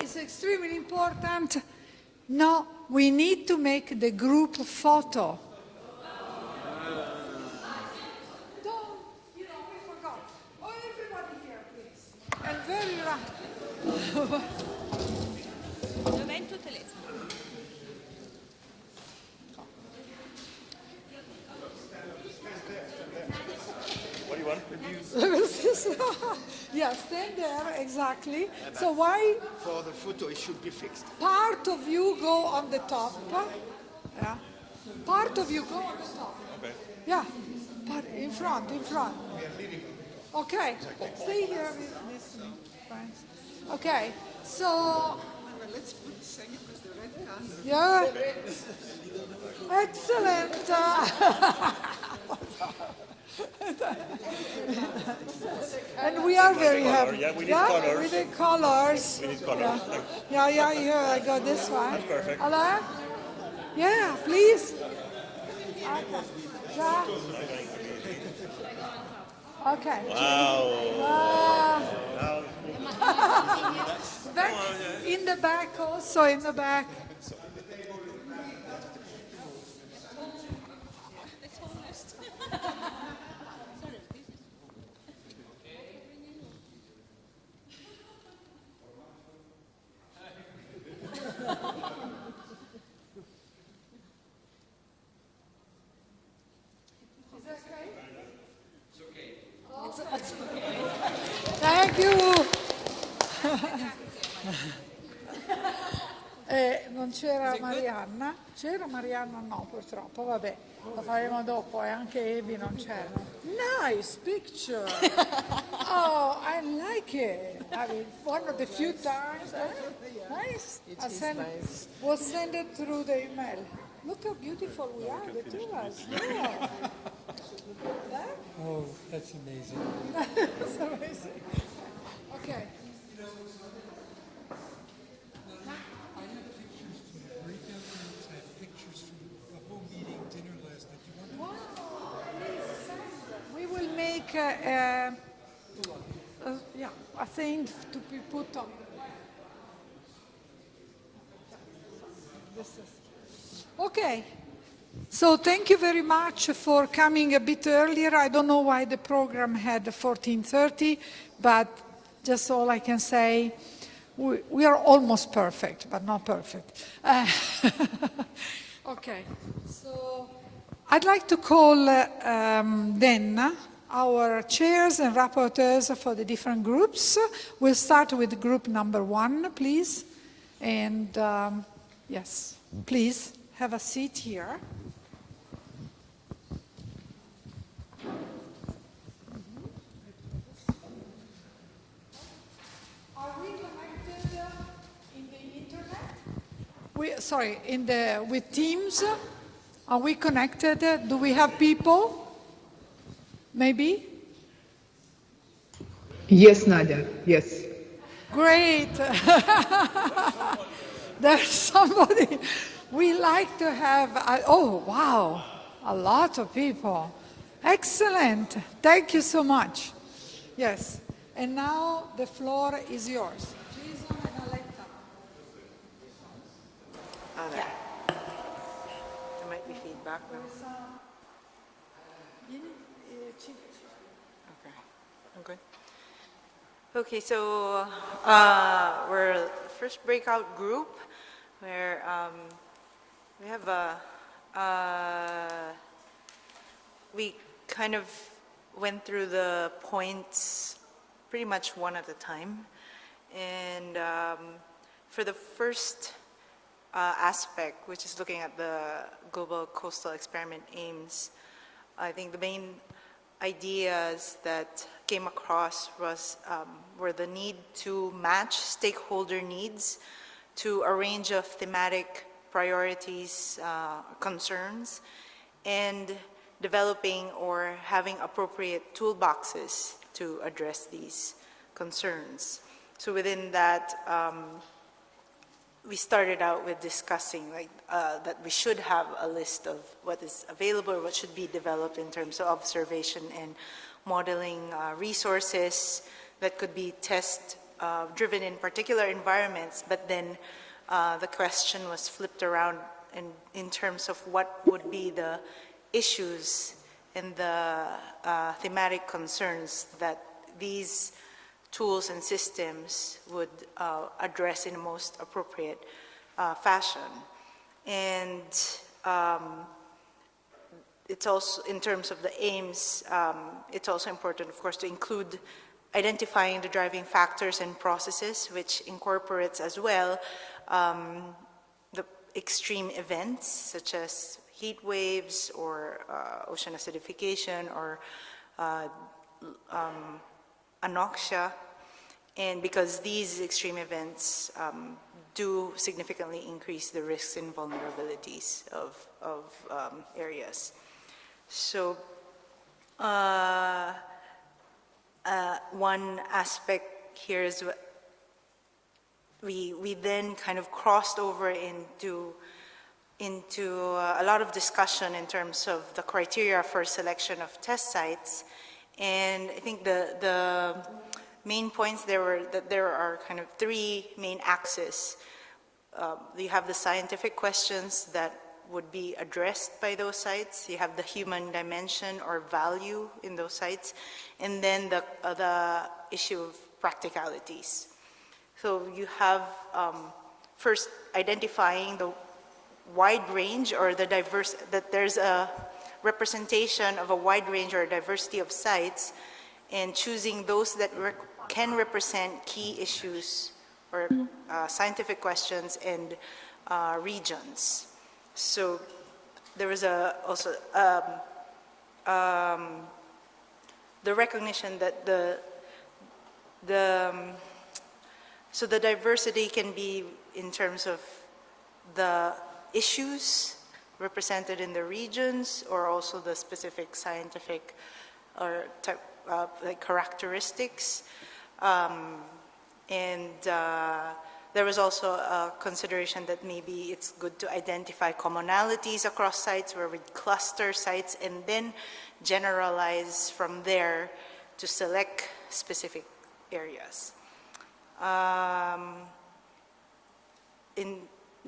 is extremely important. No, we need to make the group photo. Don't, we forgot. Oh, everybody here, please. And very rapid. Dov'è tuo telefono? What do you want? Yeah, stand there, exactly. So why? For the photo, it should be fixed. Part of you go on the top. Yeah. Part of you go on the top. Okay. Yeah. In front. Okay. Stay here with listening, friends. Okay. So. Let's put the second because the red card. Yeah. Excellent. And we are very happy. Yeah, we need colors. We need colors. We need colors. Yeah, I got this one. That's perfect. Hello? Yeah, please. Okay. Wow. Back, in the back also, in the back. Thank you. Non c'era Marianna? C'era Marianna? No, purtroppo, vabbè, lo faremo dopo, e anche Evi non c'era. Nice picture! Oh, I like it. I mean, one of the few times. Nice. We'll send it through the email. Look how beautiful we are, the two of us. Yeah. Oh, that's amazing. That's amazing. Okay. I have pictures from breakout groups. I have pictures from the whole meeting dinner last night. You want We will make a thing to be put on. This is okay. So thank you very much for coming a bit earlier. I don't know why the program had 14:30, but just all I can say, we are almost perfect, but not perfect. Okay, so I'd like to call then our chairs and rapporteurs for the different groups. We'll start with group number 1, please. And yes, please have a seat here. Are we connected in the internet? With Teams? Are we connected? Do we have people? Maybe? Yes, Nadia, yes. Great. There's somebody. We like to have, oh, wow, a lot of people. Excellent. Thank you so much. Yes. And now the floor is yours. Jason and Aletta. There might be feedback now. Okay, I'm good. Okay, so we're first breakout group where we have we kind of went through the points pretty much one at a time. And for the first aspect, which is looking at the Global Coastal Experiment aims, I think the main ideas that came across were the need to match stakeholder needs to a range of thematic priorities, concerns, and developing or having appropriate toolboxes to address these concerns. So within that, we started out with discussing that we should have a list of what is available, what should be developed in terms of observation and modeling resources that could be test driven in particular environments, but then the question was flipped around in terms of what would be the issues and the thematic concerns that these tools and systems would address in the most appropriate fashion. And it's also, in terms of the aims, it's also important, of course, to include identifying the driving factors and processes, which incorporates as well the extreme events, such as heat waves or ocean acidification or anoxia. And because these extreme events do significantly increase the risks and vulnerabilities of areas. So one aspect here is what we then kind of crossed over into a lot of discussion in terms of the criteria for selection of test sites. And I think the main points there were that there are kind of three main axes. You have the scientific questions that would be addressed by those sites. You have the human dimension or value in those sites, and then the issue of practicalities. So you have first identifying the wide range or the diverse, that there's a representation of a wide range or a diversity of sites, and choosing those that can represent key issues or scientific questions and regions. So there was also the recognition that so the diversity can be in terms of the issues represented in the regions, or also the specific scientific or like characteristics. There was also a consideration that maybe it's good to identify commonalities across sites where we cluster sites and then generalize from there to select specific areas.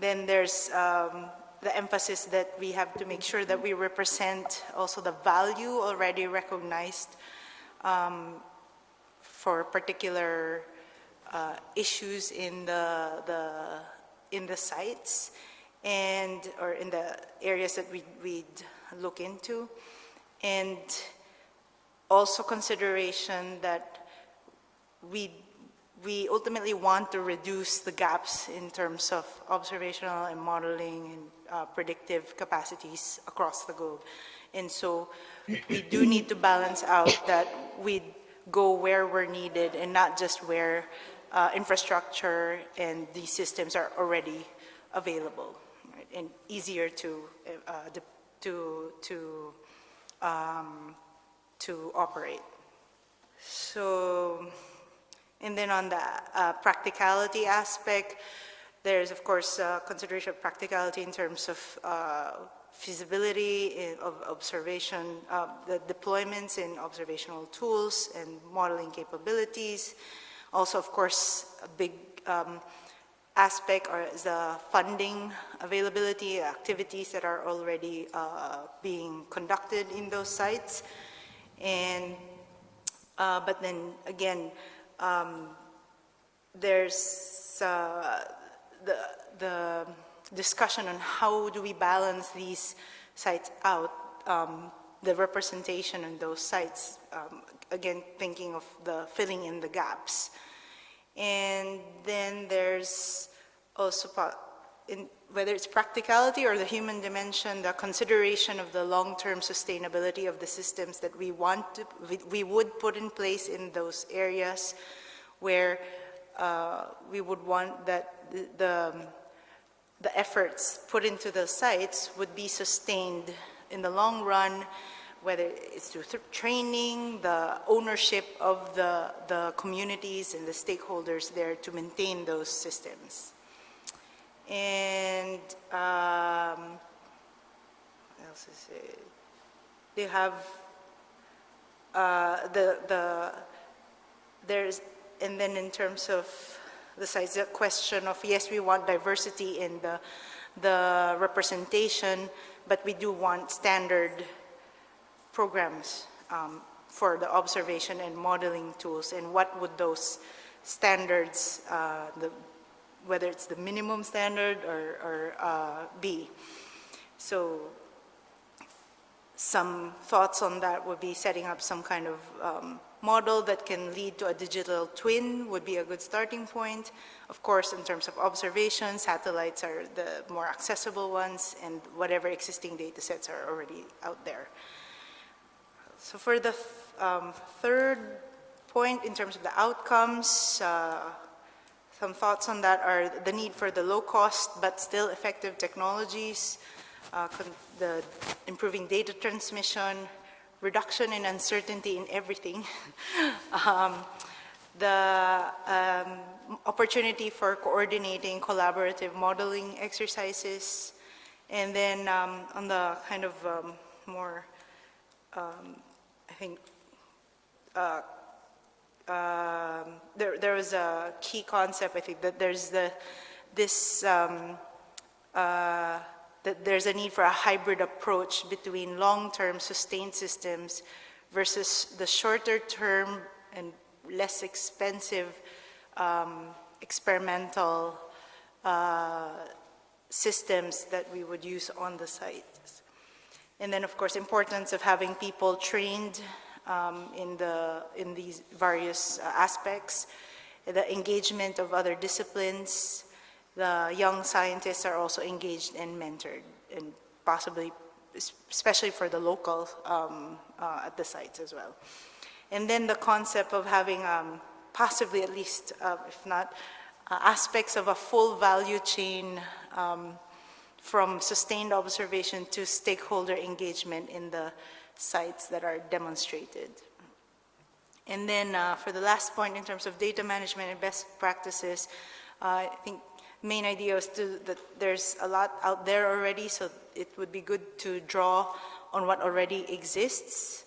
Then there's the emphasis that we have to make sure that we represent also the value already recognized for particular issues in the sites or in the areas that we'd look into, and also consideration that we ultimately want to reduce the gaps in terms of observational and modeling and predictive capacities across the globe. And so we do need to balance out that we go where we're needed and not just where infrastructure and these systems are already available, right, and easier to operate. So, and then on the practicality aspect, there's of course consideration of practicality in terms of feasibility of observation, the deployments in observational tools and modeling capabilities. Also, of course, a big aspect is the funding availability, activities that are already being conducted in those sites. And, but then again, there's the discussion on how do we balance these sites out, the representation in those sites, again, thinking of the filling in the gaps. And then there's also, whether it's practicality or the human dimension, the consideration of the long-term sustainability of the systems that we would put in place in those areas where we would want that the efforts put into the sites would be sustained in the long run, whether it's through training, the ownership of the communities and the stakeholders there to maintain those systems. And what else is it? They have there's and then in terms of the size, the question of, yes, we want diversity in the representation, but we do want standard programs for the observation and modeling tools, and what would those standards, whether it's the minimum standard or be. So some thoughts on that would be setting up some kind of model that can lead to a digital twin would be a good starting point. Of course, in terms of observation, satellites are the more accessible ones, and whatever existing data sets are already out there. So for the third point, in terms of the outcomes, some thoughts on that are the need for the low cost but still effective technologies, the improving data transmission, reduction in uncertainty in everything, the opportunity for coordinating collaborative modeling exercises, and then on the kind of more, I think, there was a key concept, I think, that there's that there's a need for a hybrid approach between long-term sustained systems versus the shorter-term and less expensive experimental systems that we would use on the site. And then, of course, importance of having people trained in these various aspects, the engagement of other disciplines. The young scientists are also engaged and mentored, and possibly, especially for the locals at the sites as well. And then the concept of having possibly, at least, if not, aspects of a full value chain from sustained observation to stakeholder engagement in the sites that are demonstrated. And then for the last point, in terms of data management and best practices, I think main idea is that there's a lot out there already, so it would be good to draw on what already exists.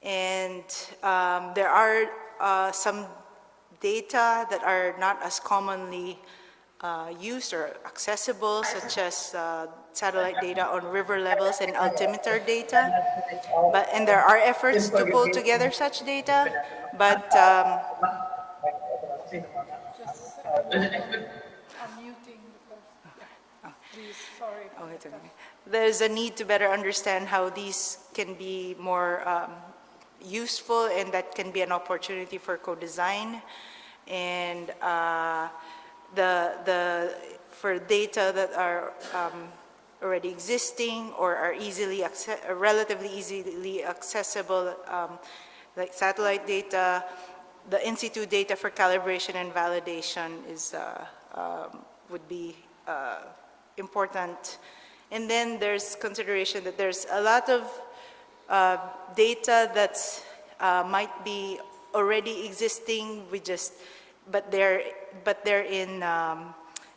And there are some data that are not as commonly used or accessible, such as satellite data on river levels and altimeter data. And there are efforts to pull together such data, but Please, sorry. oh, it's okay. There's a need to better understand how these can be more useful, and that can be an opportunity for co-design. And for data that are already existing or are relatively easily accessible, like satellite data, the in situ data for calibration and validation would be important. And then there's consideration that there's a lot of data that's might be already existing, but they're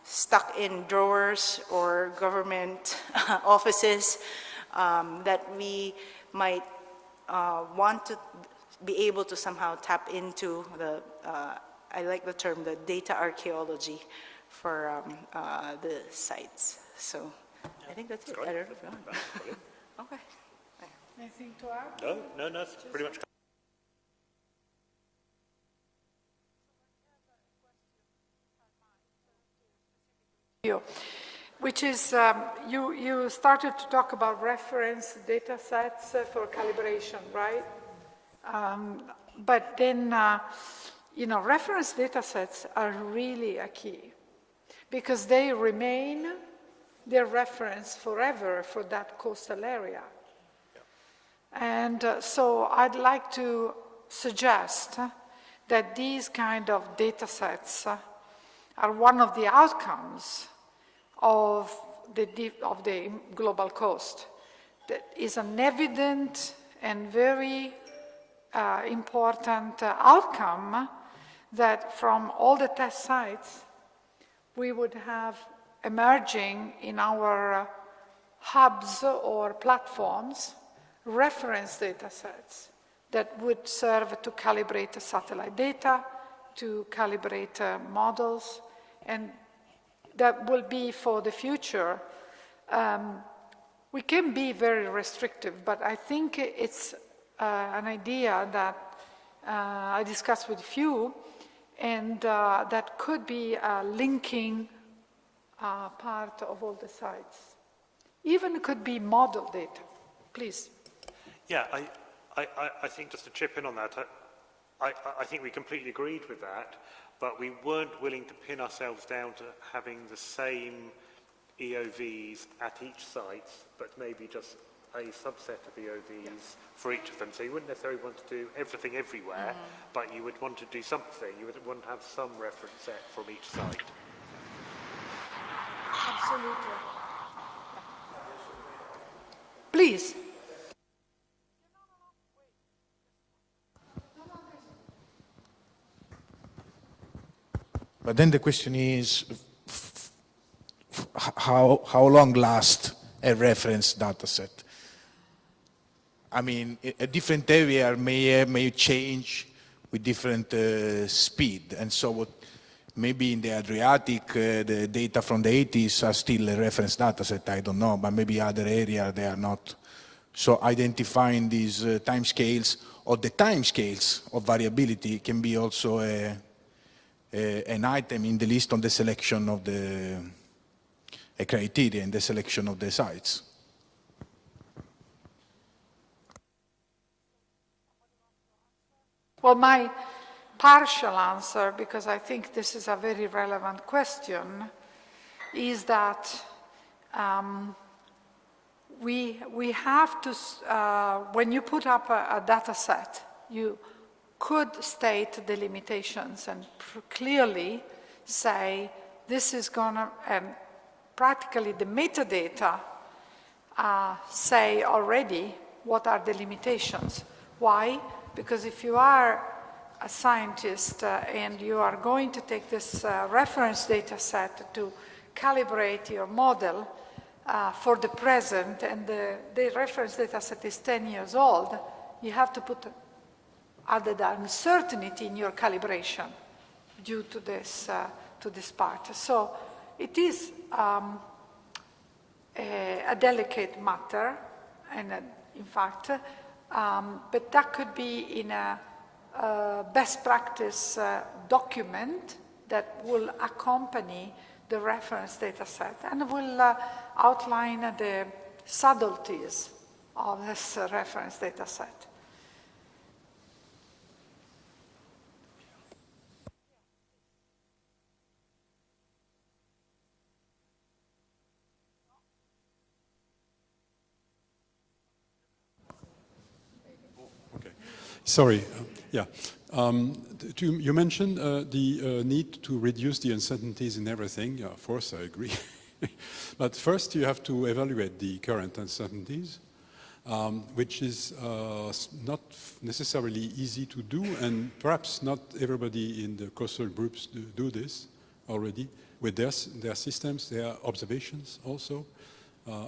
stuck in drawers or government offices that we might want to be able to somehow tap into I like the term, the data archaeology for the sites. So I think that's it. I don't know if you want. Okay. Anything to add? No, it's pretty much. Which is, you started to talk about reference data sets for calibration, right? But then, reference data sets are really a key because they remain their reference forever for that coastal area. And so I'd like to suggest that these kind of data sets are one of the outcomes of the global coast. That is an evident and very important outcome that from all the test sites we would have emerging in our hubs or platforms reference data sets that would serve to calibrate the satellite data, to calibrate models, and that will be for the future. We can be very restrictive, but I think it's an idea that I discussed with you, and that could be a linking part of all the sites. Even could be model data. Please. Yeah, I think just to chip in on that, I think we completely agreed with that, but we weren't willing to pin ourselves down to having the same EOVs at each site, but maybe just a subset of EOVs for each of them. So you wouldn't necessarily want to do everything everywhere, but you would want to do something. You would want to have some reference set from each site. Absolutely. Please. But then the question is, how long lasts a reference data set? I mean, a different area may change with different speed, and so maybe in the Adriatic, the data from the 80s are still a reference data set, I don't know, but maybe other areas they are not. So identifying these timescales or the timescales of variability can be also an item in the list on the selection of a criteria in the selection of the sites. Well, my partial answer, because I think this is a very relevant question, is that we have to, when you put up a data set, you could state the limitations and clearly say this is gonna, practically the metadata say already what are the limitations. Why? Because if you are a scientist and you are going to take this reference data set to calibrate your model for the present, and the reference data set is 10 years old, you have to put added uncertainty in your calibration due to this part. So it is a delicate matter, and in fact, but that could be in a best practice document that will accompany the reference data set and will outline the subtleties of this reference data set. Sorry, yeah. You mentioned the need to reduce the uncertainties in everything. Yeah, of course, I agree. But first, you have to evaluate the current uncertainties, which is not necessarily easy to do, and perhaps not everybody in the coastal groups do this already with their systems, their observations also,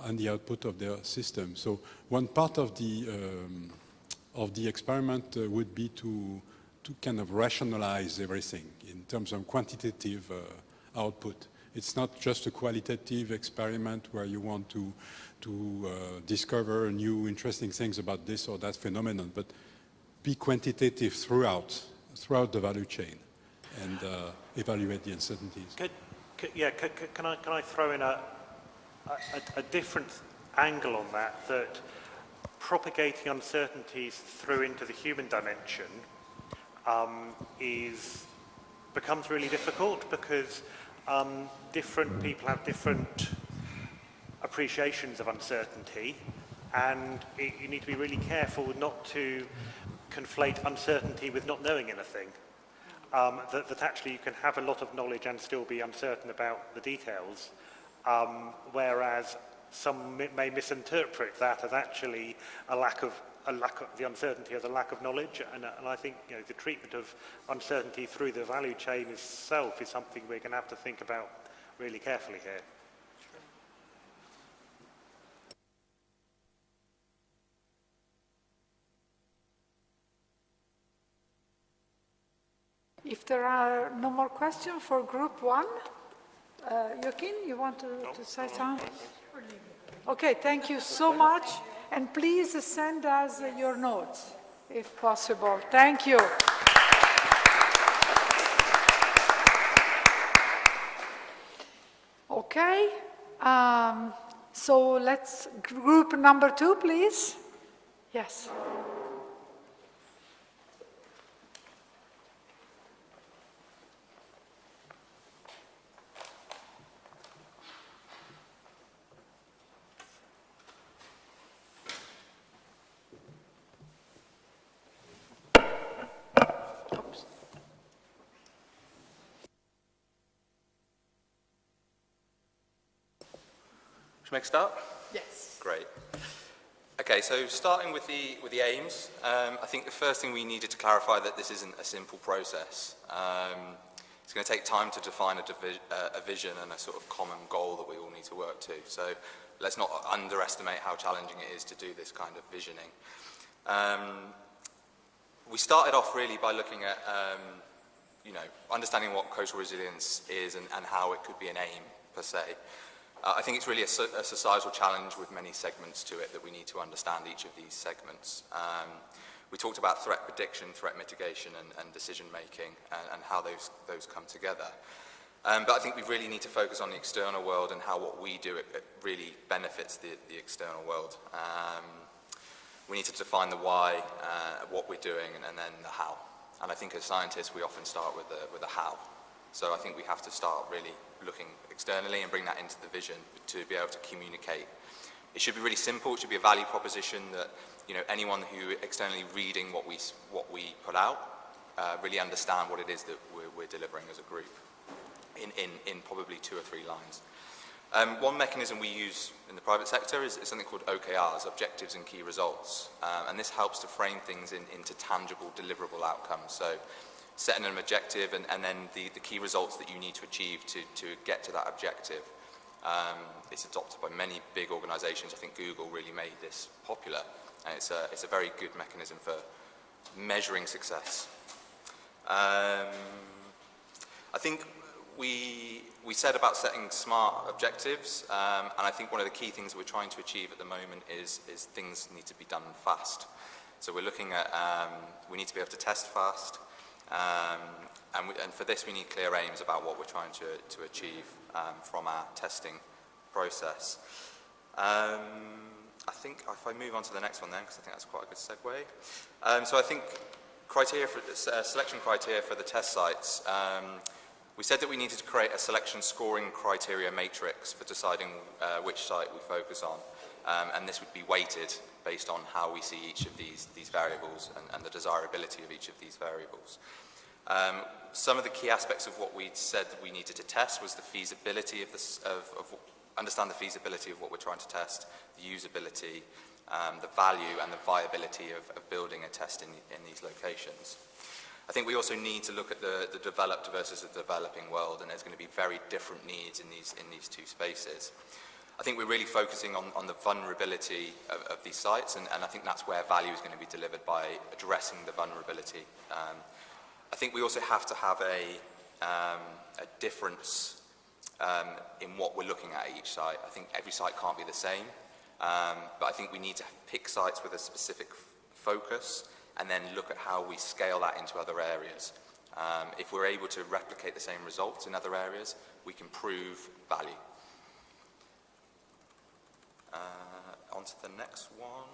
and the output of their system. So one part of the experiment would be to kind of rationalize everything in terms of quantitative output. It's not just a qualitative experiment where you want to discover new interesting things about this or that phenomenon, but be quantitative throughout the value chain and evaluate the uncertainties. Can I throw in a different angle on that propagating uncertainties through into the human dimension becomes really difficult because different people have different appreciations of uncertainty, and you need to be really careful not to conflate uncertainty with not knowing anything. That actually you can have a lot of knowledge and still be uncertain about the details, whereas some may misinterpret that as actually a lack of the uncertainty as a lack of knowledge, and I think the treatment of uncertainty through the value chain itself is something we're going to have to think about really carefully here. If there are no more questions for group one, Joaquin, you want to say something? Okay, thank you so much. And please send us your notes, if possible. Thank you. Okay, so let's group number 2, please. Yes. Should we make a start? Yes. Great. Okay, so starting with the aims, I think the first thing we needed to clarify that this isn't a simple process. It's going to take time to define a vision and a sort of common goal that we all need to work to. So let's not underestimate how challenging it is to do this kind of visioning. We started off really by looking at, understanding what coastal resilience is and how it could be an aim per se. I think it's really a societal challenge with many segments to it that we need to understand each of these segments. We talked about threat prediction, threat mitigation, and decision making, and how those come together. But I think we really need to focus on the external world and how what we do it really benefits the external world. We need to define the why, what we're doing, and then the how. And I think as scientists, we often start with the how. So I think we have to start really looking externally and bring that into the vision to be able to communicate. It should be really simple. It should be a value proposition that anyone who externally reading what we put out really understand what it is that we're delivering as a group in probably 2 or 3 lines. One mechanism we use in the private sector is something called OKRs, Objectives and Key Results, and this helps to frame things into tangible, deliverable outcomes. So setting an objective and then the key results that you need to achieve to get to that objective. It's adopted by many big organizations. I think Google really made this popular, and it's a very good mechanism for measuring success. I think we said about setting smart objectives, and I think one of the key things we're trying to achieve at the moment is things need to be done fast. So we're looking at, we need to be able to test fast, and for this we need clear aims about what we're trying to achieve from our testing process. I think if I move on to the next one then, because I think that's quite a good segue. So I think selection criteria for the test sites. We said that we needed to create a selection scoring criteria matrix for deciding which site we focus on, and this would be weighted based on how we see each of these variables and the desirability of each of these variables. Some of the key aspects of what we said that we needed to test was the feasibility understand the feasibility of what we're trying to test, the usability, the value and the viability of building a test in these locations. I think we also need to look at the developed versus the developing world, and there's going to be very different needs in these 2 spaces. I think we're really focusing on the vulnerability of these sites, and I think that's where value is going to be delivered by addressing the vulnerability. I think we also have to have a difference in what we're looking at each site. I think every site can't be the same, but I think we need to pick sites with a specific focus and then look at how we scale that into other areas. If we're able to replicate the same results in other areas, we can prove value. On to the next one.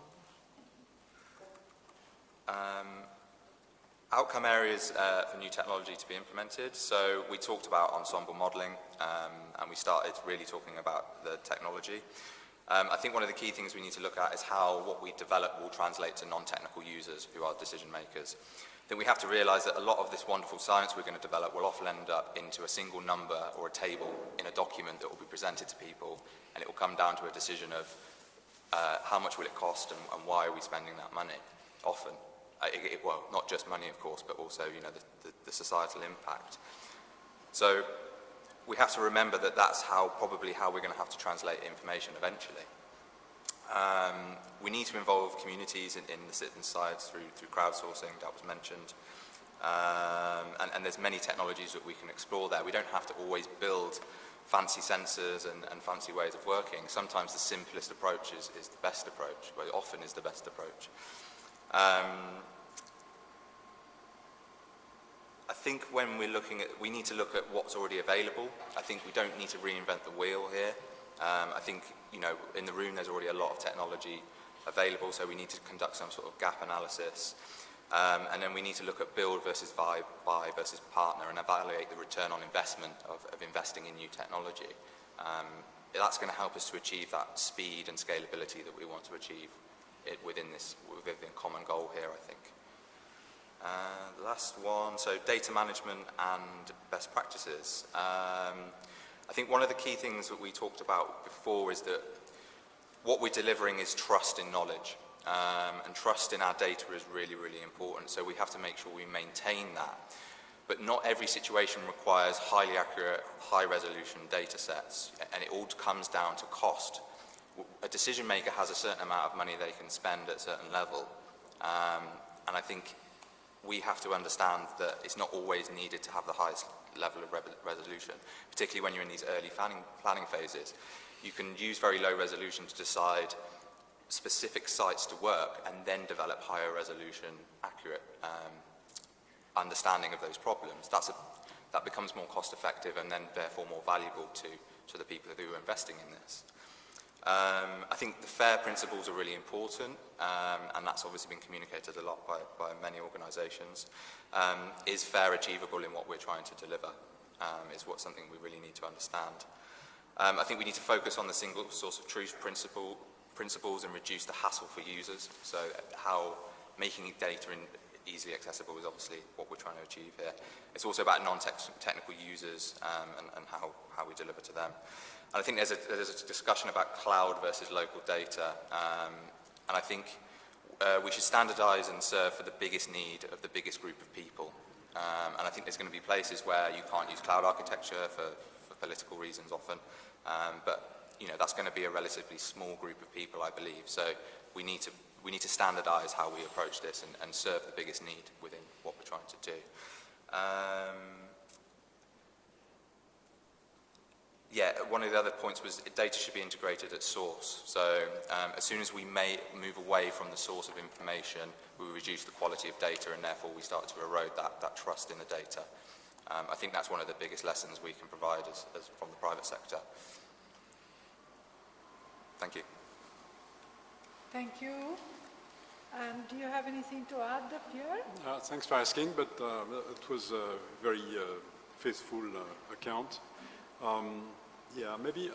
Outcome areas for new technology to be implemented. So we talked about ensemble modeling, and we started really talking about the technology. I think one of the key things we need to look at is how what we develop will translate to non-technical users who are decision makers. I think we have to realize that a lot of this wonderful science we're going to develop will often end up into a single number or a table in a document that will be presented to people, and it will come down to a decision of how much will it cost and why are we spending that money, often. Well, not just money, of course, but also the societal impact. So we have to remember that that's probably how we're going to have to translate information eventually. We need to involve communities in the citizen side through crowdsourcing, that was mentioned. And there's many technologies that we can explore there. We don't have to always build fancy sensors and fancy ways of working. Sometimes the simplest approach is the best approach, well, often is the best approach. I think when we're looking at, we need to look at what's already available. I think we don't need to reinvent the wheel here. I think, you know, in the room there's already a lot of technology available, so we need to conduct some sort of gap analysis. And then we need to look at build versus buy versus partner and evaluate the return on investment of investing in new technology. That's going to help us to achieve that speed and scalability that we want to achieve within a common goal here, I think. The last one, so data management and best practices. I think one of the key things that we talked about before is that what we're delivering is trust in knowledge. And trust in our data is really, really important. So we have to make sure we maintain that. But not every situation requires highly accurate, high-resolution data sets. And it all comes down to cost. A decision maker has a certain amount of money they can spend at a certain level. And I think we have to understand that it's not always needed to have the highest level of resolution, particularly when you're in these early planning phases. You can use very low resolution to decide specific sites to work and then develop higher resolution, accurate understanding of those problems. That becomes more cost effective and then therefore more valuable to the people who are investing in this. I think the FAIR principles are really important, and that's obviously been communicated a lot by many organisations. Is FAIR achievable in what we're trying to deliver? Is something we really need to understand. I think we need to focus on the single source of truth principles and reduce the hassle for users. So how making data easily accessible is obviously what we're trying to achieve here. It's also about non-technical users and how we deliver to them. And I think there's a discussion about cloud versus local data. And I think we should standardize and serve for the biggest need of the biggest group of people. And I think there's going to be places where you can't use cloud architecture for political reasons often. But you know, that's going to be a relatively small group of people, I believe. So we need to standardize how we approach this and serve the biggest need within what we're trying to do. Yeah, one of the other points was data should be integrated at source. So as soon as we may move away from the source of information, we reduce the quality of data and therefore we start to erode that trust in the data. I think that's one of the biggest lessons we can provide as from the private sector. Thank you. Thank you. And do you have anything to add, Pierre? Thanks for asking, but it was a very faithful account. Yeah, maybe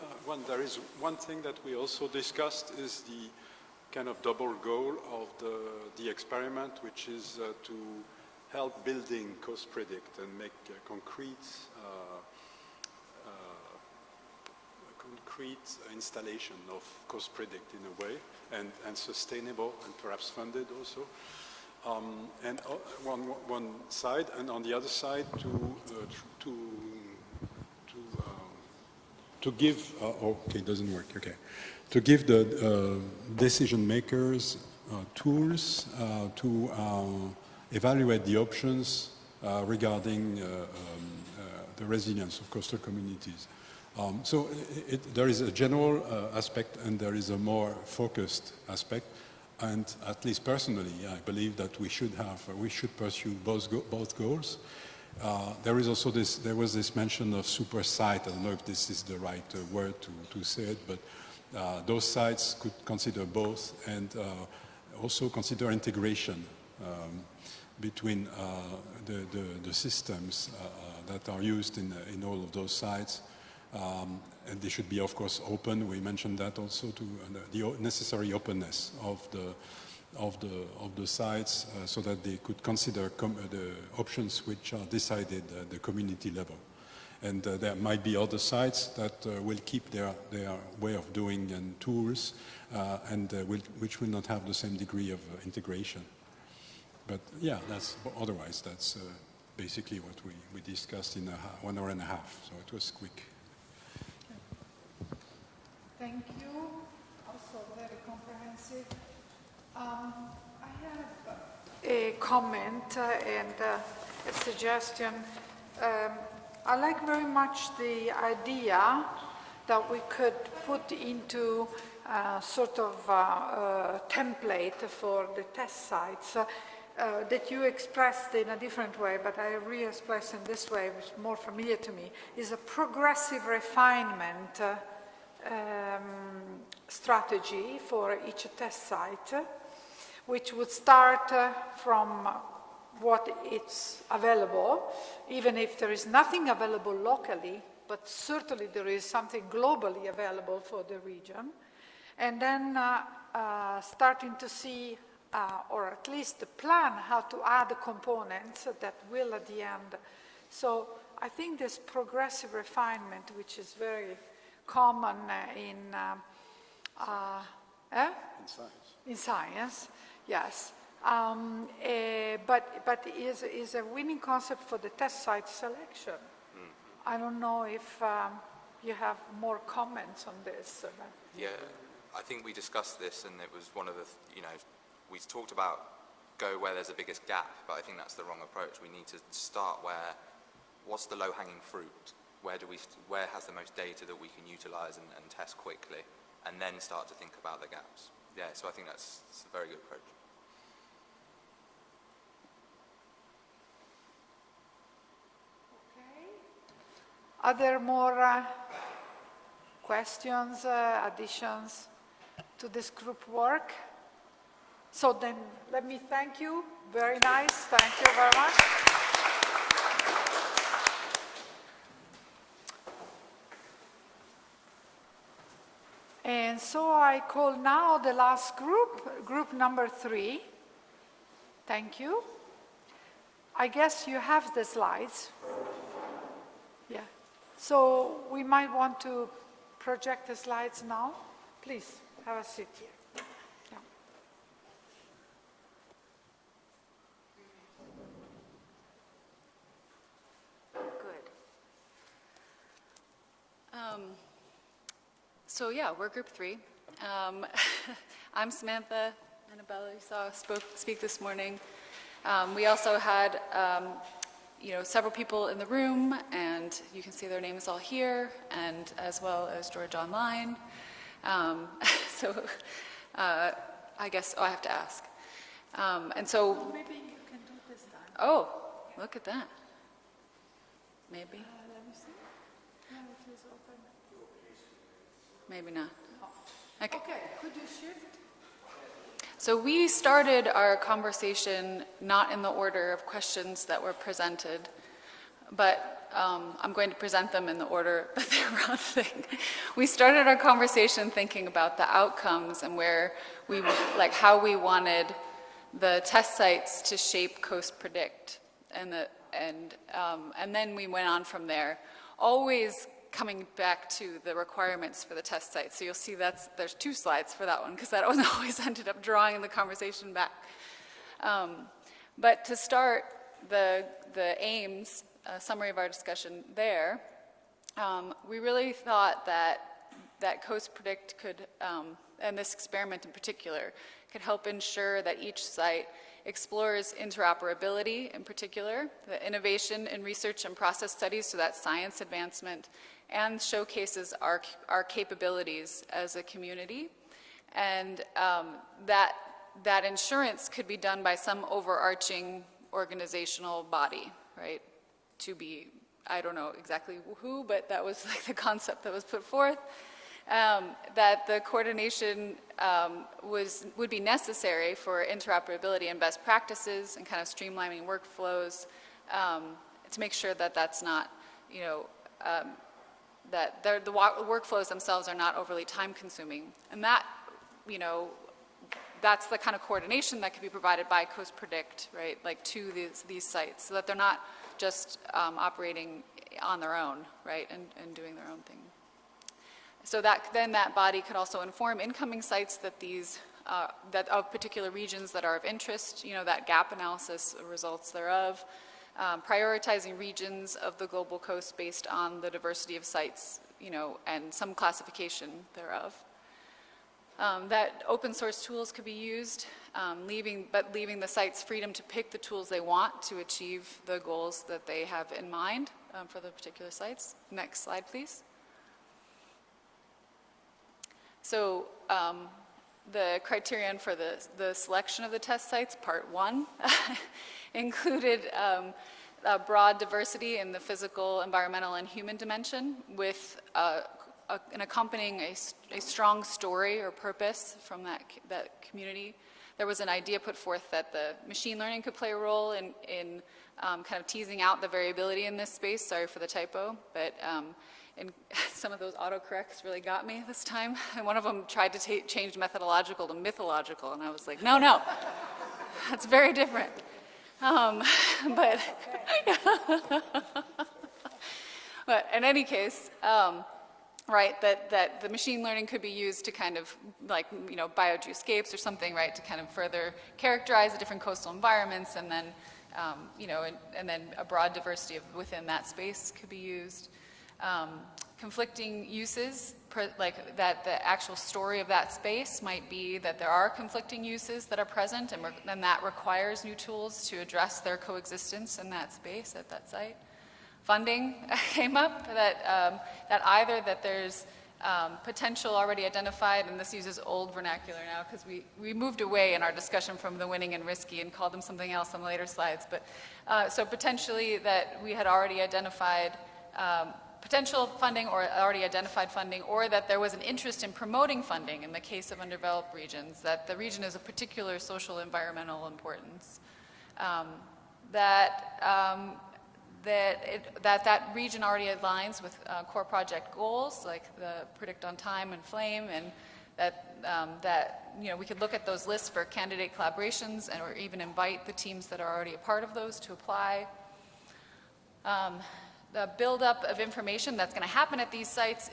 there is one thing that we also discussed is the kind of double goal of the experiment, which is to help building CoastPredict and make concrete installation of CoastPredict in a way, and sustainable and perhaps funded also. And one side, and on the other side to give, okay, it doesn't work, okay. To give the decision makers tools to evaluate the options regarding the resilience of coastal communities. So there is a general aspect and there is a more focused aspect. And at least personally, I believe that we should pursue both goals. There was this mention of super site. I don't know if this is the right word to say it, but those sites could consider both and also consider integration between the systems that are used in all of those sites. And they should be, of course, open. We mentioned that also, to the necessary openness of the sites, so that they could consider the options which are decided at the community level. And there might be other sites that will keep their way of doing and tools, which will not have the same degree of integration. But yeah, otherwise that's basically what we discussed in 1 hour and a half. So it was quick. Thank you. Also very comprehensive. I have a comment, and a suggestion. I like very much the idea that we could put into sort of template for the test sites that you expressed in a different way, but I re-expressed in this way, which is more familiar to me, is a progressive refinement strategy for each test site, which would start from what is available, even if there is nothing available locally, but certainly there is something globally available for the region. And then starting to see, or at least plan how to add components that will at the end. So I think this progressive refinement, which is very common in science, yes. But is a winning concept for the test site selection. I don't know if you have more comments on this. Yeah, I think we discussed this, and it was one of the, we talked about go where there's the biggest gap, but I think that's the wrong approach. We need to start what's the low-hanging fruit? Where has the most data that we can utilize and test quickly, and then start to think about the gaps. Yeah, so I think that's a very good approach. Are there more questions, additions to this group work? So then let me thank you. Very nice. Thank you very much. And so I call now the last group number 3. Thank you. I guess you have the slides. Yeah. So we might want to project the slides now. Please, have a seat here. Yeah. Good. So yeah, we're group 3. I'm Samantha. Annabella, you saw speak this morning. We also had several people in the room, and you can see their names all here, and as well as George online. So I guess I have to ask. And so maybe you can do it this time. Oh, look at that. Maybe. Let me see. No, it is open. Maybe not. Okay. Could you shift? So we started our conversation not in the order of questions that were presented, but I'm going to present them in the order that they were on thing. We started our conversation thinking about the outcomes and how we wanted the test sites to shape CoastPredict, and then we went on from there, always coming back to the requirements for the test site. So you'll see there's 2 slides for that one, because that one always ended up drawing the conversation back. But to start, the aims, summary of our discussion there, we really thought that CoastPredict could, and this experiment in particular, could help ensure that each site explores interoperability in particular, the innovation in research and process studies, so that's science advancement, and showcases our capabilities as a community. And that insurance could be done by some overarching organizational body, right? To be, I don't know exactly who, but that was like the concept that was put forth. That the coordination would be necessary for interoperability and best practices and kind of streamlining workflows to make sure that that's not, that the workflows themselves are not overly time consuming. And that, that's the kind of coordination that could be provided by CoastPredict, right, like to these sites, so that they're not just operating on their own, right, and doing their own thing. So then that body could also inform incoming sites that that of particular regions that are of interest, that gap analysis results thereof, prioritizing regions of the global coast based on the diversity of sites, and some classification thereof. that open source tools could be used, leaving the sites freedom to pick the tools they want to achieve the goals that they have in mind for the particular sites. Next slide, please. So the criterion for the selection of the test sites, part 1, included a broad diversity in the physical, environmental, and human dimension with an accompanying a strong story or purpose from that community. There was an idea put forth that the machine learning could play a role in kind of teasing out the variability in this space. Sorry for the typo, but and some of those autocorrects really got me this time. And one of them tried to change methodological to mythological, and I was like, no, that's very different. But in any case, right, that the machine learning could be used to kind of like, biogeoscapes or something, right, to kind of further characterize the different coastal environments, and then, and then a broad diversity within that space could be used. Conflicting uses, like that the actual story of that space might be that there are conflicting uses that are present, and that requires new tools to address their coexistence in that space at that site. Funding came up that either that there's potential already identified, and this uses old vernacular now because we moved away in our discussion from the winning and risky and called them something else on the later slides, but so potentially that we had already identified potential funding or already identified funding, or that there was an interest in promoting funding in the case of undeveloped regions, that the region is of particular social environmental importance, that region already aligns with core project goals like the Predict on Time and Flame, and that we could look at those lists for candidate collaborations or even invite the teams that are already a part of those to apply. The buildup of information that's going to happen at these sites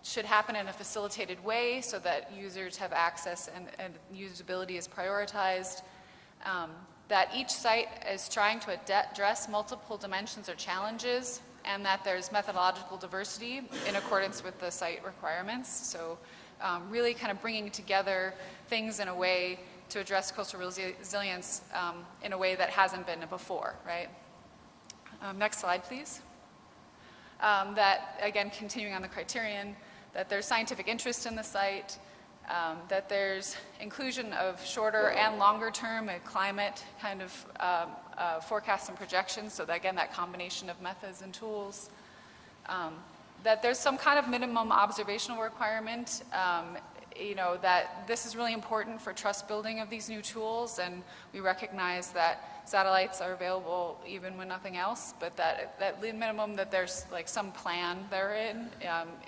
should happen in a facilitated way so that users have access and usability is prioritized. That each site is trying to address multiple dimensions or challenges, and that there's methodological diversity in accordance with the site requirements. So really kind of bringing together things in a way to address coastal resilience in a way that hasn't been before, right? Next slide, please. That, again, continuing on the criterion, that there's scientific interest in the site, that there's inclusion of shorter and longer term climate kind of forecasts and projections, so that, again, that combination of methods and tools. That there's some kind of minimum observational requirement, that this is really important for trust building of these new tools, and we recognize that satellites are available even when nothing else, but that minimum that there's like some plan therein,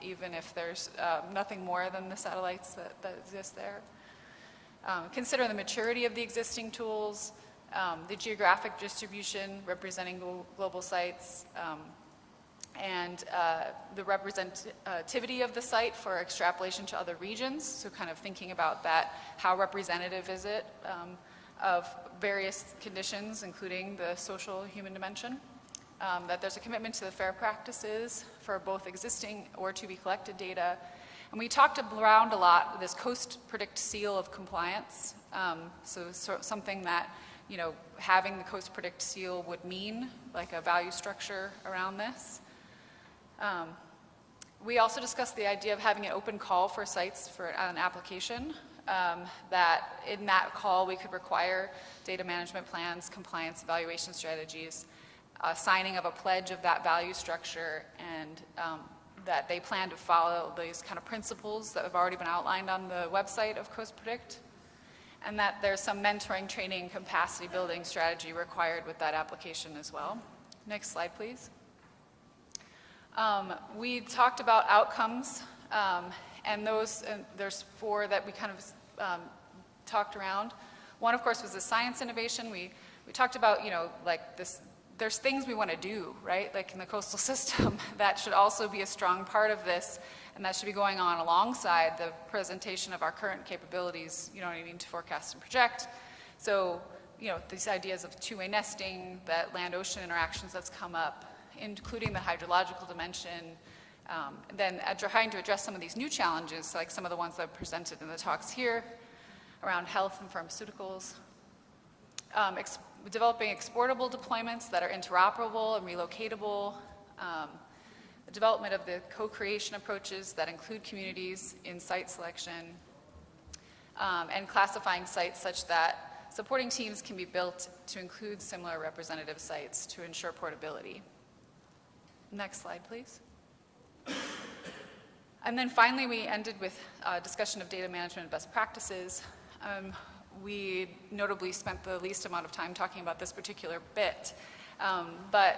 even if there's nothing more than the satellites that exist there. Consider the maturity of the existing tools, the geographic distribution representing global sites, and the representativity of the site for extrapolation to other regions, so kind of thinking about that, how representative is it of various conditions, including the social human dimension, that there's a commitment to the fair practices for both existing or to be collected data. And we talked around a lot this CoastPredict seal of compliance, so something that having the CoastPredict seal would mean, like a value structure around this. We also discussed the idea of having an open call for sites for an application, that in that call we could require data management plans, compliance evaluation strategies, signing of a pledge of that value structure, and that they plan to follow these kind of principles that have already been outlined on the website of CoastPredict, and that there's some mentoring, training, capacity building strategy required with that application as well. Next slide, please. We talked about outcomes, and there's 4 that we kind of talked around. One, of course, was the science innovation. We talked about, like this, there's things we want to do, right? Like in the coastal system, that should also be a strong part of this, and that should be going on alongside the presentation of our current capabilities, to forecast and project. So, these ideas of two-way nesting, that land-ocean interactions that's come up, including the hydrological dimension, Then trying to address some of these new challenges, like some of the ones that I've presented in the talks here, around health and pharmaceuticals. Developing exportable deployments that are interoperable and relocatable. The development of the co-creation approaches that include communities in site selection. And classifying sites such that supporting teams can be built to include similar representative sites to ensure portability. Next slide, please. And then finally, we ended with a discussion of data management best practices. We notably spent the least amount of time talking about this particular bit, but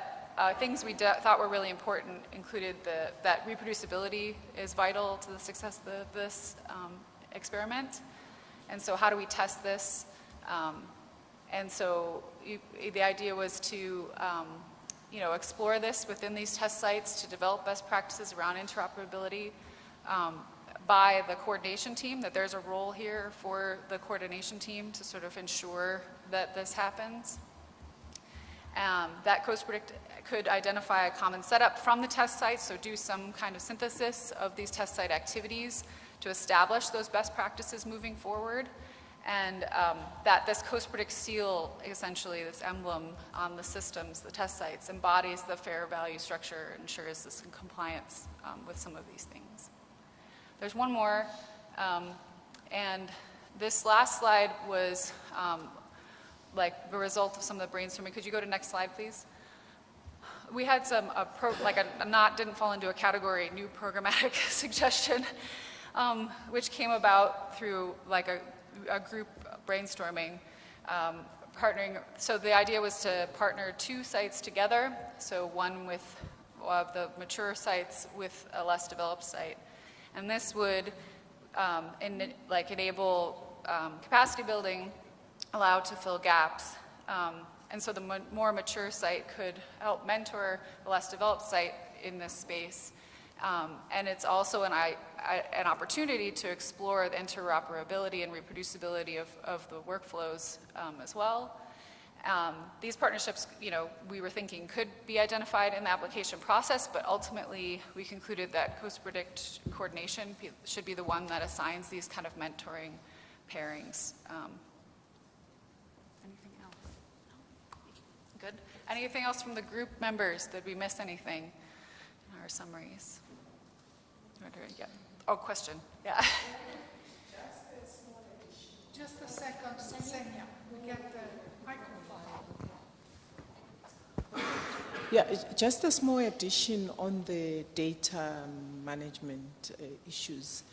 things we thought were really important included that reproducibility is vital to the success of this experiment. And so how do we test this? And so the idea was to explore this within these test sites to develop best practices around interoperability by the coordination team, that there's a role here for the coordination team to sort of ensure that this happens. That CoastPredict could identify a common setup from the test sites, so do some kind of synthesis of these test site activities to establish those best practices moving forward. And that this CoastPredict seal, essentially this emblem on the systems, the test sites, embodies the fair value structure, ensures this in compliance with some of these things. There's one more, and this last slide was like the result of some of the brainstorming. Could you go to next slide, please? We had some, didn't fall into a category, new programmatic suggestion, which came about through like a group brainstorming, partnering. So the idea was to partner two sites together, so one with the mature sites with a less developed site. And this would enable capacity building, allow to fill gaps. And so the more mature site could help mentor the less developed site in this space. And it's also an opportunity to explore the interoperability and reproducibility of the workflows as well. These partnerships, we were thinking could be identified in the application process, but ultimately we concluded that CoastPredict coordination should be the one that assigns these kind of mentoring pairings. Anything else? Good. Anything else from the group members? Did we miss anything in our summaries? Yeah. Oh, question. Yeah. Just a second, Senya. We get the microphone. Yeah, just a small addition on the data management issues.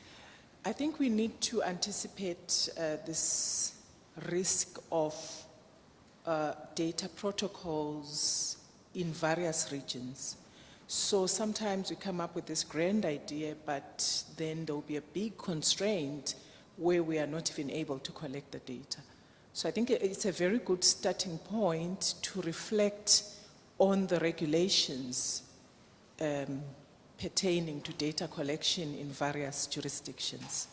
I think we need to anticipate this risk of data protocols in various regions. So sometimes we come up with this grand idea, but then there will be a big constraint where we are not even able to collect the data. So I think it's a very good starting point to reflect on the regulations pertaining to data collection in various jurisdictions.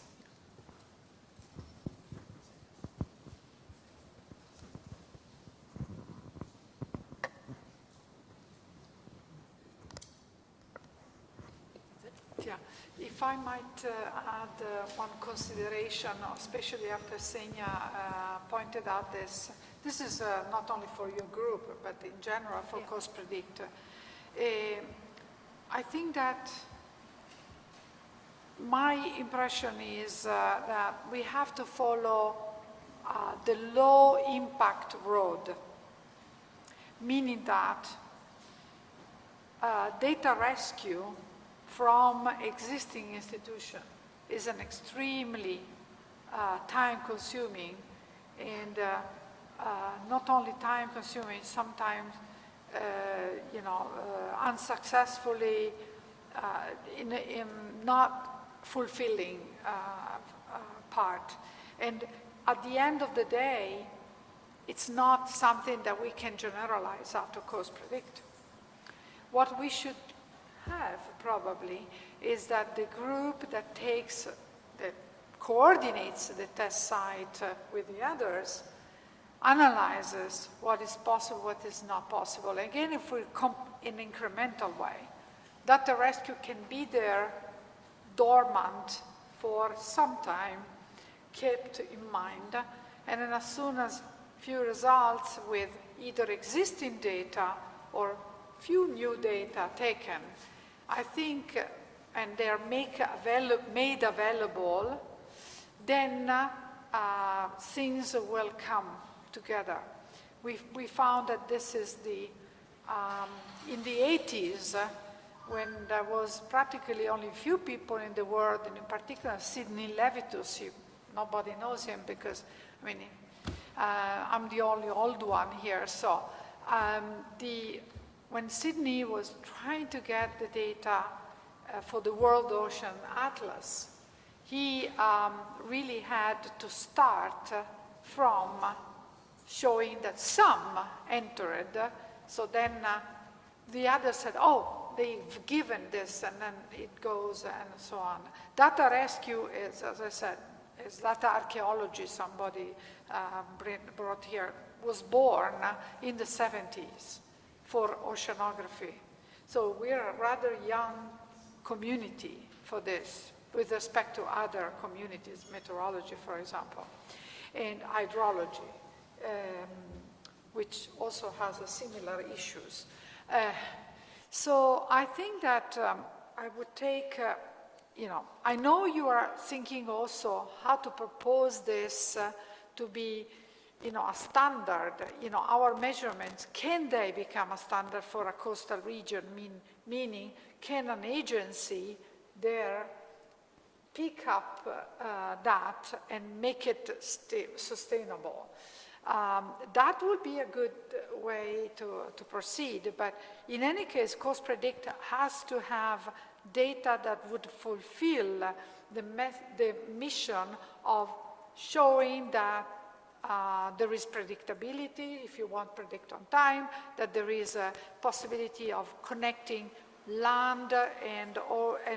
Yeah, if I might add one consideration, especially after Senya pointed out this. This is not only for your group, but in general for CoastPredict. I think that my impression is that we have to follow the low impact road, meaning that data rescue from existing institution is an extremely time-consuming and not only time-consuming, sometimes unsuccessfully in not fulfilling part. And at the end of the day, it's not something that we can generalize out of CoastPredict. What we should have probably is that the group that coordinates the test site with the others analyzes what is possible, what is not possible. Again, if we come in an incremental way, data rescue can be there dormant for some time, kept in mind, and then as soon as few results with either existing data or few new data taken, I think, and they are made available, then things will come together. We found that this is the, in the 80s, when there was practically only a few people in the world, and in particular Sidney Levitus, nobody knows him because, I mean, I'm the only old one here, so when Sidney was trying to get the data for the World Ocean Atlas, he really had to start from showing that some entered, so then the others said, oh, they've given this, and then it goes and so on. Data rescue is, as I said, is data archaeology, somebody brought here, was born in the 70s for oceanography. So we're a rather young community for this, with respect to other communities, meteorology, for example, and hydrology, which also has similar issues. So I think that I would take, I know you are thinking also how to propose this to be, a standard, our measurements, can they become a standard for a coastal region, meaning can an agency there pick up that and make it sustainable? That would be a good way to proceed, but in any case, CoastPredict has to have data that would fulfill the mission of showing that there is predictability, if you want predict on time, that there is a possibility of connecting land and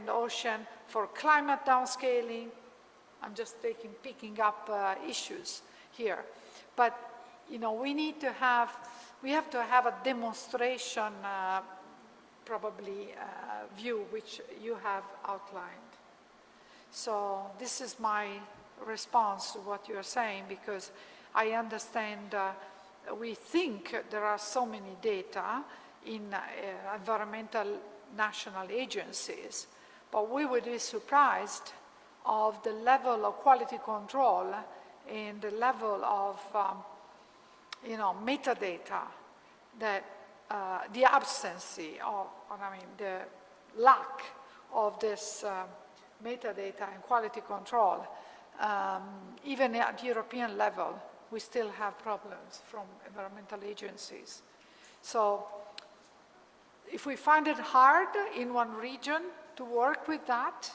ocean for climate downscaling. I'm just picking up issues here. But, we have to have a demonstration, probably, view, which you have outlined. So this is my response to what you're saying, because I understand we think there are so many data in environmental national agencies, but we would be surprised of the level of quality control and the level of, metadata that the absence of, the lack of this metadata and quality control, even at European level, we still have problems from environmental agencies. So if we find it hard in one region to work with that,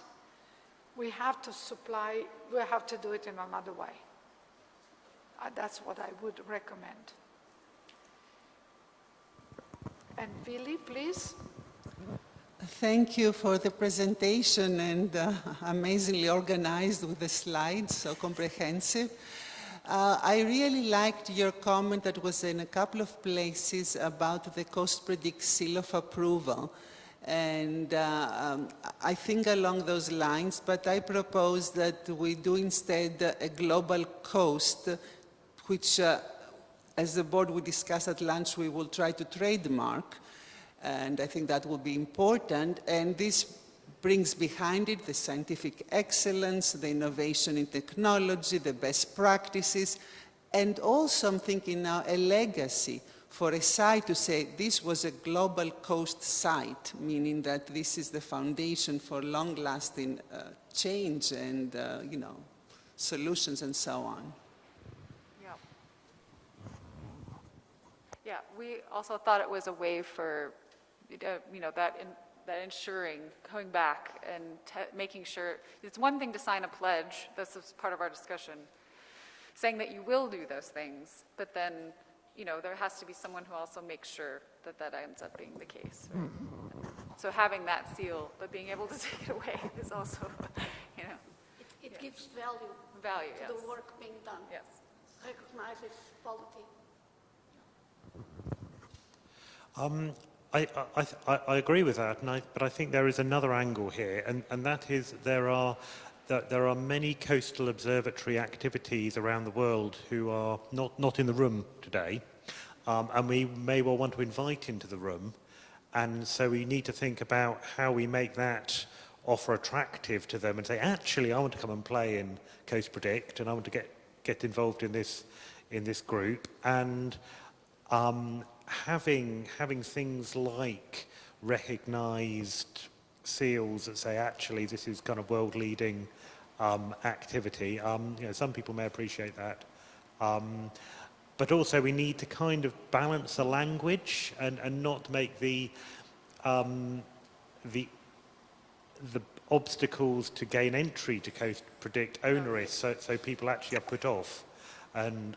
we have to do it in another way. That's what I would recommend. And Vili, please. Thank you for the presentation, and amazingly organized with the slides, so comprehensive. I really liked your comment that was in a couple of places about the CoastPredict seal of approval. And I think along those lines, but I propose that we do instead a global coast, which as the board we discussed at lunch, we will try to trademark. And I think that will be important. And this brings behind it the scientific excellence, the innovation in technology, the best practices, and also I'm thinking now a legacy for a site to say this was a global coast site, meaning that this is the foundation for long-lasting change and, solutions and so on. Yeah. Yeah, we also thought it was a way for, that ensuring, coming back and making sure, it's one thing to sign a pledge, this is part of our discussion, saying that you will do those things, but then, there has to be someone who also makes sure that that ends up being the case. Right? So having that seal, but being able to take it away is also, It gives value to yes. the work being done. Yes. Recognizes quality. I agree with that, but I think there is another angle here, and that is there are many coastal observatory activities around the world who are not in the room today, and we may well want to invite into the room, and so we need to think about how we make that offer attractive to them and say, actually, I want to come and play in CoastPredict, and I want to get involved in this group, and having things like recognised seals that say, actually, this is kind of world-leading activity. You know, some people may appreciate that. But also we need to kind of balance the language and not make the obstacles to gain entry to CoastPredict onerous, so people actually are put off and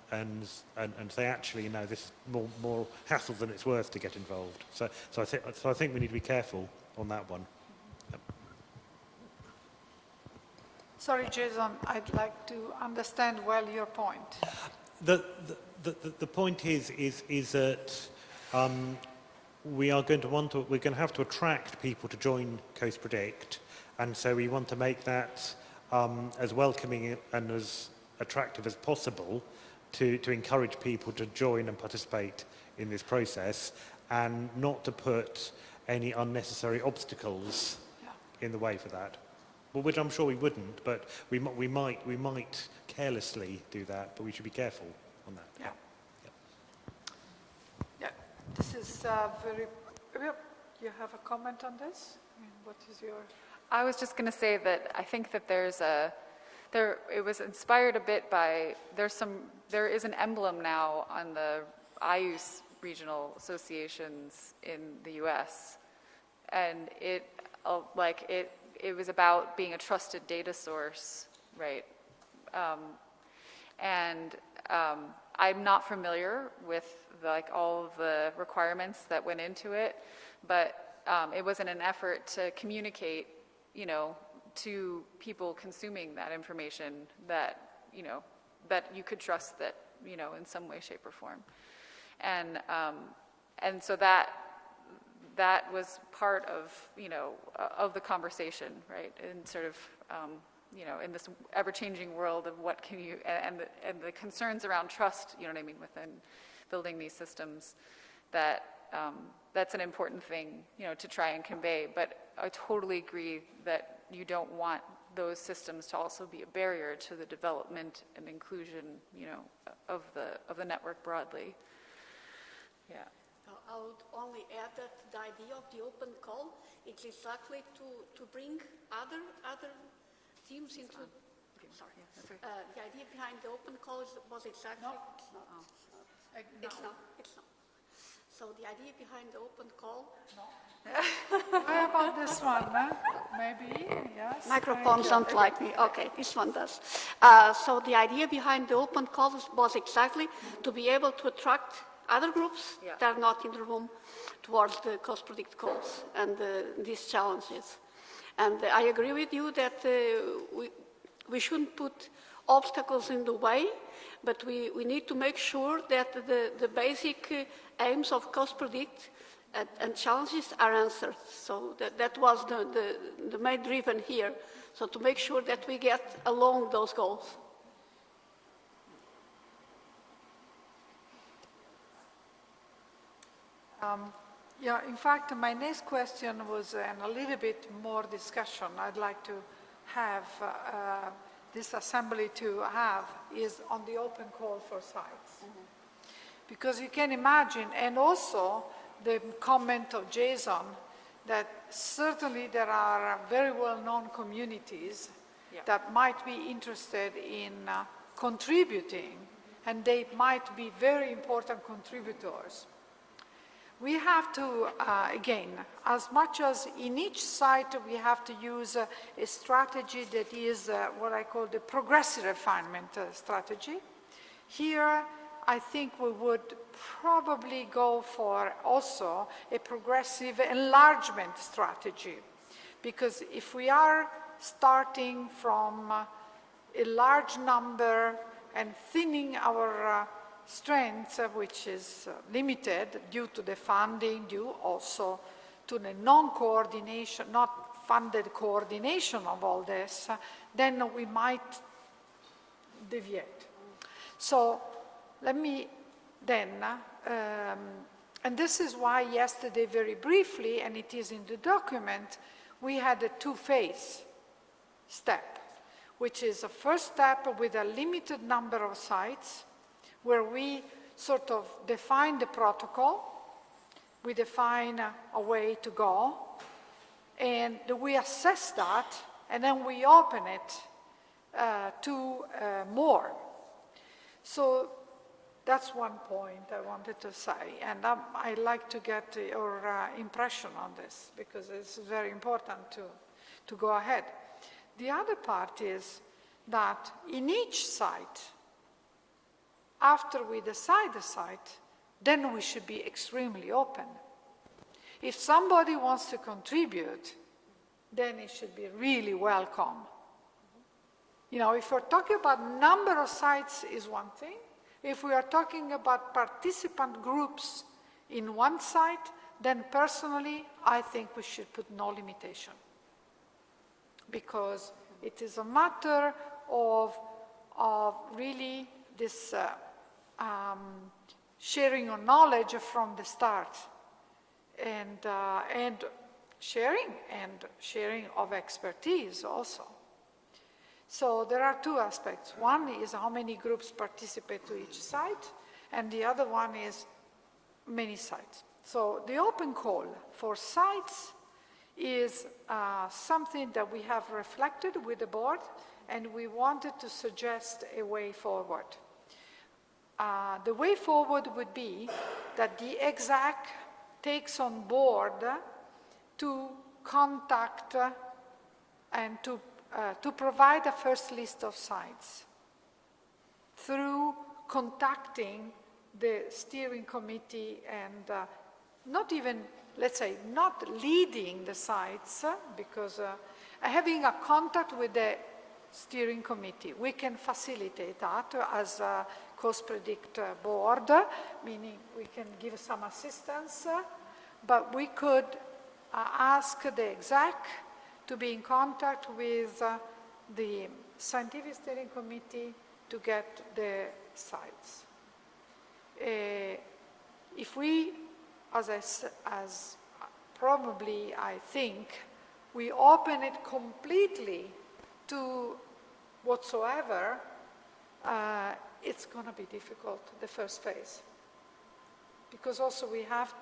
say, actually, no, this is more hassle than it's worth to get involved. So I think we need to be careful on that one. Yep. Sorry, Jason, I'd like to understand well your point. The point is that we're going to have to attract people to join CoastPredict, and so we want to make that as welcoming and as attractive as possible to encourage people to join and participate in this process, and not to put any unnecessary obstacles in the way for that. Well, which I'm sure we wouldn't, but we might carelessly do that, but we should be careful on that. Yeah. Yeah, this is very... You have a comment on this? I mean, what is your... I was just going to say that I think that it was inspired a bit by, there is an emblem now on the IUS regional associations in the US, and it was about being a trusted data source, right? I'm not familiar with all of the requirements that went into it, but it was in an effort to communicate, to people consuming that information that you could trust that, in some way, shape, or form. And so that was part of, of the conversation, right? And sort of, in this ever-changing world of what can you, and the concerns around trust, you know what I mean, within building these systems, that's an important thing, to try and convey. But I totally agree that you don't want those systems to also be a barrier to the development and inclusion, of the network broadly. Yeah. I would only add that the idea of the open call is exactly to bring other teams into. Sorry. The idea behind the open call was exactly. No. It's not. So the idea behind the open call. No. How about this one? Maybe, yes. Microphones don't like me. Okay, this one does. So the idea behind the open call was exactly to be able to attract other groups that are not in the room towards the CoastPredict calls and these challenges. And I agree with you that we shouldn't put obstacles in the way, but we need to make sure that the basic aims of CoastPredict and challenges are answered. So that was the main driven here. So to make sure that we get along those goals. In fact, my next question was a little bit more discussion I'd like to have this assembly to have is on the open call for sites. Mm-hmm. Because you can imagine, and also the comment of Jason, that certainly there are very well-known communities that might be interested in contributing, and they might be very important contributors. We have to, again, as much as in each site we have to use a strategy that is what I call the progressive refinement strategy. Here, I think we would probably go for also a progressive enlargement strategy. Because if we are starting from a large number and thinning our strength, which is limited due to the funding, due also to the non-coordination, not funded coordination of all this, then we might deviate. So let me then, and this is why yesterday very briefly, and it is in the document, we had a two-phase step, which is a first step with a limited number of sites where we sort of define the protocol, we define a way to go, and we assess that, and then we open it to more. So that's one point I wanted to say, and I'd like to get your impression on this, because it's very important to go ahead. The other part is that in each site, after we decide the site, then we should be extremely open. If somebody wants to contribute, then it should be really welcome. You know, if we're talking about number of sites is one thing. If we are talking about participant groups in one site, then personally, I think we should put no limitation. Because it is a matter of really this sharing of knowledge from the start, and sharing of expertise also. So there are two aspects. One is how many groups participate to each site, and the other one is many sites. So the open call for sites is something that we have reflected with the board, and we wanted to suggest a way forward. The way forward would be that the exec takes on board to contact and to provide a first list of sites through contacting the steering committee and not even, let's say, not leading the sites, because having a contact with the steering committee, we can facilitate that as a CoastPredict board, meaning we can give some assistance, but we could ask the exec to be in contact with the scientific steering committee to get the sites. If we, as probably I think, we open it completely to whatsoever, it's going to be difficult, the first phase. Because also we have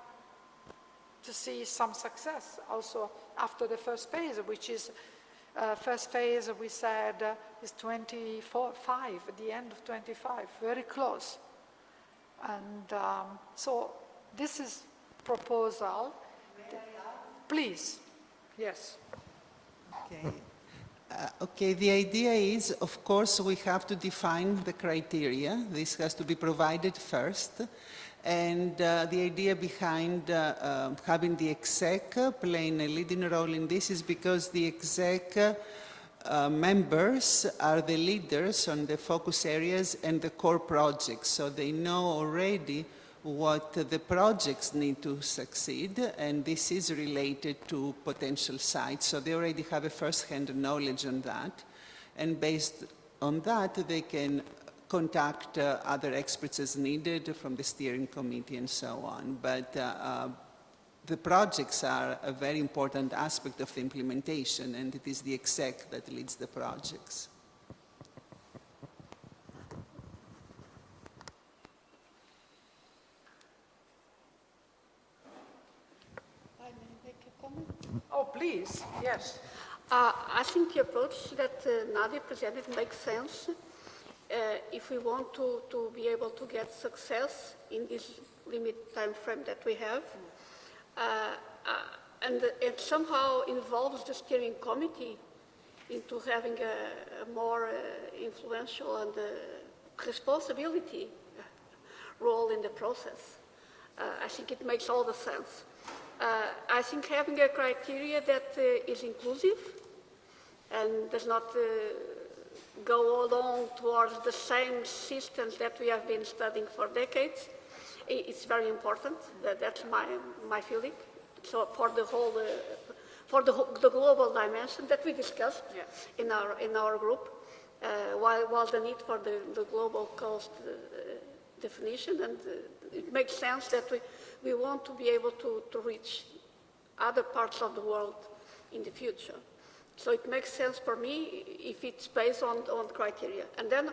to see some success also after the first phase, which is, first phase we said is 25, at the end of 25, very close. And so this is proposal. Please, yes. Okay. Okay, the idea is, of course, we have to define the criteria. This has to be provided first. And the idea behind having the exec playing a leading role in this is because the exec members are the leaders on the focus areas and the core projects. So they know already what the projects need to succeed, and this is related to potential sites. So they already have a first-hand knowledge on that. And based on that, they can contact other experts as needed from the steering committee and so on. But the projects are a very important aspect of the implementation, and it is the exec that leads the projects. I may make a comment. Oh, please, yes. I think the approach that Nadia presented makes sense. If we want to be able to get success in this limited time frame that we have, and it somehow involves the steering committee into having a more influential and responsibility role in the process. I think it makes all the sense. I think having a criteria that is inclusive and does not go along towards the same systems that we have been studying for decades. It's very important. That's my feeling. So for the whole, the global dimension that we discussed in our group, while the need for the global coast definition, and it makes sense that we want to be able to reach other parts of the world in the future. So it makes sense for me if it's based on criteria. And then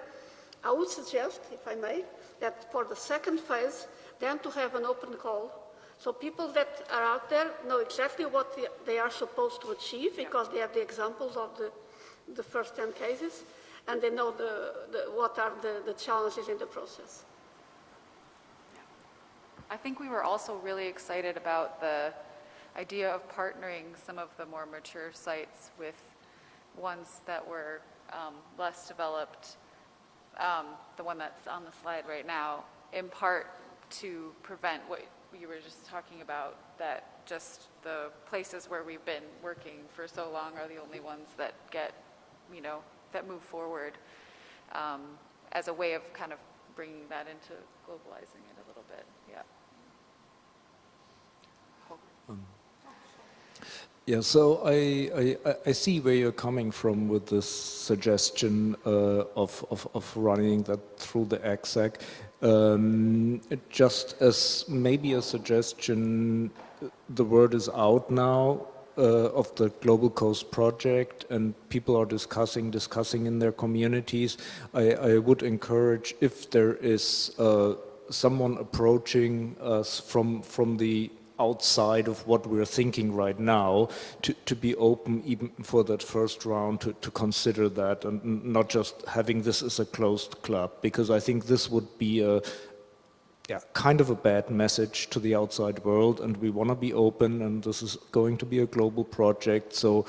I would suggest, if I may, that for the second phase, then to have an open call. So people that are out there know exactly what they are supposed to achieve because they have the examples of the first 10 cases, and they know what are the challenges in the process. I think we were also really excited about the idea of partnering some of the more mature sites with ones that were less developed, the one that's on the slide right now, in part to prevent what you were just talking about, that just the places where we've been working for so long are the only ones that get, that move forward, as a way of kind of bringing that into globalizing it a little bit. Yeah. Yeah, so I see where you're coming from with this suggestion of running that through the EXAC. Just as maybe a suggestion, the word is out now of the Global Coast Project, and people are discussing in their communities. I would encourage, if there is someone approaching us from the outside of what we're thinking right now, to be open even for that first round, to consider that, and not just having this as a closed club, because I think this would be kind of a bad message to the outside world, and we want to be open, and this is going to be a global project, so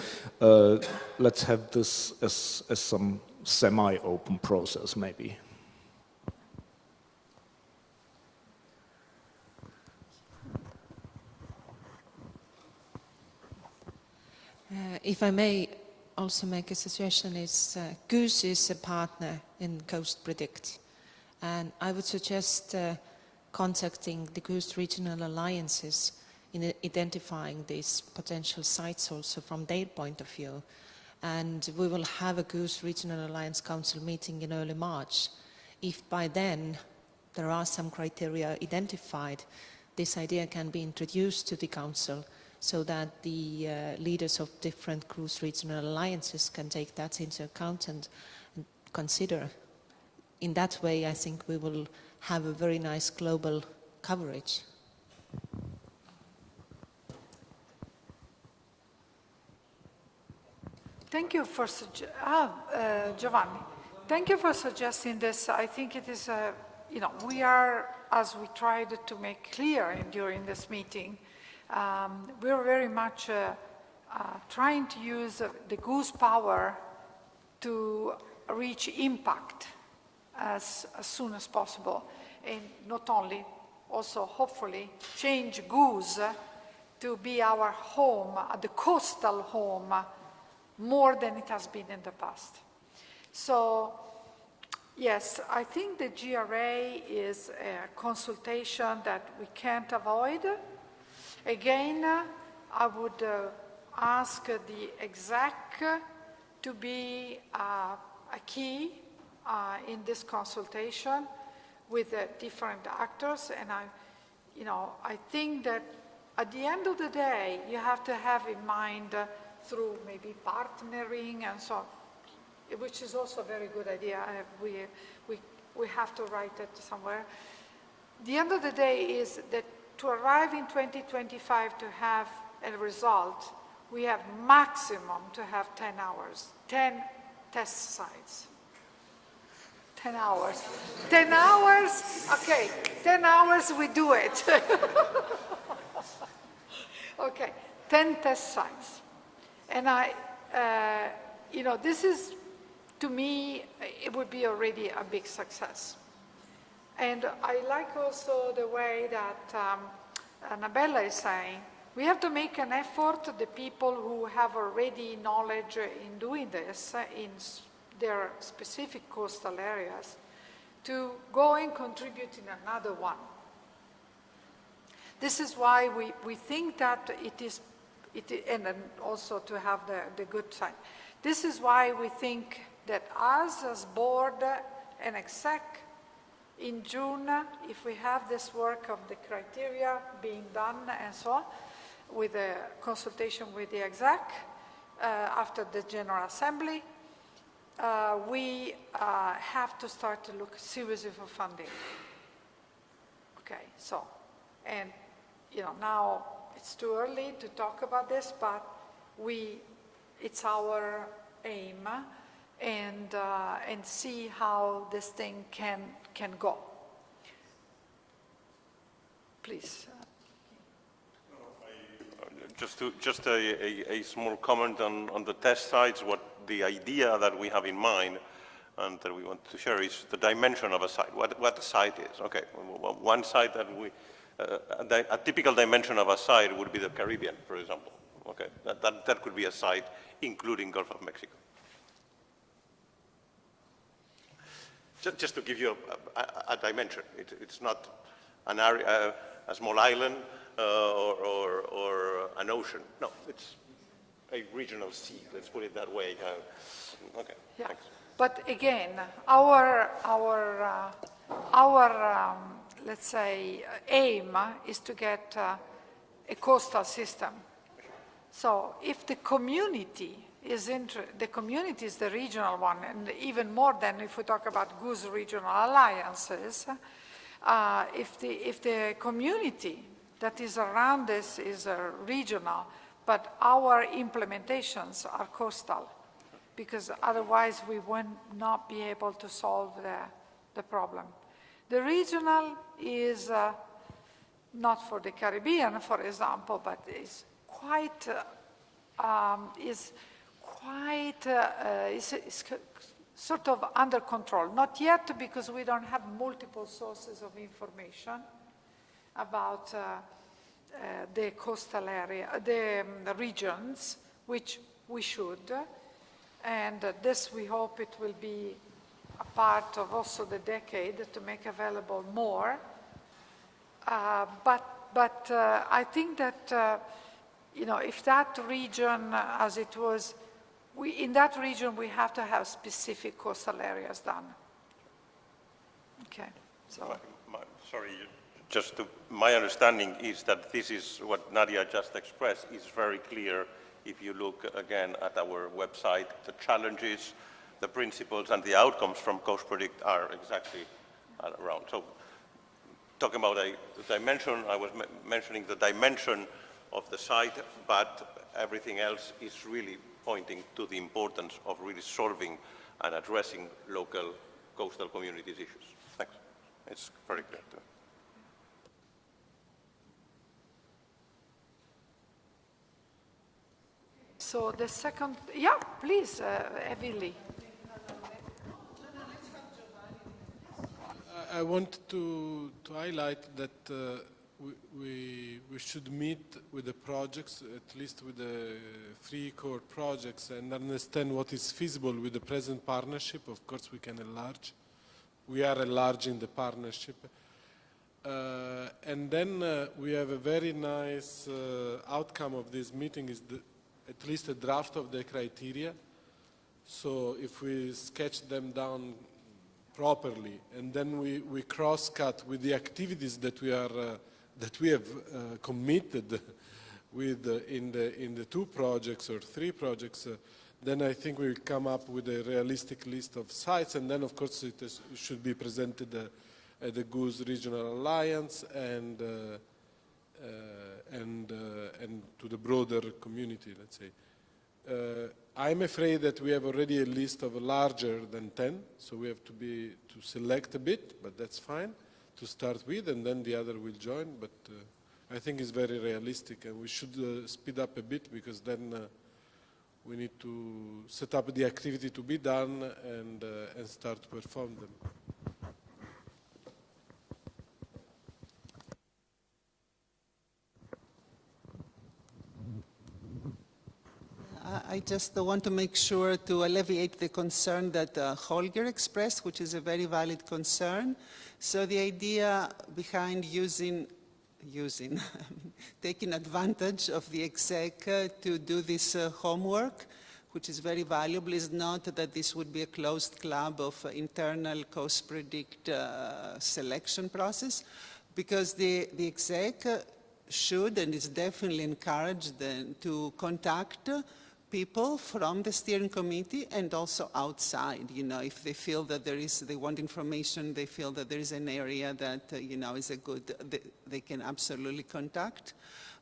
let's have this as some semi-open process maybe. If I may also make a suggestion, is Goose is a partner in CoastPredict, and I would suggest contacting the Goose Regional Alliances in identifying these potential sites also from their point of view. And we will have a Goose Regional Alliance Council meeting in early March. If by then there are some criteria identified, this idea can be introduced to the Council, so that the leaders of different cruise regional alliances can take that into account and consider. In that way, I think we will have a very nice global coverage. Thank you for Giovanni. Thank you for suggesting this. I think it is, we are, as we tried to make clear during this meeting, we're very much trying to use the Goose power to reach impact as soon as possible, and not only, also hopefully change Goose to be our home, the coastal home, more than it has been in the past. So yes, I think the GRA is a consultation that we can't avoid. Again, I would ask the exec to be a key in this consultation with different actors, and I think that at the end of the day, you have to have in mind through maybe partnering and so on, which is also a very good idea. We have to write it somewhere. The end of the day is that to arrive in 2025 to have a result, we have maximum to have 10 hours, 10 test sites. 10 hours. 10 hours, okay, 10 hours we do it. Okay, 10 test sites. And this is, to me, it would be already a big success. And I like also the way that Annabella is saying, we have to make an effort, the people who have already knowledge in doing this, in their specific coastal areas, to go and contribute in another one. This is why we think that and then also to have the good side. This is why we think that us as board and exec, in June, if we have this work of the criteria being done and so on, with a consultation with the exec after the General Assembly, we have to start to look seriously for funding. Okay, so, and now it's too early to talk about this, but it's our aim, and see how this thing can go. Please. Just a small comment on the test sites. What the idea that we have in mind and that we want to share is the dimension of a site, what the site is. Okay, one site that a typical dimension of a site would be the Caribbean, for example. Okay, that could be a site including Gulf of Mexico. Just to give you a dimension, it's not an area, a small island or an ocean. No, it's a regional sea. Let's put it that way. Okay. Yeah. Thanks. But again, our let's say aim is to get a coastal system. So if the community is the community is the regional one, and even more than if we talk about goose regional alliances, if the community that is around this is regional, but our implementations are coastal, because otherwise we would not be able to solve the problem. The regional is not for the Caribbean, for example, but is quite sort of under control. Not yet, because we don't have multiple sources of information about the coastal area, the regions, which we should. And this, we hope it will be a part of also the decade to make available more. But I think that, if that region, as it was, in that region we have to have specific coastal areas done. Okay, so. Sorry, my understanding is that this is what Nadia just expressed is very clear. If you look again at our website, the challenges, the principles, and the outcomes from CoastPredict are exactly around. So, talking about a dimension, I was mentioning the dimension of the site, but everything else is really pointing to the importance of really solving and addressing local coastal communities issues. Thanks. It's very clear to me. So the second, yeah, please, Evili. I want to highlight that we should meet with the projects, at least with the 3 core projects, and understand what is feasible with the present partnership. Of course, we can enlarge. We are enlarging the partnership. And then we have a very nice outcome of this meeting is at least a draft of the criteria. So if we sketch them down properly, and then we cross-cut with the activities that we have committed with in the 2 projects or 3 projects, then I think we'll come up with a realistic list of sites, and then of course it should be presented at the Goose Regional Alliance and to the broader community, let's say. I'm afraid that we have already a list of larger than 10, so we have to select a bit, but that's fine to start with, and then the other will join. But I think it's very realistic, and we should speed up a bit, because then we need to set up the activity to be done and start to perform them. I just want to make sure to alleviate the concern that Holger expressed, which is a very valid concern. So the idea behind taking advantage of the exec to do this homework, which is very valuable, is not that this would be a closed club of internal CoastPredict selection process, because the exec should and is definitely encouraged then to contact people from the steering committee and also outside, if they feel that they want information, they feel that there is an area that, is a good, they can absolutely contact.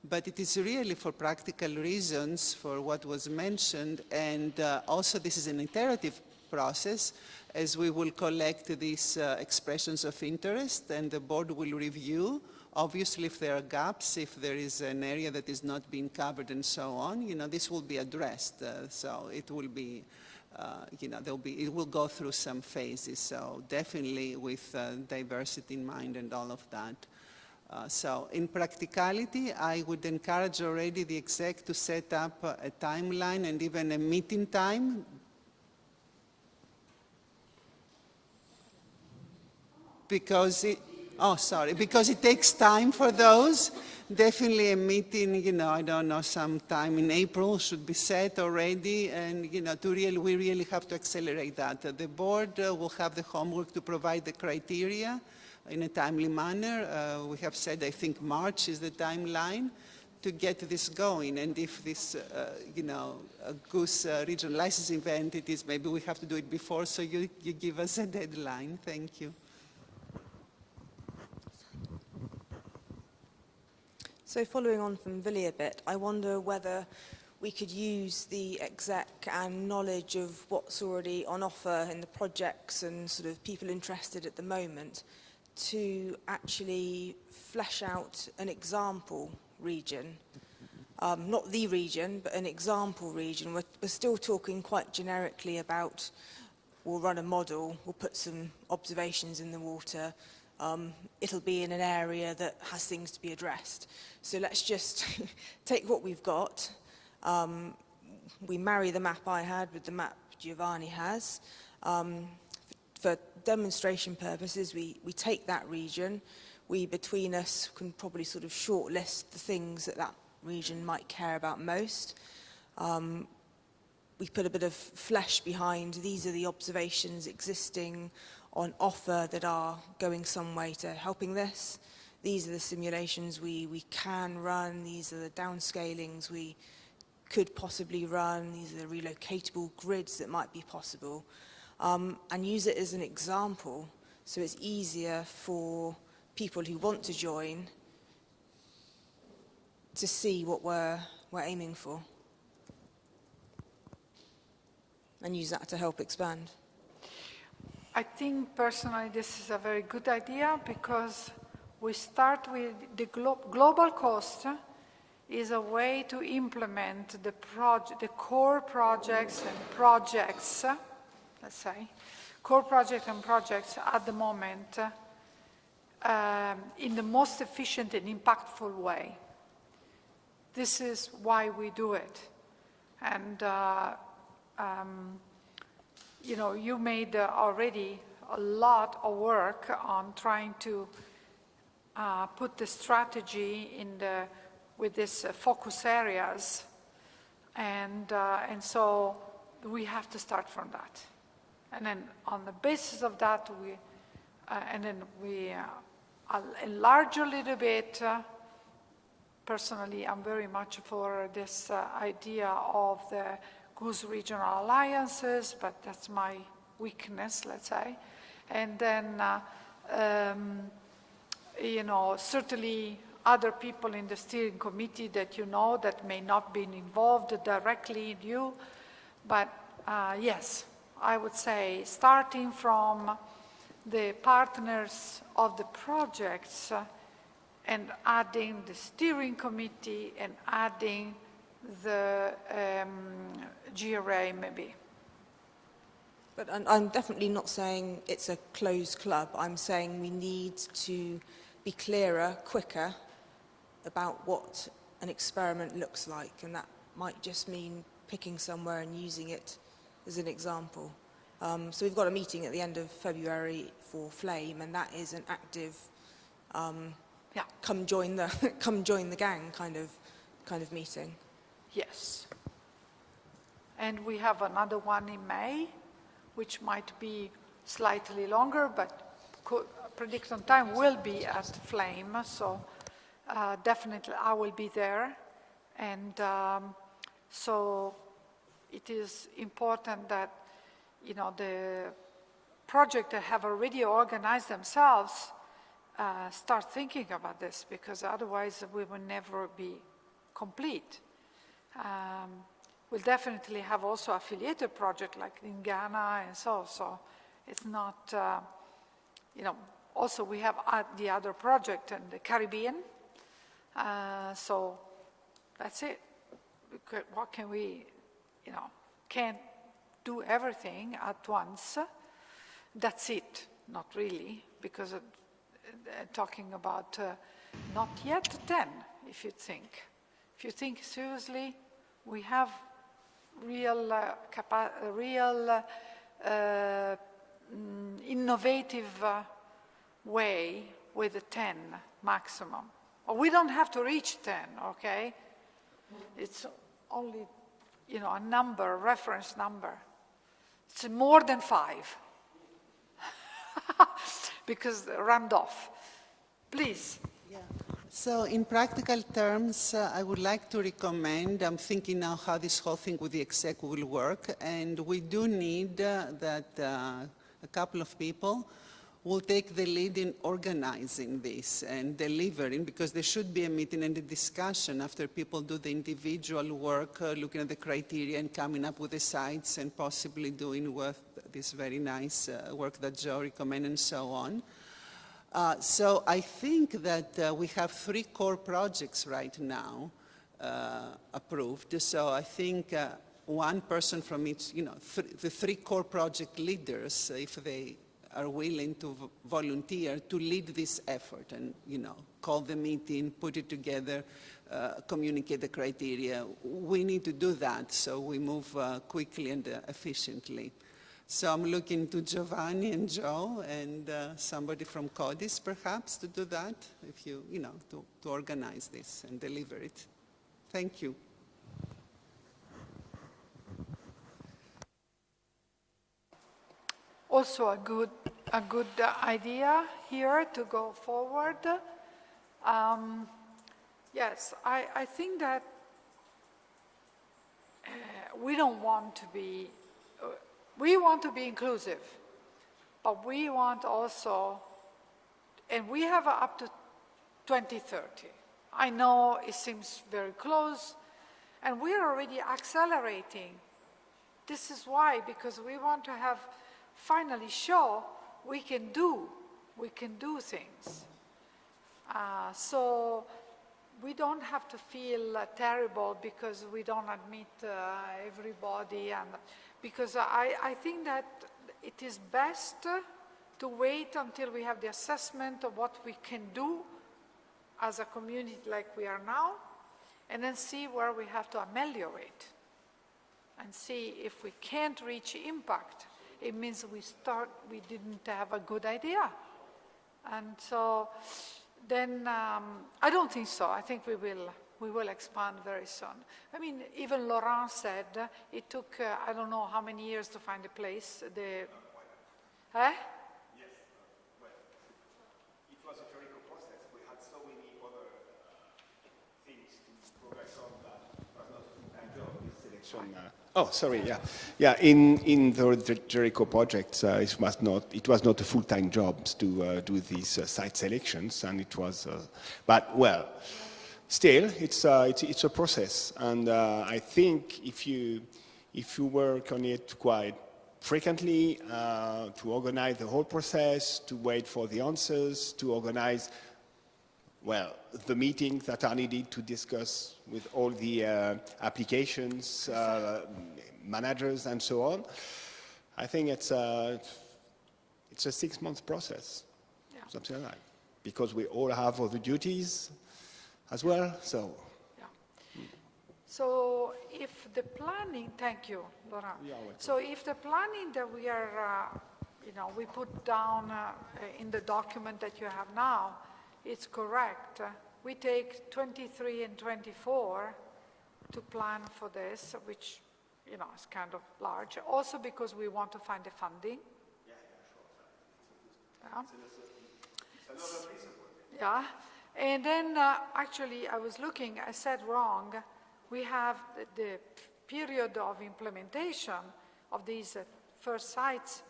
But it is really for practical reasons, for what was mentioned, and also this is an iterative process, as we will collect these expressions of interest, and the board will review. Obviously, if there are gaps, if there is an area that is not being covered and so on, this will be addressed. So it will be, it will go through some phases. So definitely with diversity in mind and all of that. So in practicality, I would encourage already the exec to set up a timeline and even a meeting time. Because it takes time for those. Definitely a meeting, I don't know, sometime in April should be set already, and, we really have to accelerate that. The board will have the homework to provide the criteria in a timely manner. We have said, I think, March is the timeline to get this going, and if this, a Goose regional license event it is, maybe we have to do it before, so you give us a deadline. Thank you. So following on from Villy a bit, I wonder whether we could use the exec and knowledge of what's already on offer in the projects and sort of people interested at the moment to actually flesh out an example region. Not the region, but an example region. We're still talking quite generically about, we'll run a model, we'll put some observations in the water, it'll be in an area that has things to be addressed. So let's just take what we've got. We marry the map I had with the map Giovanni has. For demonstration purposes, we take that region. We, between us, can probably sort of shortlist the things that region might care about most. We put a bit of flesh behind, these are the observations existing on offer that are going some way to helping this. These are the simulations we can run, these are the downscalings we could possibly run, these are the relocatable grids that might be possible, and use it as an example so it's easier for people who want to join to see what we're aiming for and use that to help expand. I think personally this is a very good idea because we start with the global cost is a way to implement the core projects and projects, let's say, core projects and projects at the moment in the most efficient and impactful way. This is why we do it. And you made already a lot of work on trying to put the strategy with these focus areas, and so we have to start from that. And then on the basis of that, we enlarge a little bit. Personally, I'm very much for this idea of the Goose regional alliances, but that's my weakness, let's say. And then, certainly other people in the steering committee that that may not be involved directly in you. But yes, I would say starting from the partners of the projects and adding the steering committee and adding the GRA maybe. But I'm definitely not saying it's a closed club. I'm saying we need to be clearer, quicker about what an experiment looks like, and that might just mean picking somewhere and using it as an example. So we've got a meeting at the end of February for Flame, and that is an active come join the gang kind of meeting. Yes. And we have another one in May, which might be slightly longer, but Predict on Time will be at Flame, so definitely I will be there. And so it is important that, you know, the project that have already organized themselves start thinking about this, because otherwise we will never be complete. We'll definitely have also affiliated project like in Ghana and so it's not, you know, also we have the other project in the Caribbean, so that's it. What can we, you know, can't do everything at once. That's it, not really, because talking about not yet 10, if you think. If you think seriously, we have real innovative way with the 10 maximum. Or we don't have to reach 10, okay? It's only, you know, a number, a reference number. It's more than 5. Because round off. Please. Yeah. So in practical terms, I would like to recommend, I'm thinking now how this whole thing with the exec will work, and we do need that a couple of people will take the lead in organizing this and delivering, because there should be a meeting and a discussion after people do the individual work, looking at the criteria and coming up with the sites and possibly doing this very nice work that Joe recommended and so on. So I think that we have 3 core projects right now approved. So I think one person from each, you know, the 3 core project leaders, if they are willing to volunteer to lead this effort and, you know, call the meeting, put it together, communicate the criteria. We need to do that so we move quickly and efficiently. So I'm looking to Giovanni and Joe and somebody from CODIS perhaps to do that, if you know, to organize this and deliver it. Thank you. Also a good idea here to go forward. Yes, I think that we don't want to be, we want to be inclusive, but we want also, and we have up to 2030. I know it seems very close, and we're already accelerating. This is why, because we want to have finally show we can do things. So we don't have to feel terrible because we don't admit everybody, and because I think that it is best to wait until we have the assessment of what we can do as a community like we are now, and then see where we have to ameliorate and see if we can't reach impact. It means we didn't have a good idea. And so then I don't think so. I think we will expand very soon. I mean, even Laurent said it took, I don't know how many years to find a place. Yes, well, it was a theoretical process. We had so many other things to progress on that it was not a full-time job, this selection. Oh, sorry, yeah. Yeah, in the Jericho project, it was not a full-time job to do these site selections, and it was, but well, still, it's a process, and I think if you work on it quite frequently, to organize the whole process, to wait for the answers, to organize, well, the meetings that are needed to discuss with all the applications, managers, and so on. I think it's a 6-month process, something like that, because we all have other duties as well. So, So if the planning, thank you, Laurent. So if the planning that we are, we put down in the document that you have now, it's correct. We take 23 and 24 to plan for this, which, is kind of large. Also because we want to find the funding. Yeah. And then, actually, I was looking, I said wrong. We have the period of implementation of these first sites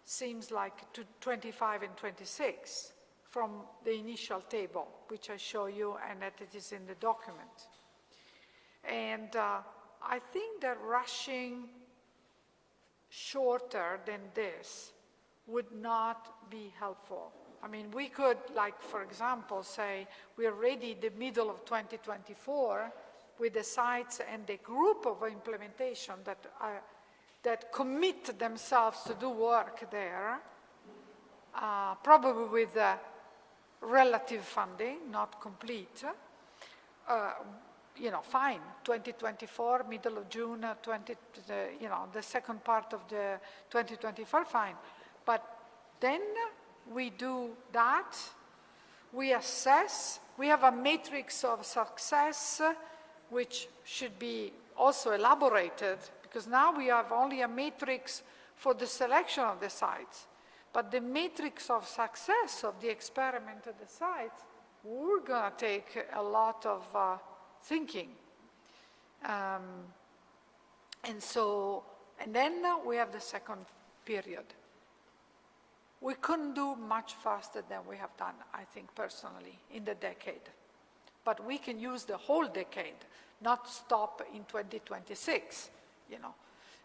seems like 25 and 26 from the initial table, which I show you, and that it is in the document. And I think that rushing shorter than this would not be helpful. I mean, we could, like, for example, say we're ready the middle of 2024 with the sites and the group of implementation that commit themselves to do work there, probably with relative funding, not complete. Fine, 2024, middle of June, the second part of the 2024, fine. But then we do that, we assess, we have a matrix of success, which should be also elaborated, because now we have only a matrix for the selection of the sites. But the matrix of success of the experiment at the sites, we're going to take a lot of thinking. And then we have the second period. We couldn't do much faster than we have done, I think, personally, in the decade. But we can use the whole decade, not stop in 2026.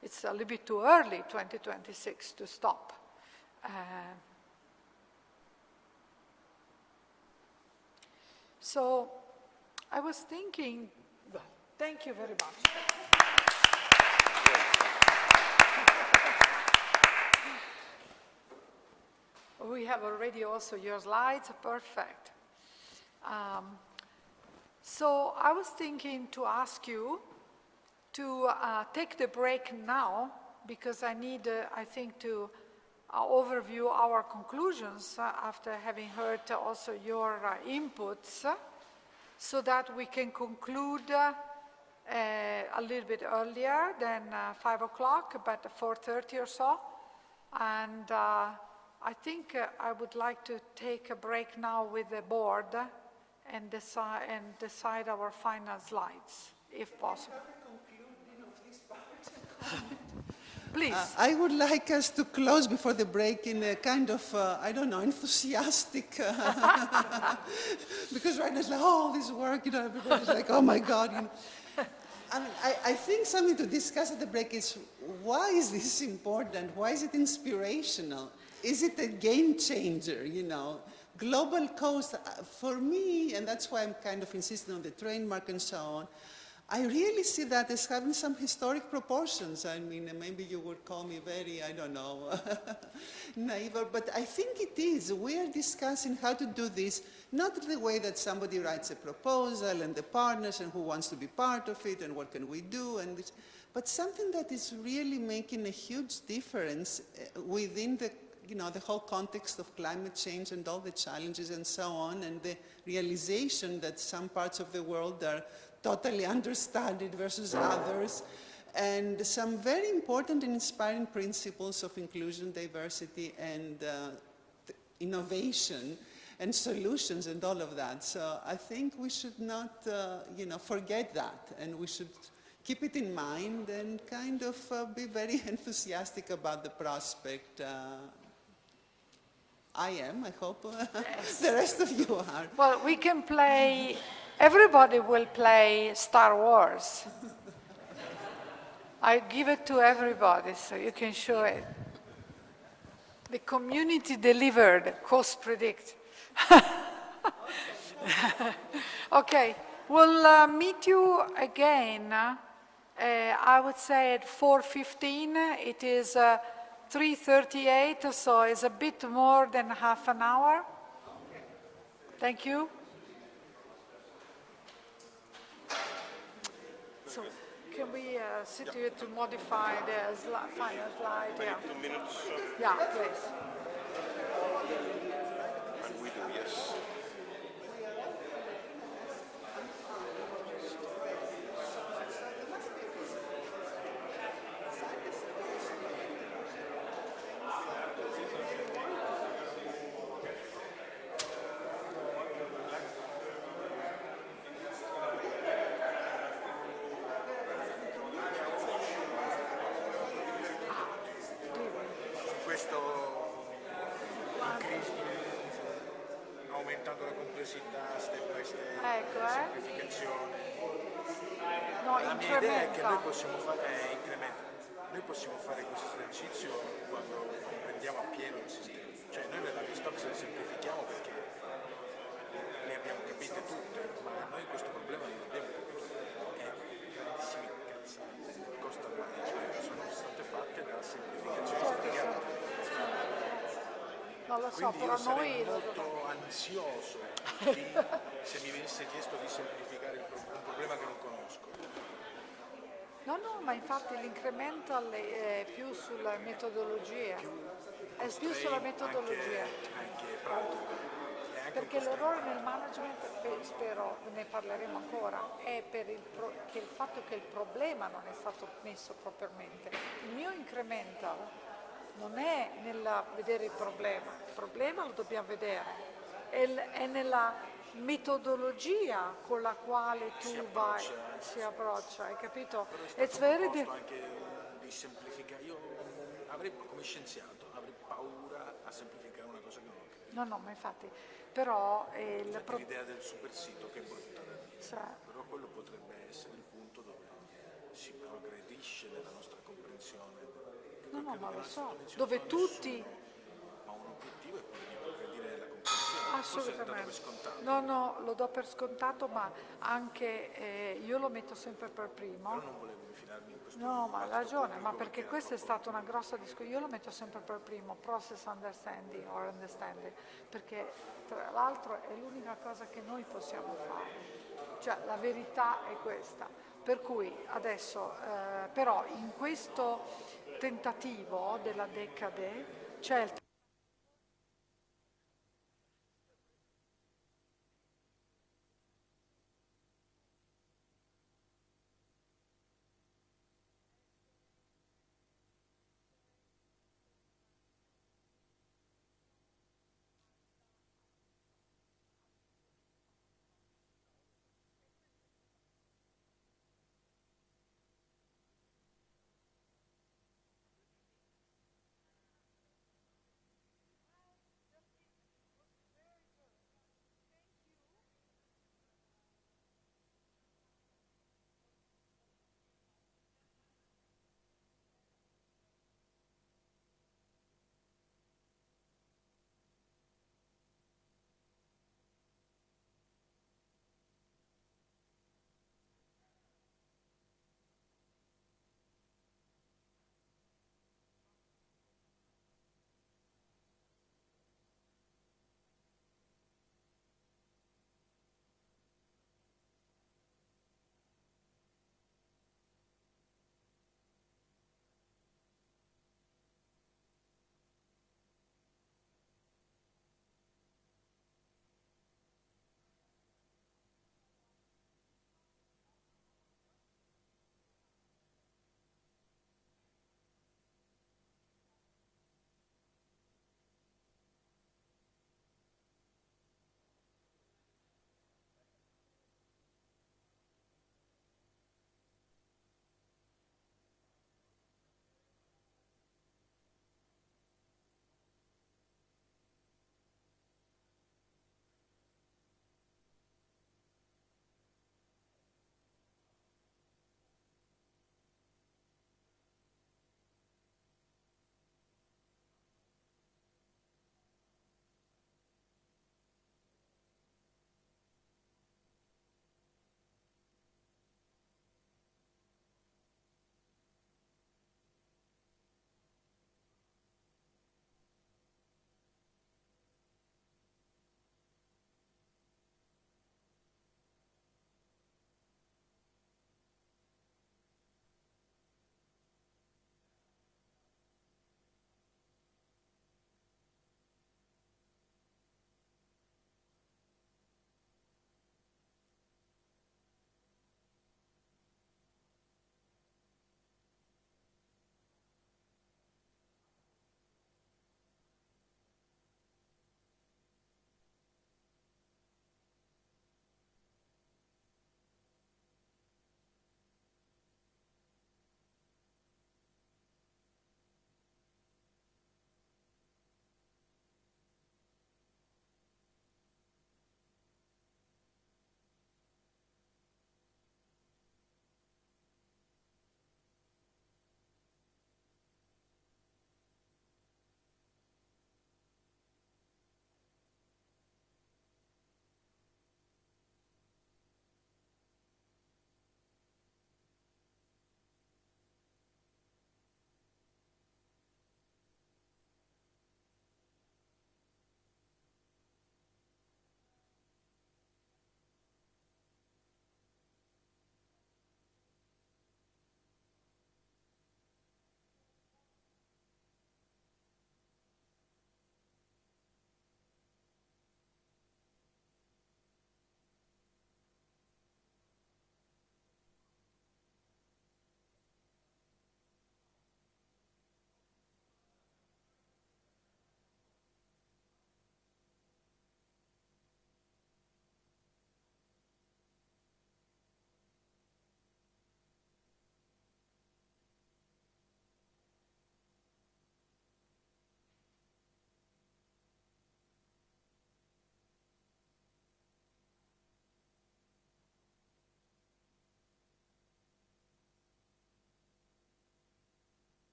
It's a little bit too early, 2026, to stop. So I was thinking, well, thank you very much. We have already also your slides, perfect. So I was thinking to ask you to take the break now, because I need, I think, to overview our conclusions after having heard also your inputs, so that we can conclude a little bit earlier than 5 o'clock, but 4:30 or so. And I think I would like to take a break now with the board and decide our final slides, if possible. Please. I would like us to close before the break in a kind of, I don't know, enthusiastic, because right now it's like, oh, this work, everybody's like, oh my God. I mean, I think something to discuss at the break is, why is this important? Why is it inspirational? Is it a game changer, Global Coast, for me, and that's why I'm kind of insisting on the trademark and so on, I really see that as having some historic proportions. I mean, maybe you would call me very, I don't know, naive, but I think it is. We are discussing how to do this, not the way that somebody writes a proposal and the partners and who wants to be part of it and what can we do, but something that is really making a huge difference within the whole context of climate change and all the challenges and so on, and the realization that some parts of the world are totally understudied versus others, and some very important and inspiring principles of inclusion, diversity, and innovation, and solutions, and all of that. So I think we should not, forget that, and we should keep it in mind and kind of be very enthusiastic about the prospect. I am, I hope. Yes. The rest of you are. Well, we can play, everybody will play Star Wars. I give it to everybody so you can show it. The community delivered, CoastPredict. Okay, we'll meet you again, I would say at 4:15. It is 3:38, so it's a bit more than half an hour. Thank you. So So can we sit here to modify the final slide? Maybe Yeah. 2 minutes. Yeah, please. And we do, yes. Questo aumentando la complessità, step by step, semplificazione. No, la mia idea è che incrementa. noi possiamo fare incremento. Noi possiamo fare questo esercizio quando comprendiamo appieno il sistema. Cioè noi nella Stox le semplifichiamo perché le abbiamo capite tutte, ma noi questo problema non l'abbiamo capito. E grandissimi cazzate nel coastal management sono state fatte da semplificazioni sbagliate. Non lo so, Quindi però io sarei noi molto ansioso se mi venisse chiesto di semplificare un problema che non conosco. No, ma infatti l'incremental è più sulla metodologia. È più sulla metodologia. Anche pratico. Perché l'errore nel management, spero ne parleremo ancora, è per il fatto che il problema non è stato messo propriamente. Il mio incremental non è nel vedere il problema lo dobbiamo vedere, è nella metodologia con la quale tu si approccia, hai capito? It's very anche di semplificare. Io come scienziato avrei paura a semplificare una cosa che non ho capito. No, ma infatti, però l'idea del super sito che è brutta da dire, sì. però quello potrebbe essere il punto dove si progredisce nella nostra comprensione. No, ma lo so, dove tutti... Ma un obiettivo è quello di progredire nella comprensione. Assolutamente. No, lo do per scontato, ma anche io lo metto sempre per primo. Però non volevo infilarmi in questo. No, ma hai ragione, ma perché questa è stata una grossa discussione. Io lo metto sempre per primo, process understanding or understanding, perché tra l'altro è l'unica cosa che noi possiamo fare. Cioè, la verità è questa. Per cui adesso, però, in questo tentativo della decade c'è il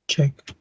Check.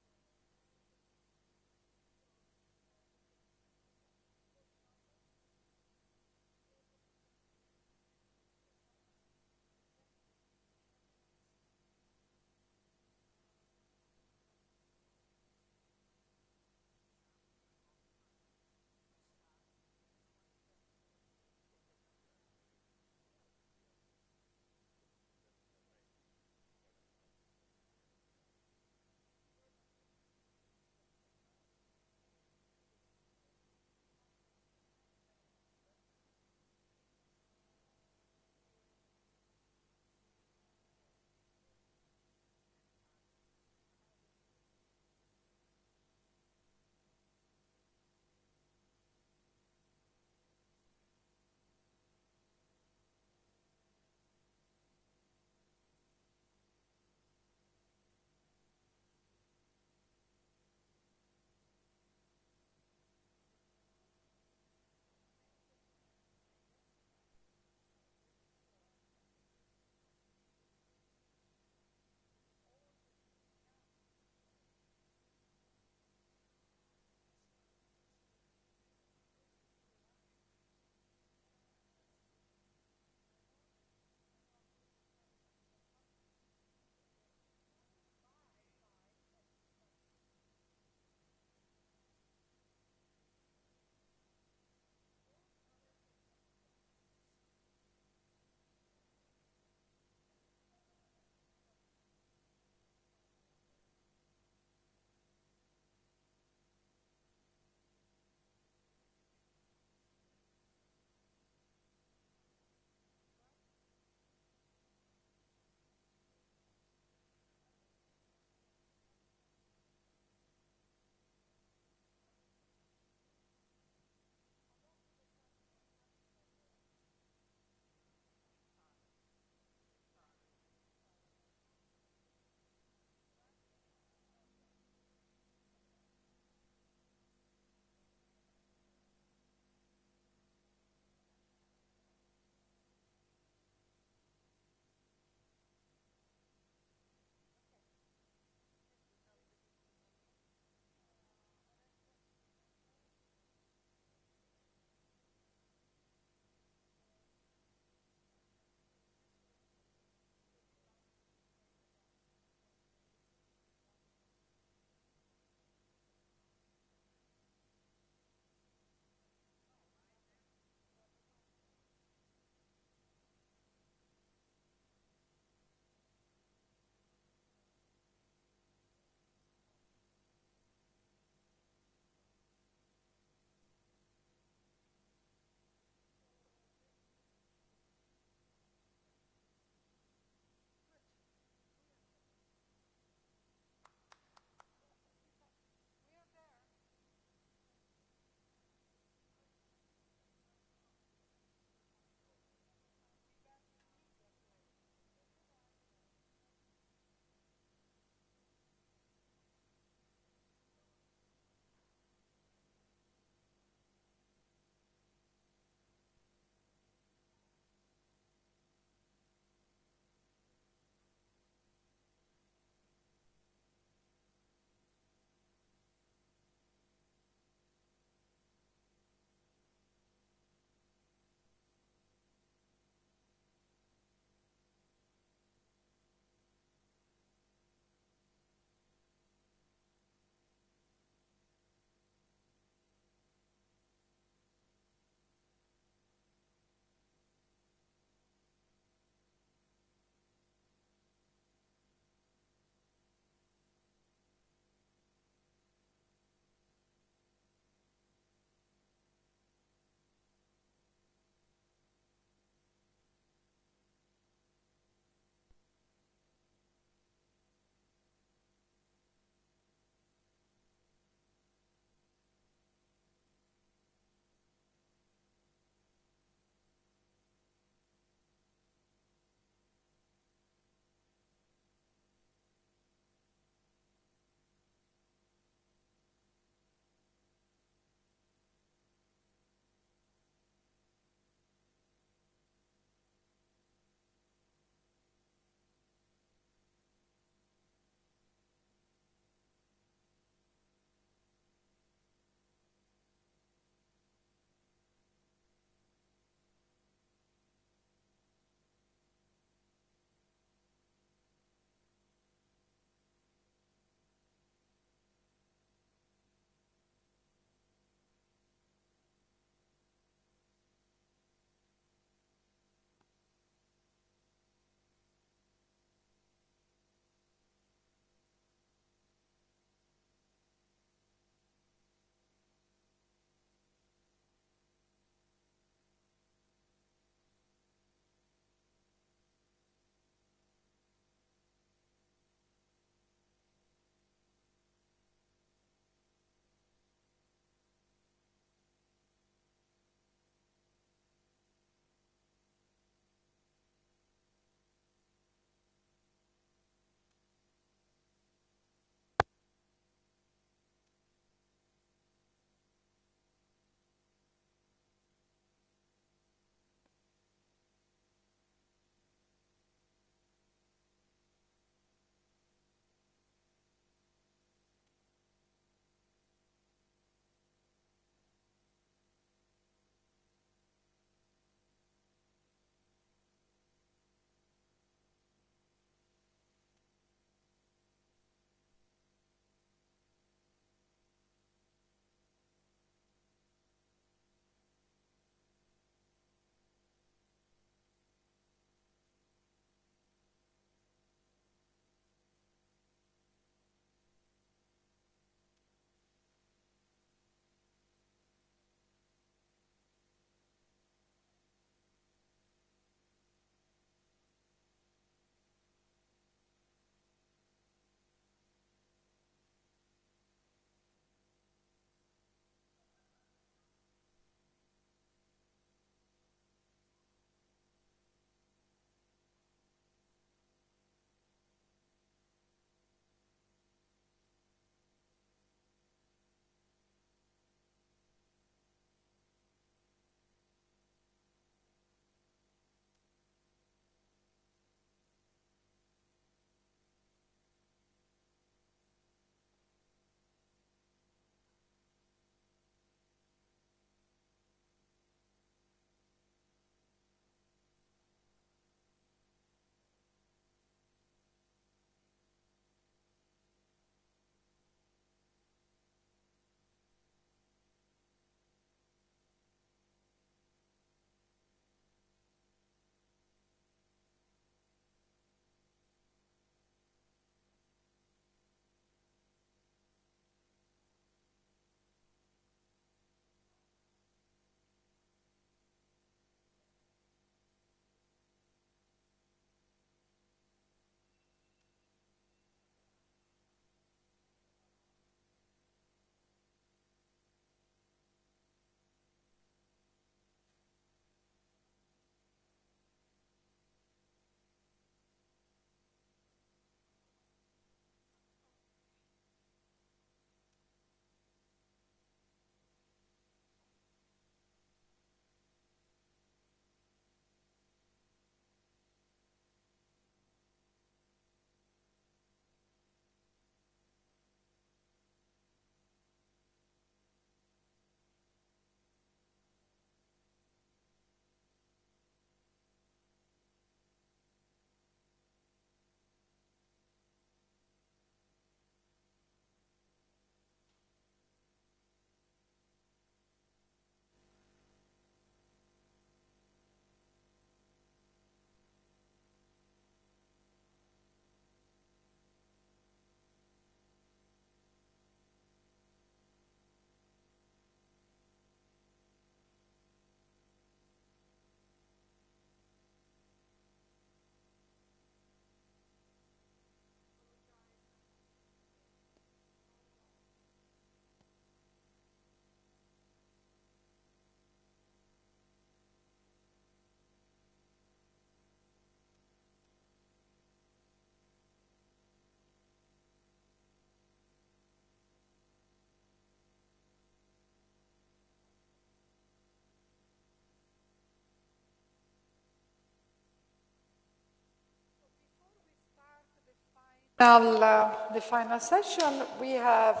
Now, the final session, we have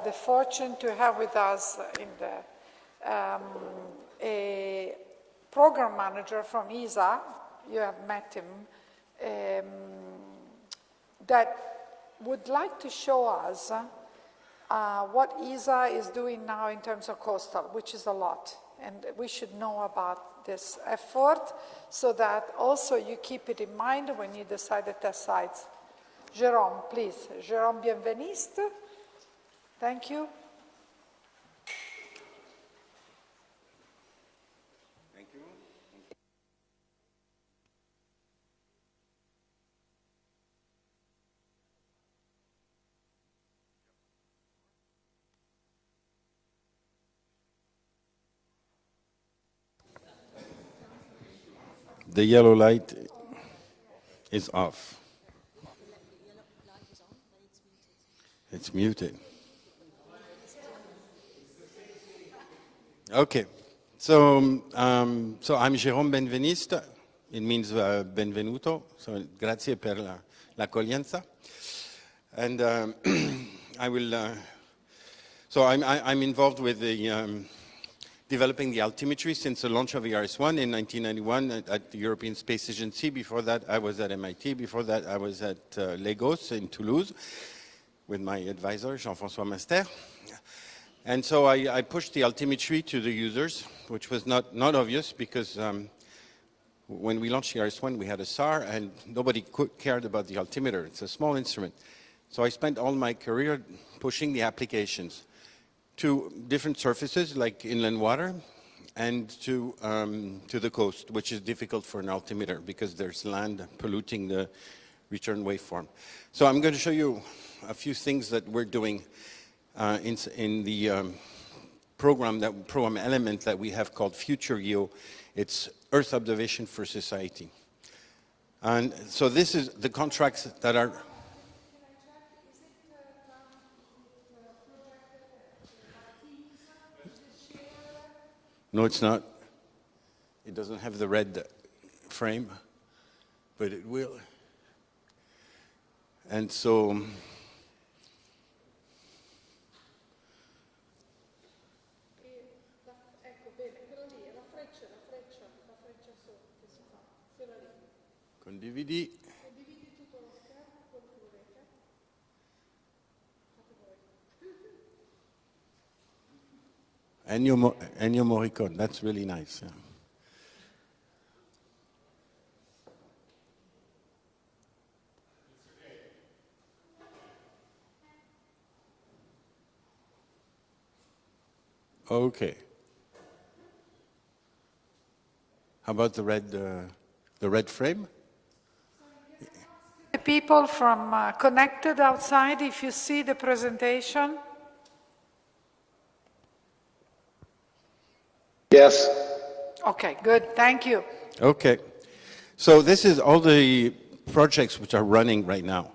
the fortune to have with us in the, a program manager from ESA. You have met him, that would like to show us what ESA is doing now in terms of coastal, which is a lot. And we should know about this effort so that also you keep it in mind when you decide the test sites. Jérôme, please. Jérôme Bienveniste. Thank you. Thank you. The yellow light is off. It's muted. Okay. So I'm Jérôme Benveniste. It means benvenuto. So grazie per l'accoglienza. And I will. So I'm involved with the developing the altimetry since the launch of ERS-1 in 1991 at the European Space Agency. Before that, I was at MIT. Before that, I was at Lagos in Toulouse with my advisor, Jean-François Master. And so I pushed the altimetry to the users, which was not obvious because when we launched ERS-1, we had a SAR and nobody cared about the altimeter. It's a small instrument. So I spent all my career pushing the applications to different surfaces like inland water and to the coast, which is difficult for an altimeter because there's land polluting the return waveform. So I'm going to show you a few things that we're doing in the program element that we have called Future Geo. It's Earth Observation for Society. And so this is the contracts that are... No, it's not. It doesn't have the red frame, but it will. And so... Condividi. Ennio Morricone, that's really nice. Yeah. Okay. How about the red frame? The people from connected outside, if you see the presentation. Yes. Okay, good. Thank you. Okay. So this is all the projects which are running right now.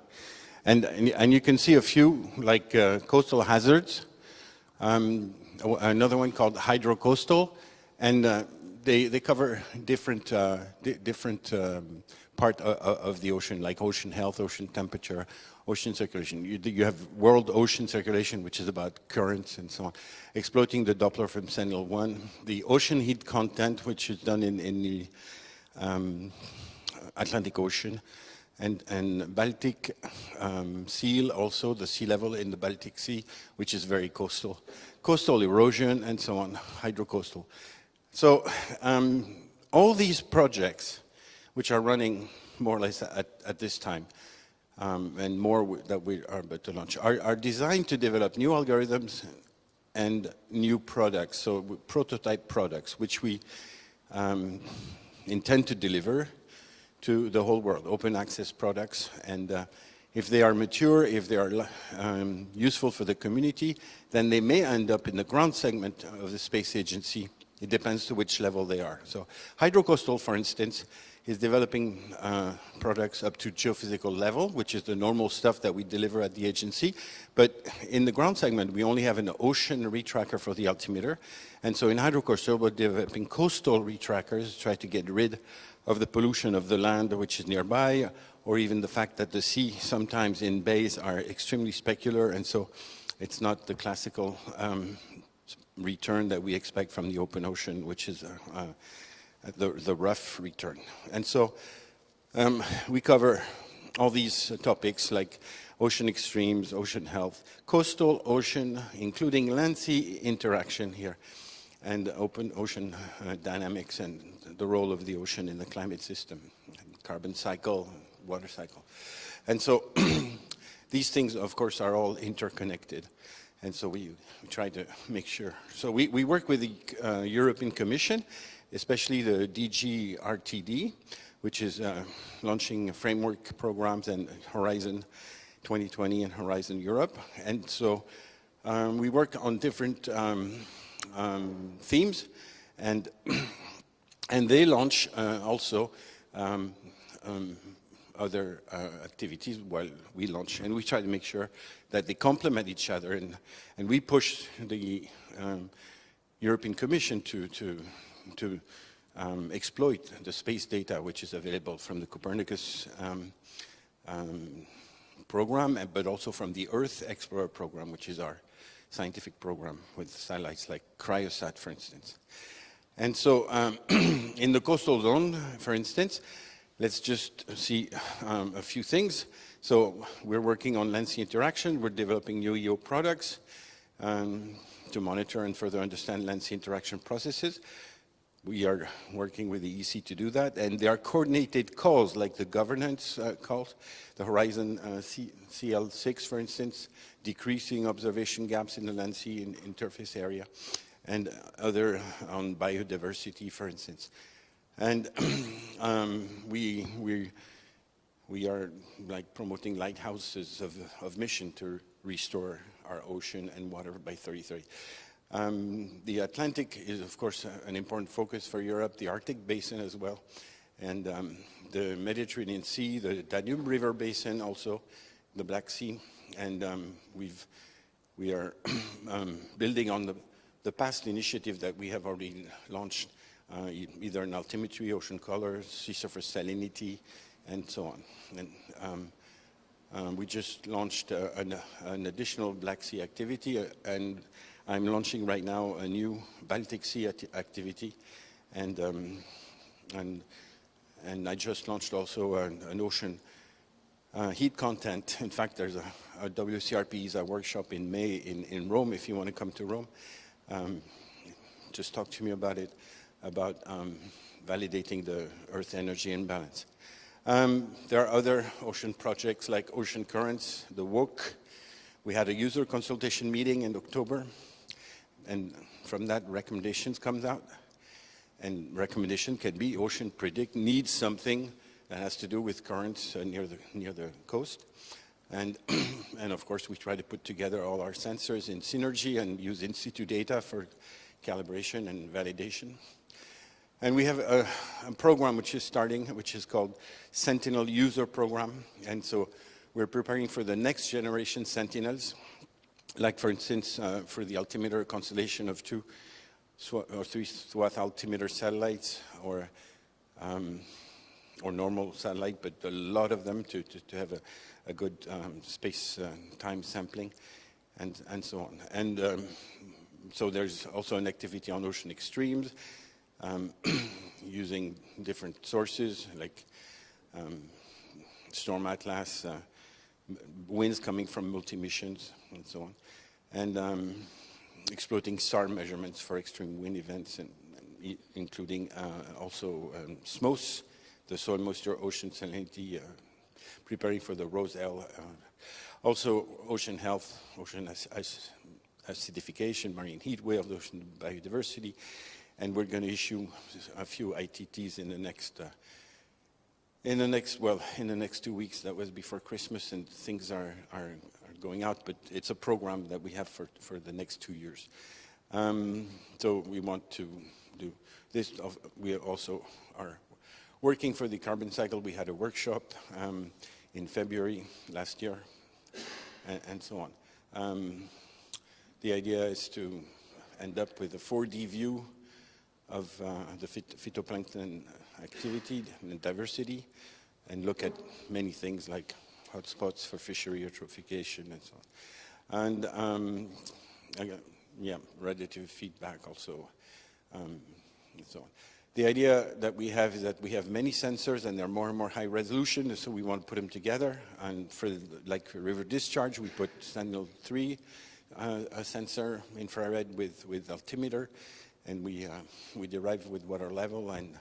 And you can see a few, like coastal hazards, another one called hydrocoastal, and they cover different part of the ocean, like ocean health, ocean temperature, ocean circulation. You have world ocean circulation, which is about currents and so on. Exploiting the Doppler from Sentinel-1. The ocean heat content, which is done in the Atlantic Ocean. And Baltic seal, also the sea level in the Baltic Sea, which is very coastal. Coastal erosion and so on, hydrocoastal. So all these projects, which are running more or less at this time, and more that we are about to launch, are designed to develop new algorithms and new products, so prototype products, which we intend to deliver to the whole world, open access products. And if they are mature, if they are useful for the community, then they may end up in the ground segment of the space agency. It depends to which level they are. So hydrocoastal, for instance, is developing products up to geophysical level, which is the normal stuff that we deliver at the agency. But in the ground segment, we only have an ocean retracker for the altimeter. And so in hydrocoastal, we're developing coastal retrackers, try to get rid of the pollution of the land which is nearby, or even the fact that the sea sometimes in bays are extremely specular, and so it's not the classical return that we expect from the open ocean, which is the rough return. And so we cover all these topics like ocean extremes, ocean health, coastal ocean, including land-sea interaction here, and open ocean dynamics and the role of the ocean in the climate system, carbon cycle, water cycle. And so these things, of course, are all interconnected. And so we try to make sure. So we work with the European Commission, especially the DG RTD, which is launching framework programs and Horizon 2020 and Horizon Europe. And so we work on different themes, and they launch also other activities while we launch, and we try to make sure that they complement each other, and we push the European Commission to exploit the space data which is available from the Copernicus program, but also from the Earth Explorer program, which is our scientific program with satellites like Cryosat, for instance. And so in the coastal zone, for instance, let's just see a few things. So we're working on land-sea interaction. We're developing new EO products to monitor and further understand land-sea interaction processes. We are working with the EC to do that, and there are coordinated calls, like the governance calls, the Horizon CL6, for instance, decreasing observation gaps in the land sea interface area, and other on biodiversity, for instance. And we are like promoting lighthouses of mission to restore our ocean and water by 2030. The Atlantic is, of course, an important focus for Europe, the Arctic Basin as well, and the Mediterranean Sea, the Danube River Basin also, the Black Sea, and we are building on the past initiative that we have already launched, either in altimetry, ocean color, sea surface salinity, and so on. And we just launched an additional Black Sea activity, and I'm launching right now a new Baltic Sea activity, and I just launched also an ocean heat content. In fact, there's a WCRP workshop in May in Rome, if you want to come to Rome. Just talk to me about it, about validating the Earth energy imbalance. There are other ocean projects like ocean currents, the WOC. We had a user consultation meeting in October, and from that recommendations comes out. And recommendation can be CoastPredict needs something that has to do with currents near the coast. And of course, we try to put together all our sensors in synergy and use in situ data for calibration and validation. And we have a program which is starting, which is called Sentinel User Program. And so we're preparing for the next generation Sentinels, like for instance, for the altimeter constellation of 2 or 3 swath altimeter satellites, or normal satellite, but a lot of them to have a good space time sampling, and so on. And so there's also an activity on ocean extremes, using different sources like Storm Atlas, winds coming from multi-missions, and so on. And exploiting SAR measurements for extreme wind events, and including also SMOS, the soil moisture ocean salinity, preparing for the ROSE-L. Also ocean health, ocean acidification, marine heat wave, ocean biodiversity, and we're going to issue a few ITTs in the next 2 weeks. That was before Christmas, and things are going out, but it's a program that we have for the next 2 years. So we want to do this. We also are working for the carbon cycle. We had a workshop in February last year, and so on. The idea is to end up with a 4D view of the phytoplankton activity and diversity, and look at many things like hotspots for fishery eutrophication and so on. And radiative feedback also, and so on. The idea that we have is that we have many sensors and they're more and more high resolution, so we want to put them together. And for like river discharge, we put Sentinel-3 a sensor, infrared with altimeter, and we derive with water level and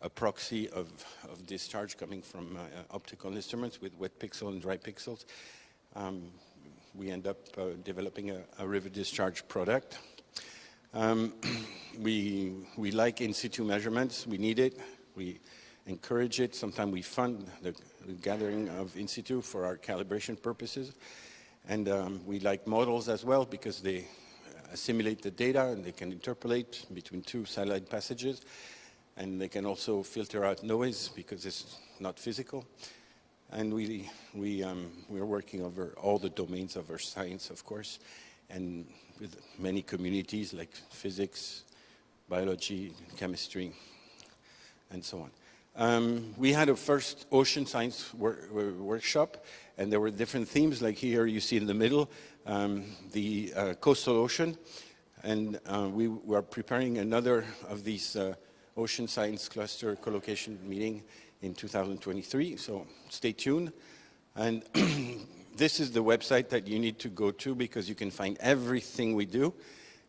a proxy of discharge coming from optical instruments with wet pixel and dry pixels. We end up developing a river discharge product. We like in situ measurements. We need it. We encourage it. Sometimes we fund the gathering of in situ for our calibration purposes. And we like models as well because they assimilate the data and they can interpolate between two satellite passages. And they can also filter out noise because it's not physical. And we're working over all the domains of our science, of course, and with many communities like physics, biology, chemistry, and so on. We had a first ocean science workshop, and there were different themes, like here you see in the middle, the coastal ocean. And we are preparing another of these ocean science cluster collocation meeting in 2023, so stay tuned. And this is the website that you need to go to because you can find everything we do.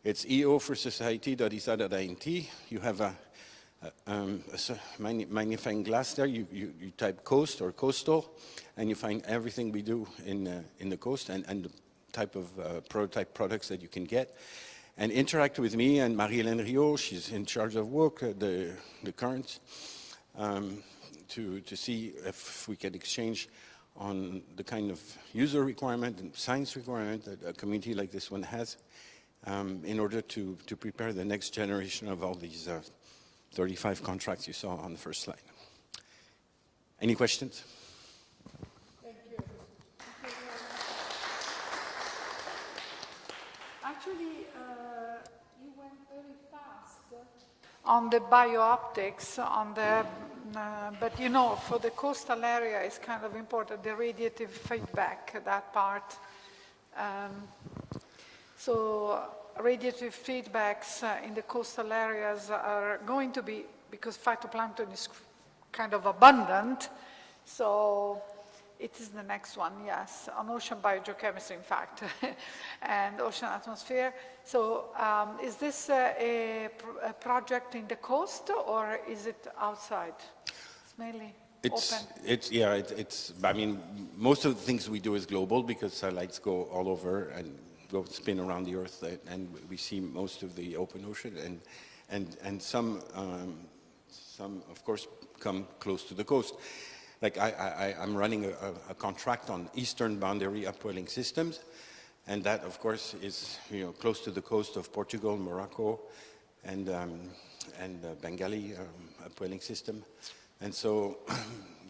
It's eo4society.isa.int. You have a magnifying glass there. You type coast or coastal, and you find everything we do in the coast and the type of prototype products that you can get. And interact with me and Marie-Hélène Rio, she's in charge of work, the currents, to see if we can exchange on the kind of user requirement and science requirement that a community like this one has in order to prepare the next generation of all these 35 contracts you saw on the first slide. Any questions? Thank you. Actually, you went very fast on the bio-optics, but you know, for the coastal area, it's kind of important, the radiative feedback, that part. So radiative feedbacks in the coastal areas are going to be, because phytoplankton is kind of abundant, so it is the next one, yes, on ocean biogeochemistry, in fact, and ocean atmosphere. So is this a project in the coast, or is it outside? It's mainly open. I mean, most of the things we do is global because satellites go all over and go spin around the Earth, and we see most of the open ocean, and some, of course, come close to the coast. Like I'm running a contract on eastern boundary upwelling systems, and that, of course, is close to the coast of Portugal, Morocco, and Bengali upwelling system. And so,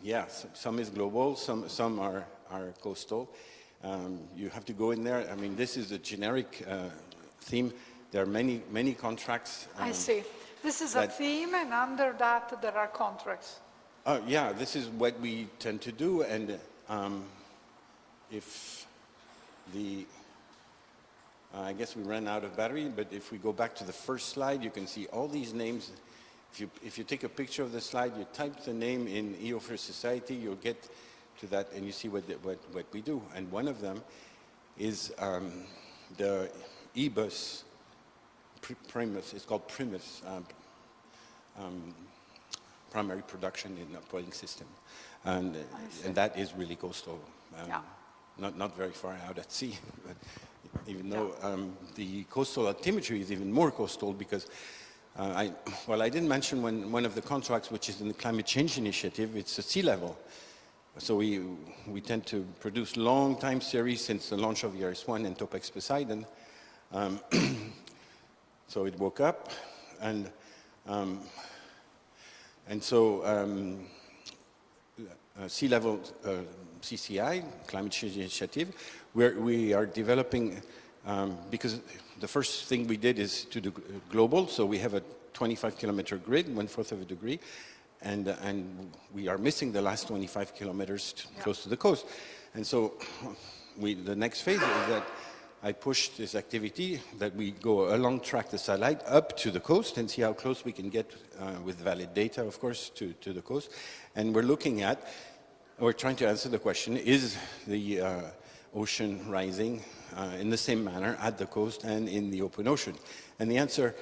yeah, some is global, some are coastal. You have to go in there. I mean, this is a generic theme. There are many contracts. I see. This is a theme, and under that there are contracts. Yeah, this is what we tend to do, and if I guess we ran out of battery, but if we go back to the first slide, you can see all these names. If you take a picture of the slide, you type the name in EO for Society, you'll get to that, and you see what we do. And one of them is the eBus Primus. It's called Primus. Primary production in a upwelling system, and that is really coastal, not very far out at sea. But even though the coastal altimetry is even more coastal, because I didn't mention one of the contracts, which is in the Climate Change Initiative. It's a sea level, so we tend to produce long time series since the launch of ERS-1 and Topex Poseidon. So it woke up, and so sea level CCI, Climate Change Initiative, we are developing, because the first thing we did is to do global, so we have a 25-kilometer grid, 1/4 of a degree, and we are missing the last 25 kilometers close to the coast. And so the next phase is that I push this activity, that we go along track the satellite up to the coast and see how close we can get with valid data, of course, to the coast. And we're trying to answer the question, is the ocean rising in the same manner at the coast and in the open ocean? And the answer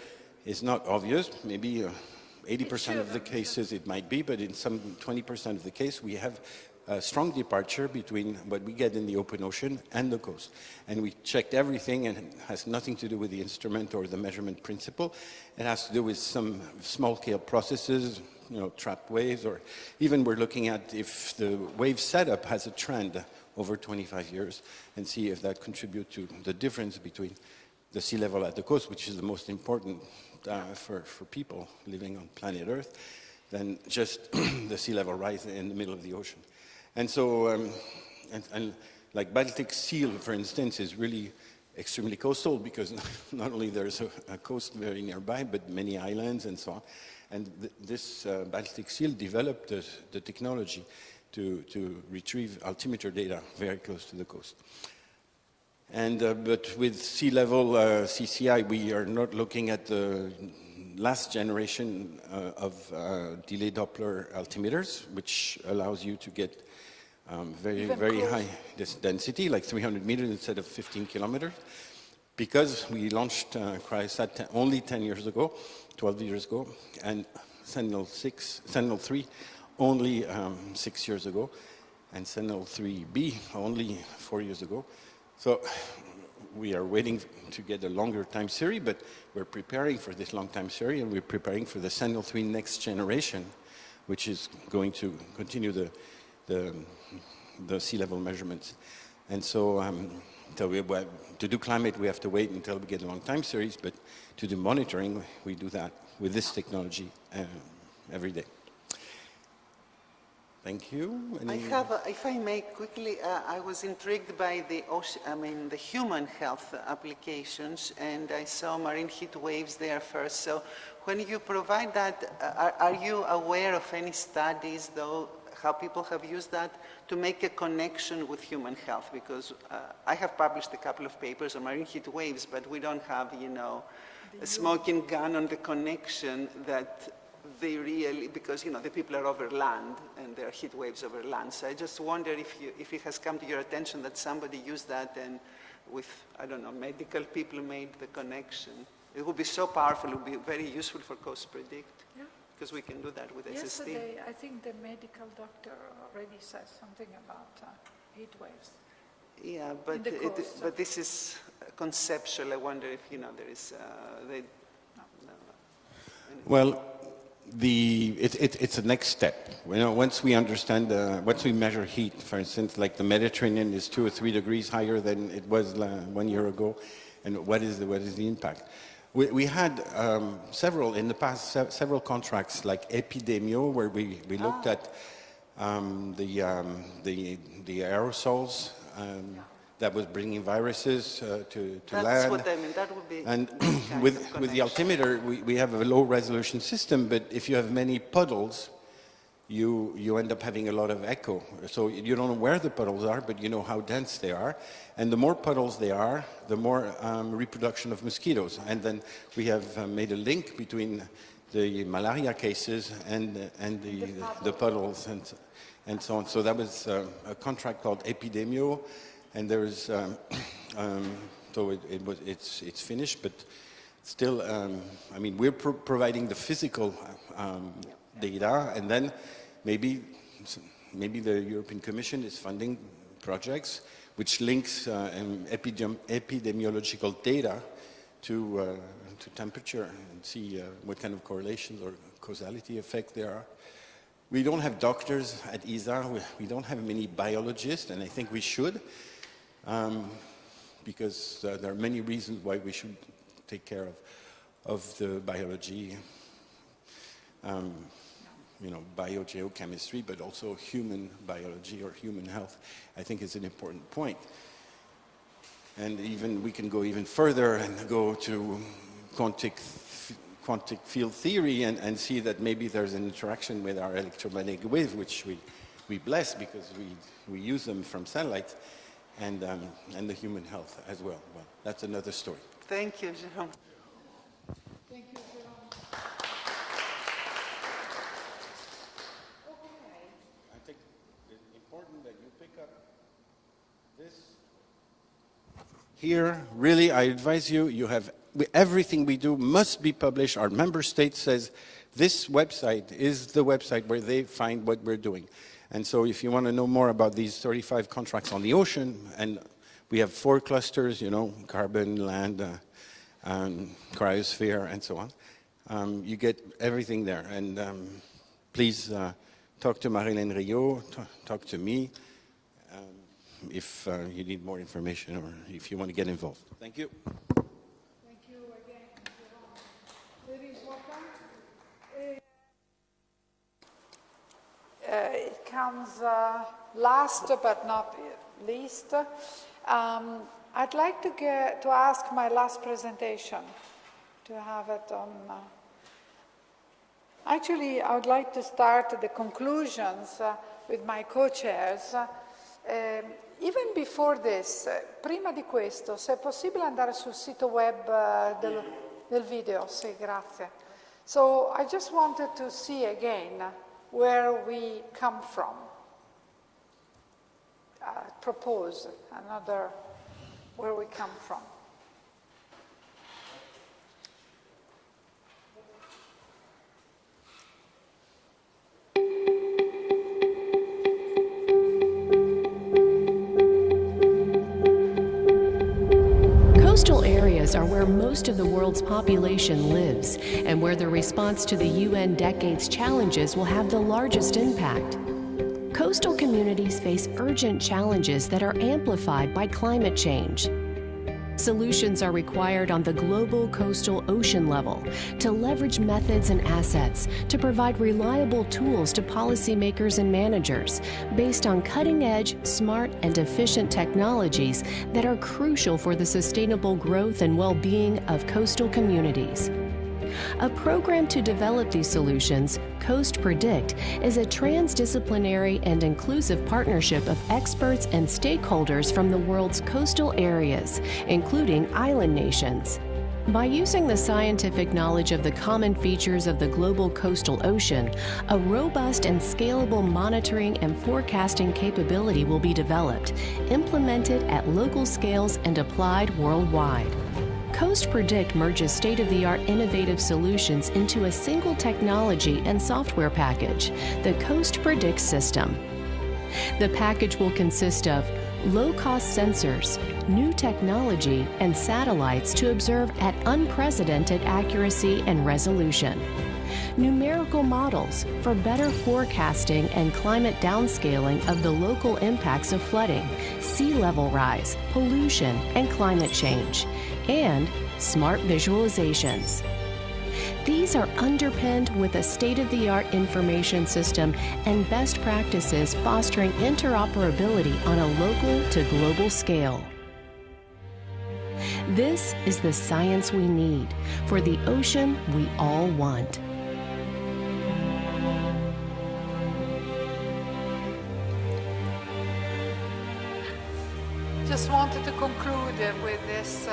is not obvious. Maybe 80% of the cases it might be, but in some 20% of the case we have a strong departure between what we get in the open ocean and the coast. And we checked everything, and it has nothing to do with the instrument or the measurement principle. It has to do with some small-scale processes, trap waves, or even we're looking at if the wave setup has a trend over 25 years and see if that contributes to the difference between the sea level at the coast, which is the most important for people living on planet Earth, than just the sea level rise in the middle of the ocean. And so, and like Baltic seal, for instance, is really extremely coastal because not only there's a coast very nearby, but many islands and so on. And this Baltic seal developed the technology to retrieve altimeter data very close to the coast. And but with sea level CCI, we are not looking at the last generation of delay Doppler altimeters, which allows you to get very high density, like 300 meters instead of 15 kilometers, because we launched Cryosat only 10 years ago, 12 years ago, and Sentinel-3 only 6 years ago, and Sentinel-3B only 4 years ago. So we are waiting to get a longer time series, but we're preparing for this long time series, and we're preparing for the Sentinel-3 next generation, which is going to continue the sea level measurements. And so to do climate, we have to wait until we get a long time series, but to do monitoring, we do that with this technology every day. Thank you. If I may quickly, I was intrigued by the human health applications, and I saw marine heat waves there first. So when you provide that, are you aware of any studies, though, how people have used that to make a connection with human health? Because I have published a couple of papers on marine heat waves, but we don't have, a smoking gun on the connection that they really, because the people are over land and there are heat waves over land. So I just wonder if it has come to your attention that somebody used that and with, I don't know, medical people made the connection. It would be so powerful, it would be very useful for CoastPredict, because we can do that with SST. Yesterday, I think the medical doctor already said something about heat waves. Yeah, but this is conceptual. I wonder if, there is, Well, it's a next step. Once we understand, once we measure heat, for instance, like the Mediterranean is 2 or 3 degrees higher than it was 1 year ago, and what is the impact? We had several in the past, several contracts like Epidemio, where we looked at the aerosols that was bringing viruses to That's land. what I mean. That would be. And with the altimeter, we have a low resolution system, but if you have many puddles, you end up having a lot of echo. So you don't know where the puddles are, but you know how dense they are. And the more puddles they are, the more reproduction of mosquitoes. And then we have made a link between the malaria cases and the puddles and so on. So that was a contract called Epidemio, and there is so it's finished, but still, I mean, we're providing the physical data, and then maybe the European Commission is funding projects which links epidemiological data to temperature and see what kind of correlations or causality effect there are. We don't have doctors at ESA. We don't have many biologists, and I think we should, because there are many reasons why we should take care of the biology, biogeochemistry, but also human biology or human health. I think is an important point. And even we can go even further and go to quantum field theory and see that maybe there's an interaction with our electromagnetic wave, which we bless because we use them from satellites, and the human health as well. Well, that's another story. Thank you, Jerome. Thank you, Jerome. I think it's important that you pick up this. Here, really, I advise you, everything we do must be published. Our member state says this website is the website where they find what we're doing. And so if you want to know more about these 35 contracts on the ocean, and we have 4 clusters, carbon, land, cryosphere, and so on, you get everything there. And please talk to Marilyn Rio, talk to me, if you need more information or if you want to get involved. Thank you. Thank you again, Jerome. Ladies, welcome. It comes last but not least. I'd like to ask my last presentation, to have it on. Actually, I would like to start the conclusions with my co-chairs. Even before this, prima di questo, se è possibile andare sul sito web del video, sì, grazie. So I just wanted to see again where we come from. Propose another where we come from. Coastal areas are where most of the world's population lives and where the response to the UN Decade's challenges will have the largest impact. Coastal communities face urgent challenges that are amplified by climate change. Solutions are required on the global coastal ocean level to leverage methods and assets to provide reliable tools to policymakers and managers based on cutting-edge, smart, and efficient technologies that are crucial for the sustainable growth and well-being of coastal communities. A program to develop these solutions, CoastPredict, is a transdisciplinary and inclusive partnership of experts and stakeholders from the world's coastal areas, including island nations. By using the scientific knowledge of the common features of the global coastal ocean, a robust and scalable monitoring and forecasting capability will be developed, implemented at local scales, and applied worldwide. CoastPredict merges state-of-the-art innovative solutions into a single technology and software package, the CoastPredict system. The package will consist of low-cost sensors, new technology, and satellites to observe at unprecedented accuracy and resolution, numerical models for better forecasting and climate downscaling of the local impacts of flooding, sea level rise, pollution, and climate change, and smart visualizations. These are underpinned with a state-of-the-art information system and best practices fostering interoperability on a local to global scale. This is the science we need for the ocean we all want. Just wanted to conclude with this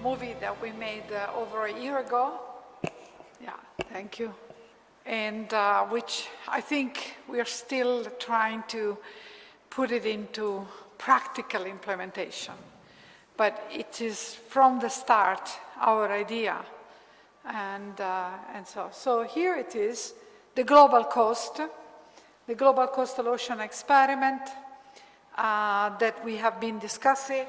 movie that we made over a year ago. Yeah, thank you. And which I think we are still trying to put it into practical implementation. But it is from the start our idea. And so here it is, the global coast, the global coastal ocean experiment, that we have been discussing,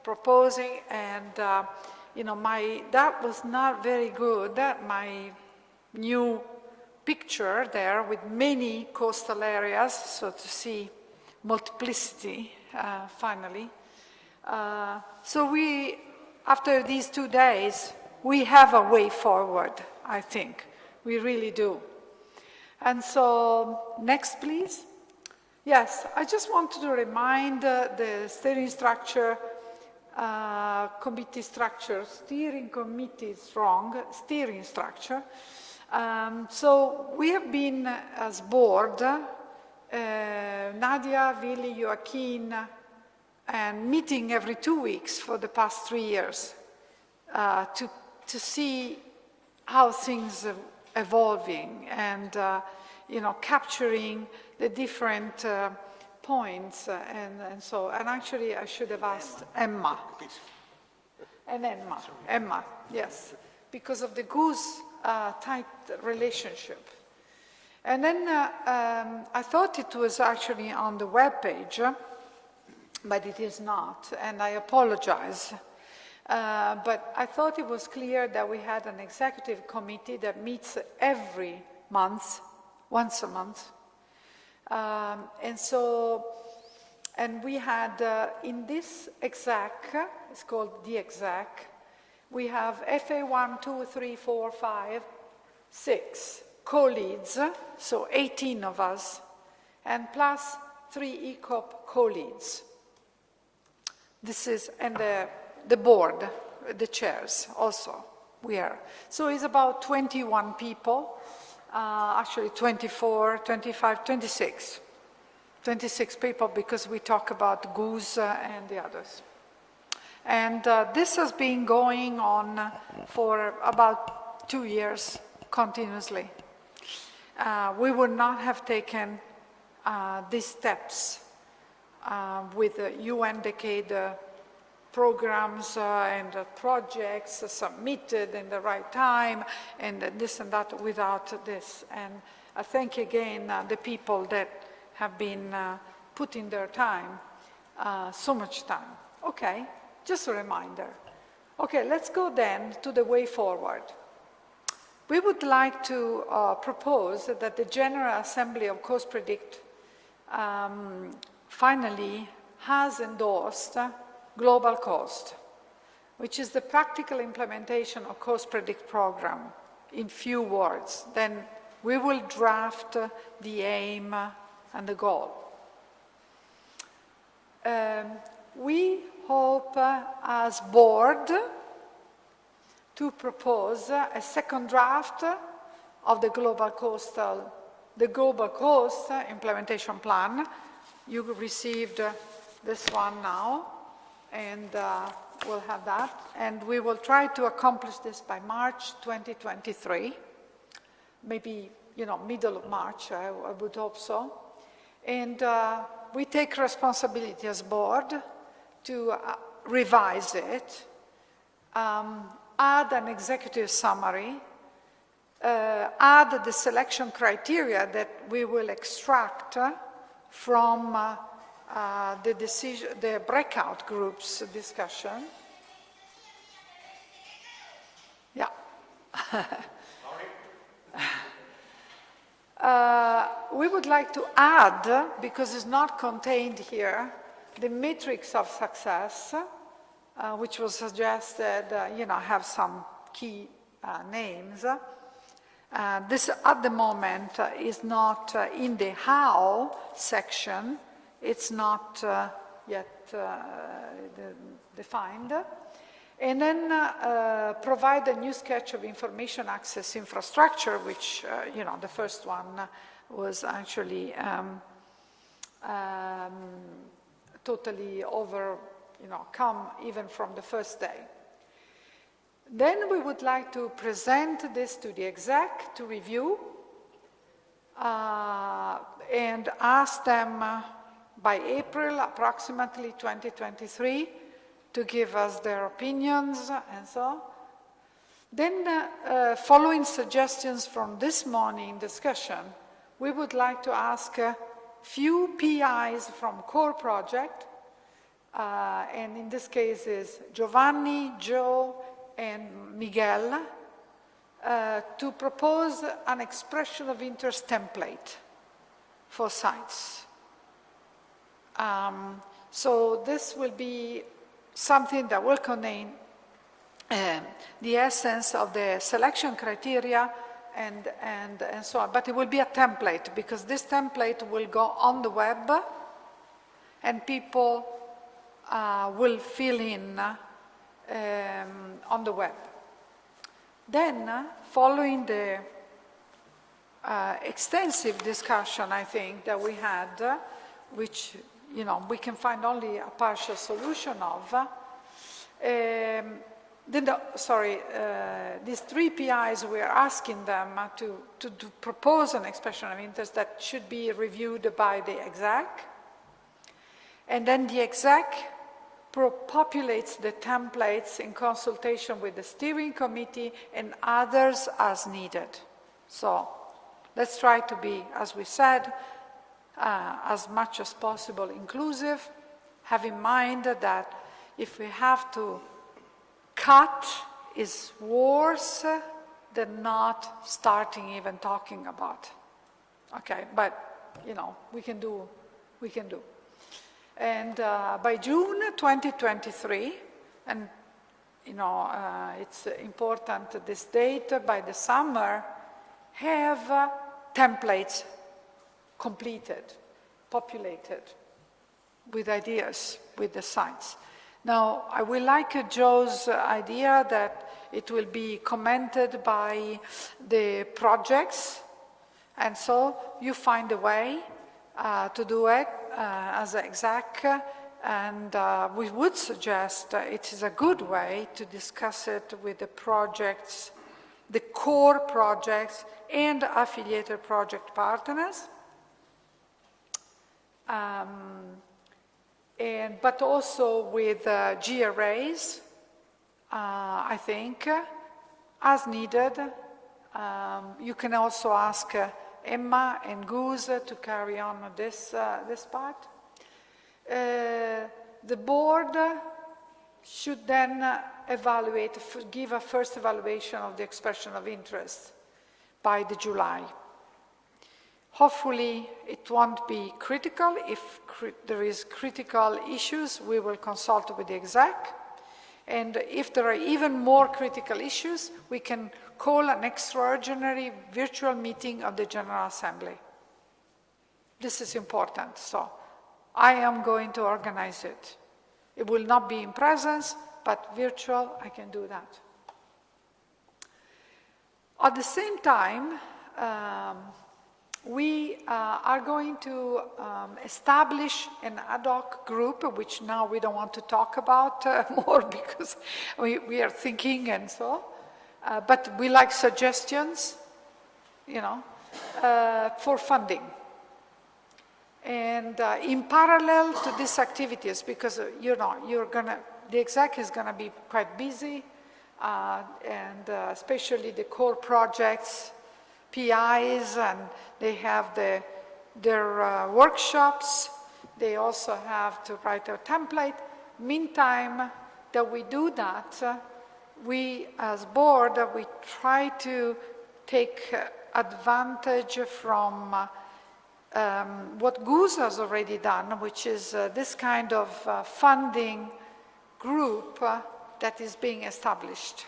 proposing, and that was not very good. My new picture there with many coastal areas, so to see multiplicity finally. So we, after these 2 days, we have a way forward, I think. We really do. And so, next please. Yes, I just wanted to remind the steering structure committee structure, steering committee is wrong, steering structure. So we have been as board, Nadia, Willy, Joaquin, and meeting every 2 weeks for the past 3 years to see how things are evolving and capturing the different points and so. And actually, I should have asked Emma. And Emma, yes, because of the goose tight relationship. And then I thought it was actually on the web page, but it is not, and I apologize. But I thought it was clear that we had an executive committee that meets every month, once a month. And we had in this exec, it's called the exec, we have FA 1, 2, 3, 4, 5, 6 co-leads, so 18 of us, and plus 3 ECOP co-leads. This is, and the board, the chairs also, we are. So it's about 21 people, actually 24, 25, 26. 26 people because we talk about goose and the others. And this has been going on for about 2 years continuously. We would not have taken these steps with the UN Decade programs and projects submitted in the right time and this and that without this. And I thank again the people that have been putting their time, so much time. Okay, just a reminder. Okay, let's go then to the way forward. We would like to propose that the General Assembly of CoastPredict finally has endorsed Global Coast, which is the practical implementation of CoastPredict program in few words. Then we will draft the aim and the goal. We hope as board to propose a second draft of the Global Coast implementation plan. You received this one now, and we'll have that. And we will try to accomplish this by March 2023, maybe, middle of March, I would hope so. And we take responsibility as board to revise it, add an executive summary, add the selection criteria that we will extract from the breakout groups discussion. Yeah. We would like to add, because it's not contained here, the matrix of success, which was suggested, have some key names. This, at the moment, is not in the how section. It's not yet defined. And then provide a new sketch of information access infrastructure, which, the first one was actually totally come even from the first day. Then we would like to present this to the exec to review and ask them by April, approximately 2023, to give us their opinions and so. Then, following suggestions from this morning discussion, we would like to ask a few PIs from core project, and in this case is Giovanni, Joe, and Miguel, to propose an expression of interest template for sites. So this will be something that will contain the essence of the selection criteria and so on. But it will be a template, because this template will go on the web and people will fill in on the web. Then, following the extensive discussion, I think, that we had, which, you know, we can find only a partial solution of, these three PIs, we are asking them to propose an expression of interest that should be reviewed by the exec. And then the exec populates the templates in consultation with the steering committee and others as needed. So let's try to be, as we said, as much as possible inclusive. Have in mind that if we have to cut, is worse than not starting even talking about. Okay, but you know, we can do. And by June 2023, and you know, it's important this date, by the summer, have templates completed, populated with ideas, with the sites. Now, I will like Joe's idea that it will be commented by the projects, and so you find a way to do it as an exec, and we would suggest it is a good way to discuss it with the projects, the core projects, and affiliated project partners. But also with GRAs, I think, as needed. You can also ask Emma and Goose to carry on this part. The board should then evaluate, give a first evaluation of the expression of interest by the July. Hopefully, it won't be critical. If there is critical issues, we will consult with the exec. And if there are even more critical issues, we can call an extraordinary virtual meeting of the General Assembly. This is important, so I am going to organize it. It will not be in presence, but virtual, I can do that. At the same time, we are going to establish an ad hoc group, which now we don't want to talk about more because we are thinking and so, but we like suggestions, you know, for funding. And in parallel to these activities, because you know, the exec is gonna be quite busy, and especially the core projects, PIs, and they have their workshops. They also have to write a template. Meantime, that we do that, we as board, we try to take advantage from what Goose has already done, which is this kind of funding group that is being established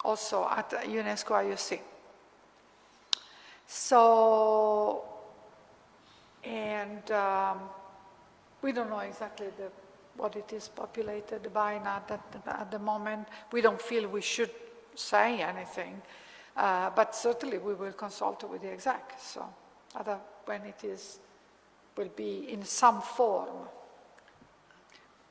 also at UNESCO IOC. So, and we don't know exactly what it is populated by at the moment. We don't feel we should say anything, but certainly we will consult with the exec, so when it will be in some form.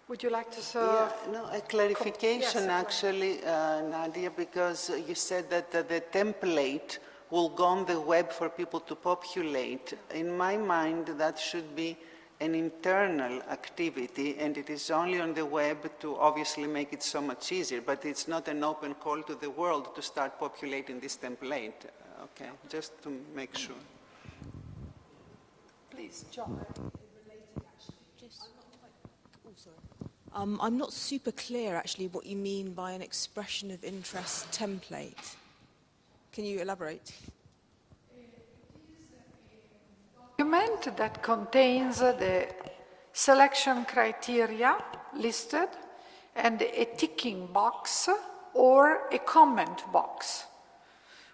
Would you like to serve? Yeah, no, a clarification actually, Nadia, because you said that the template will go on the web for people to populate. In my mind, that should be an internal activity, and it is only on the web to obviously make it so much easier, but it's not an open call to the world to start populating this template. Okay, just to make sure. Please, John. I'm not super clear, actually, what you mean by an expression of interest template. Can you elaborate? Document that contains the selection criteria listed and a ticking box or a comment box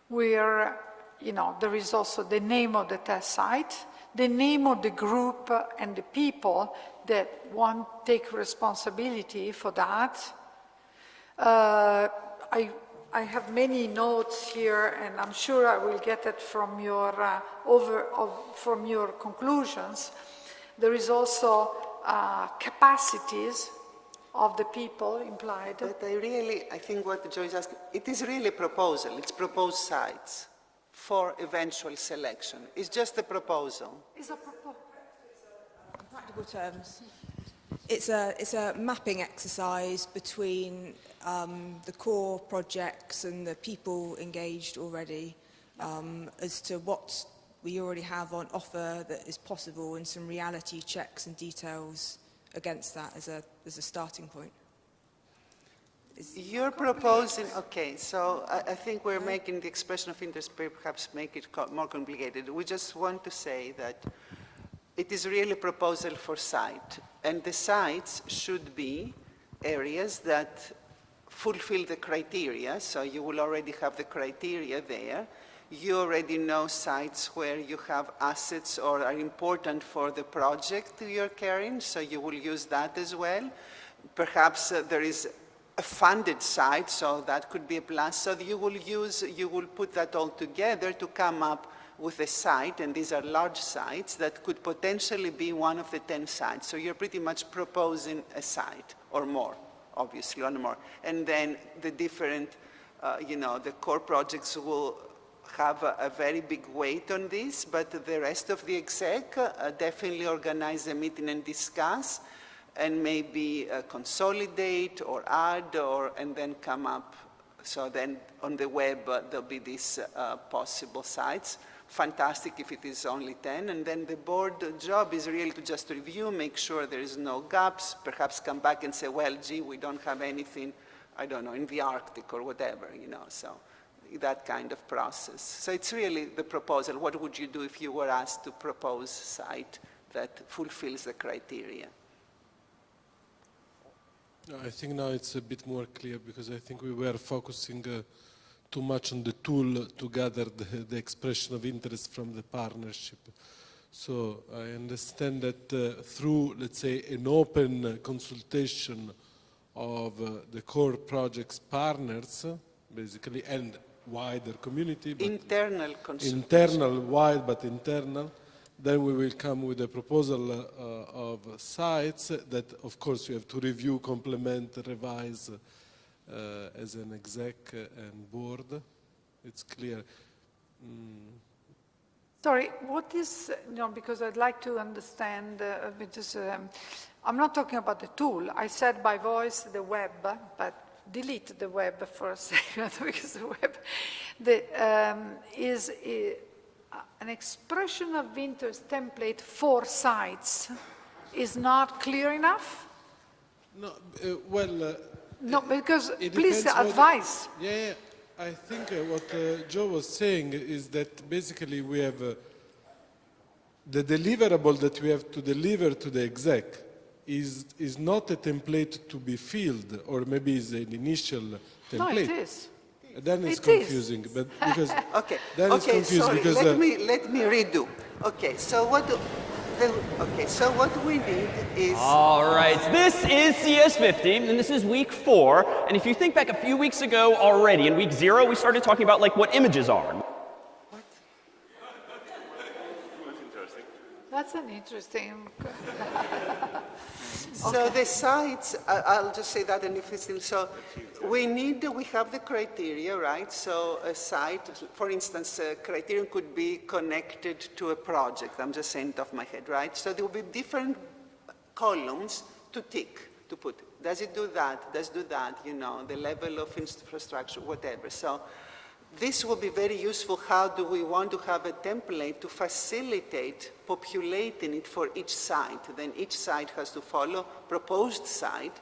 where, you know, there is also the name of the test site, the name of the group and the people that want to take responsibility for that. I have many notes here, and I'm sure I will get it from your from your conclusions. There is also capacities of the people implied. But I think what Joe is asking, it is really a proposal. It's proposed sites for eventual selection. It's just a proposal. It's a proposal. In practical terms, it's a mapping exercise between the core projects and the people engaged already as to what we already have on offer that is possible, and some reality checks and details against that as a starting point. You're proposing, okay, so I think we're making the expression of interest perhaps make it more complicated. We just want to say that it is really a proposal for site, and the sites should be areas that fulfill the criteria, so you will already have the criteria there. You already know sites where you have assets or are important for the project you're carrying, so you will use that as well. Perhaps there is a funded site, so that could be a plus. So you will put that all together to come up with a site, and these are large sites that could potentially be one of the 10 sites. So you're pretty much proposing a site or more, obviously, or more. And then the different, the core projects will have a very big weight on this, but the rest of the exec definitely organize a meeting and discuss, and maybe consolidate or add, and then come up. So then on the web, there'll be these possible sites. Fantastic if it is only 10, and then the board job is really to just review, make sure there is no gaps, perhaps come back and say, well, gee, we don't have anything, I don't know, in the Arctic or whatever, so that kind of process. So it's really the proposal. What would you do if you were asked to propose a site that fulfills the criteria? I think now it's a bit more clear, because I think we were focusing too much on the tool to gather the expression of interest from the partnership. So I understand that through, let's say, an open consultation of the core projects partners, basically, and wider community. But internal consultation. Internal, wide, but internal. Then we will come with a proposal of sites that, of course, we have to review, complement, revise as an exec and board. It's clear. Sorry, what is, because I'd like to understand, because I'm not talking about the tool. I said by voice the web, but delete the web for a second, because the web is an expression of interest template for sites is not clear enough? No, no, because it please depends advise. Yeah, I think what Joe was saying is that basically we have the deliverable that we have to deliver to the exec is not a template to be filled, or maybe is an initial template. No, it is. Then it's confusing, but because okay, then it's confusing sorry, because let me redo. Okay, so what we need is. All right, this is CS50, and this is week 4. And if you think back a few weeks ago already, in week 0, we started talking about like what images are. That's an interesting. So the sites, I'll just say that, and if it's still, so we have the criteria, right? So a site, for instance, a criterion could be connected to a project. I'm just saying it off my head, right? So there will be different columns to tick, to put. Does it do that? Does it do that? The level of infrastructure, whatever. So this will be very useful. How do we want to have a template to facilitate populating it for each site? Then each site has to follow. Proposed site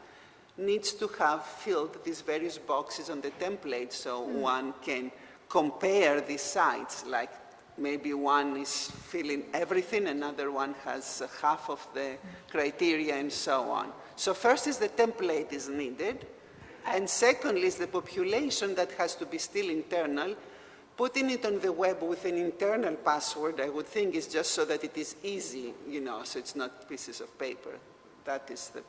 needs to have filled these various boxes on the template, so one can compare these sites. Like maybe one is filling everything, another one has half of the criteria, and so on. So first is the template is needed. And secondly is the population that has to be still internal Putting it on the web with an internal password, I would think, is just so that it is easy, you know, so it's not pieces of paper. That is the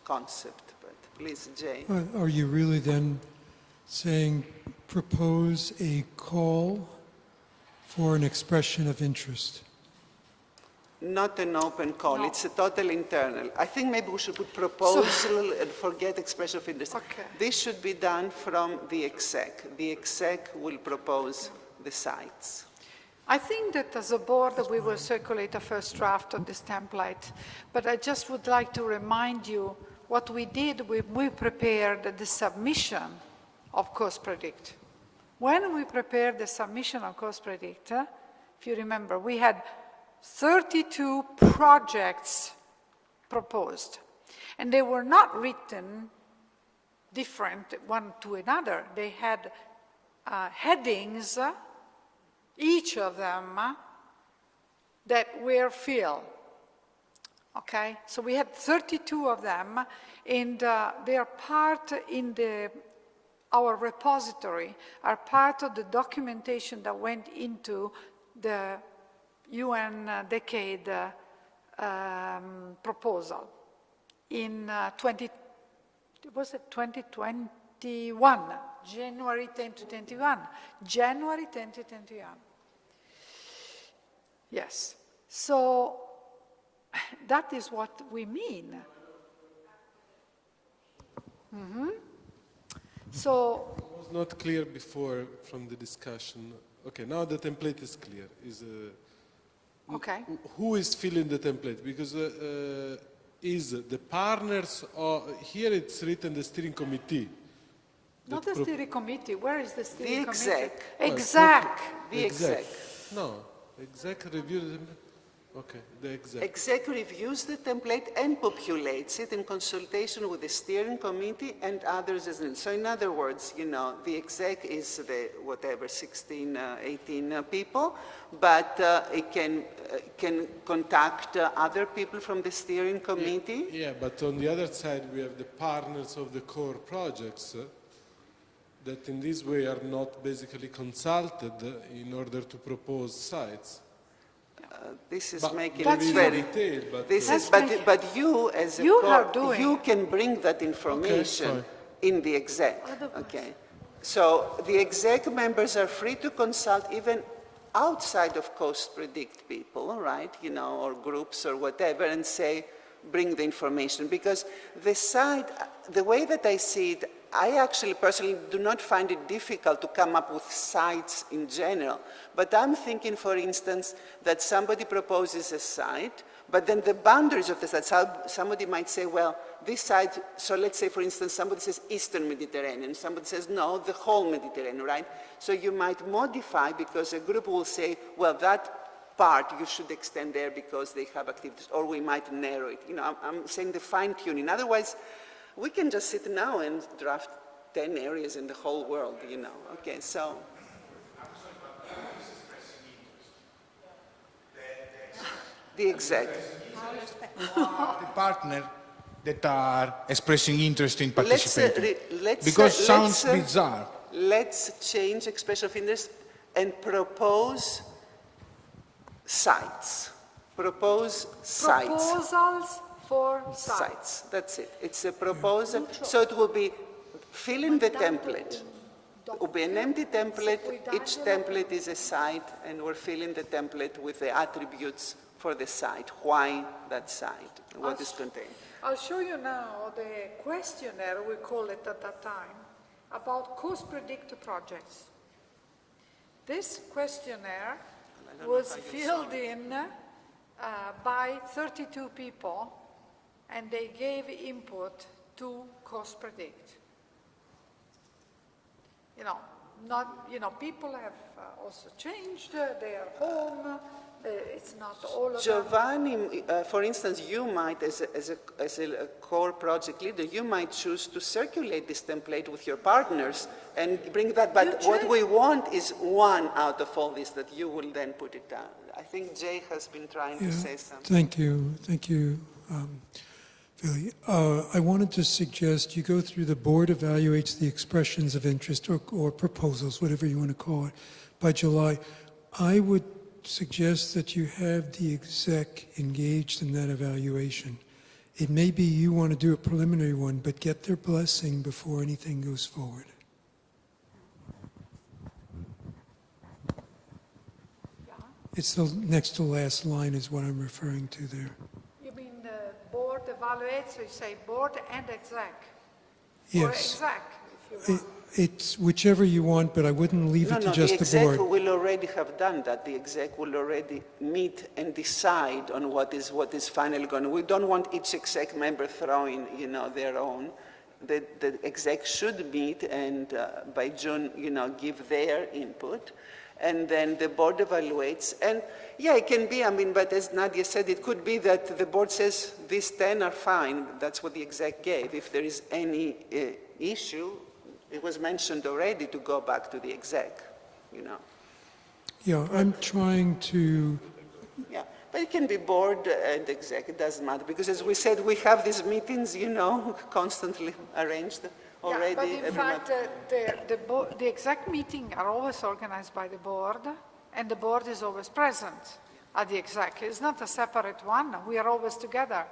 concept. But please, Jay. Are you really then saying propose a call for an expression of interest? Not an open call. No. It's a total internal. I think maybe we should put proposal and forget expression of interest. Okay. This should be done from the exec. The exec will propose the sites. I think that as a board we will circulate a first draft of this template, but I just would like to remind you what we did. We prepared the submission of CoastPredict. When we prepared the submission of CoastPredict, if you remember, we had 32 projects proposed, and they were not written different one to another. They had headings, each of them, that were filled. Okay, so we had 32 of them, and they are part in our repository, are part of the documentation that went into the UN decade proposal in 2021, January 10 to 21, January 10 to 21. Yes, so that is what we mean. Mm-hmm. So it was not clear before from the discussion. Okay, now the template is clear. Okay. Who is filling the template? Because is the partners, or here it's written the steering committee. Not the steering committee. Where is the steering committee? The exec. Exec. The exec. No, exec reviews the template. Okay, the exec. Exec reviews the template and populates it in consultation with the steering committee and others as well. So in other words, you know, the exec is the whatever 16, 18 people, but it can contact other people from the steering committee. Yeah, but on the other side we have the partners of the core projects that in this way are not basically consulted in order to propose sites. This is but making it very detailed. But but you as a you can bring that information in the exec. Okay, so the exec members are free to consult even outside of CoastPredict people, right? You know, or groups or whatever, and say, bring the information, because the site, the way that I see it, I actually personally do not find it difficult to come up with sites in general, but I'm thinking, for instance, that somebody proposes a site, but then the boundaries of the site, somebody might say, well, this site, so let's say, for instance, somebody says Eastern Mediterranean, somebody says, no, the whole Mediterranean, right? So you might modify, because a group will say, well, that part you should extend there because they have activities, or we might narrow it. You know, I'm saying the fine-tuning. Otherwise, we can just sit now and draft 10 areas in the whole world, you know. Okay, so. The exec. The partner that are expressing interest in participating. Because sounds bizarre. Let's change expression of interest and propose sites. Propose sites. Proposals for sites. That's it. It's a proposal. So it will be fill in the template. It will be an empty template. Each template is a site, and we're filling the template with the attributes for the site. Why that site? What is contained? I'll show you now the questionnaire, we call it at that time, about CoastPredict projects. This questionnaire was filled in by 32 people, and they gave input to CoastPredict. You know, people have also changed their home. It's not all of Giovanni, for instance, you might, as a core project leader, you might choose to circulate this template with your partners and bring that. But what we want is one out of all this that you will then put it down. I think Jay has been trying to say something. Thank you. Philly. I wanted to suggest you go through the board evaluates the expressions of interest or proposals, whatever you want to call it, by July. I would suggest that you have the exec engaged in that evaluation. It may be you want to do a preliminary one, but get their blessing before anything goes forward. It's the next to last line is what I'm referring to there. You mean the board evaluates, so you say board and exec? Or Yes. exec, if you want. It's whichever you want, but I wouldn't leave it to just the exec board. will already have done that. The exec will already meet and decide on what is finally going to. We don't want each exec member throwing, their own. The exec should meet and by June, give their input. And then the board evaluates. And yeah, it can be, but as Nadia said, it could be that the board says these 10 are fine. That's what the exec gave. If there is any issue, it was mentioned already to go back to the exec, Yeah, I'm trying to. Yeah, but it can be board and exec, it doesn't matter. Because as we said, we have these meetings, constantly arranged already. Yeah, but in fact, the exec meeting are always organized by the board, and the board is always present at the exec. It's not a separate one. We are always together.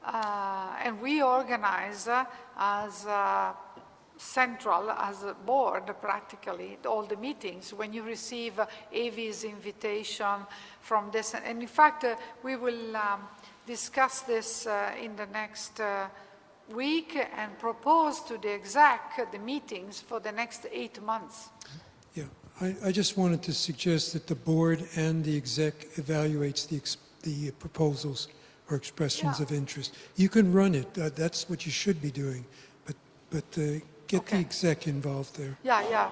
And we organize as central, as a board, practically, all the meetings. When you receive AV's invitation from this, and in fact, we will discuss this in the next week and propose to the exec the meetings for the next 8 months. Yeah, I just wanted to suggest that the board and the exec evaluates the proposals or expressions of interest. You can run it. That's what you should be doing. But get the exec involved there. Yeah,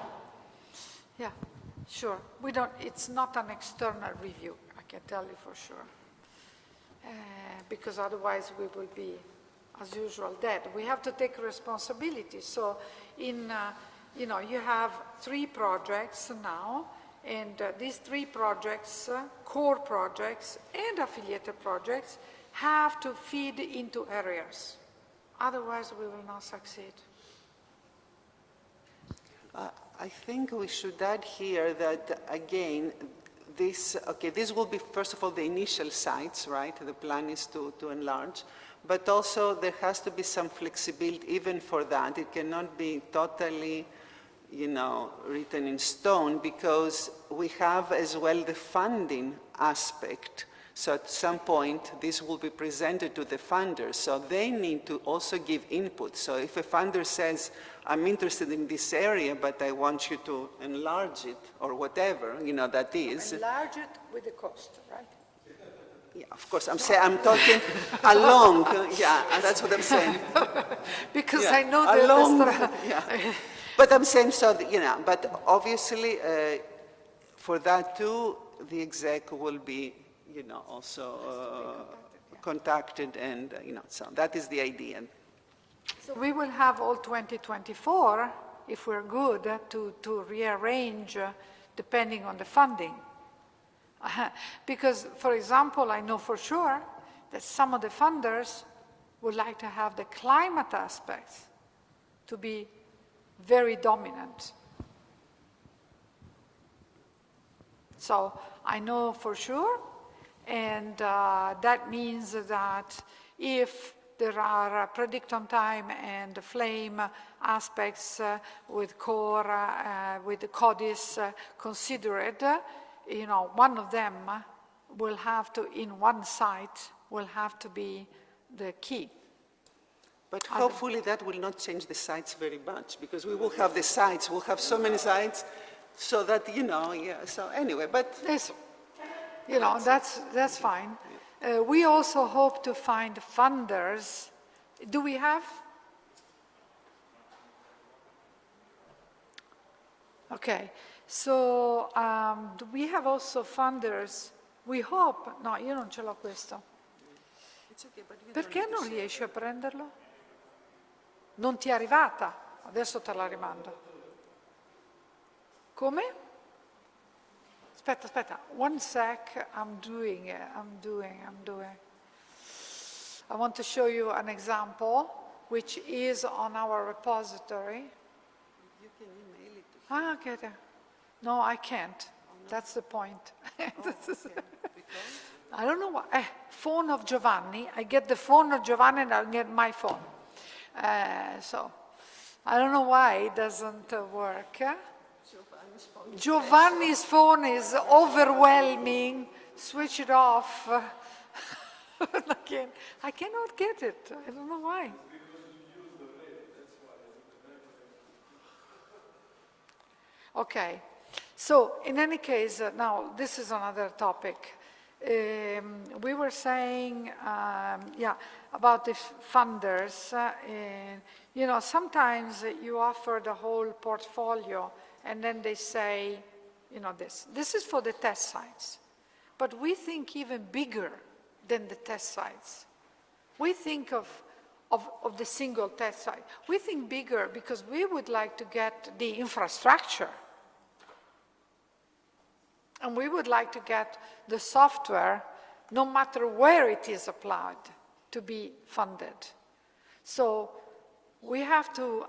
sure. We don't. It's not an external review. I can tell you for sure, because otherwise we will be, as usual, dead. We have to take responsibility. So, you have 3 projects now, and these 3 projects, core projects and affiliated projects, have to feed into areas. Otherwise, we will not succeed. I think we should add here that, again, this will be, first of all, the initial sites, right? The plan is to enlarge. But also, there has to be some flexibility even for that. It cannot be totally, written in stone, because we have as well the funding aspect. So at some point, this will be presented to the funders. So they need to also give input. So if a funder says, I'm interested in this area, but I want you to enlarge it, or whatever, that is. Enlarge it with the cost, right? Yeah, of course, I'm talking along, and that's what I'm saying. Because I know that But I'm saying but obviously, for that too, the exec will be, also contacted, and, so that is the idea. So we will have all 2024, if we're good, to rearrange depending on the funding. Because, for example, I know for sure that some of the funders would like to have the climate aspects to be very dominant. So I know for sure, and that means that if there are predict on time and flame aspects with core, with the CODIS considered, one of them will have to, in one site, will have to be the key. But hopefully that will not change the sites very much, because we will have the sites, we'll have so many sites, so that, so anyway, but... That's fine. We also hope to find funders. Do we have? Okay, so do we have also funders? We hope. No, io non ce l'ho questo. Perché non riesci a prenderlo? Non ti è arrivata? Adesso te la rimando. Come? Aspetta, 1 sec, I'm doing. I want to show you an example, which is on our repository. You can email it to Ah, okay. No, I can't. That's the point. I don't know what. Phone of Giovanni. I get the phone of Giovanni and I get my phone. So I don't know why it doesn't work. Giovanni's phone is overwhelming. Switch it off. I cannot get it. I don't know why. Okay. So in any case, now this is another topic. We were saying, about the funders. You know, sometimes you offer the whole portfolio, and then they say, you know, this is for the test sites. But we think even bigger than the test sites. We think of the single test site. We think bigger because we would like to get the infrastructure. And we would like to get the software, no matter where it is applied, to be funded. So we have to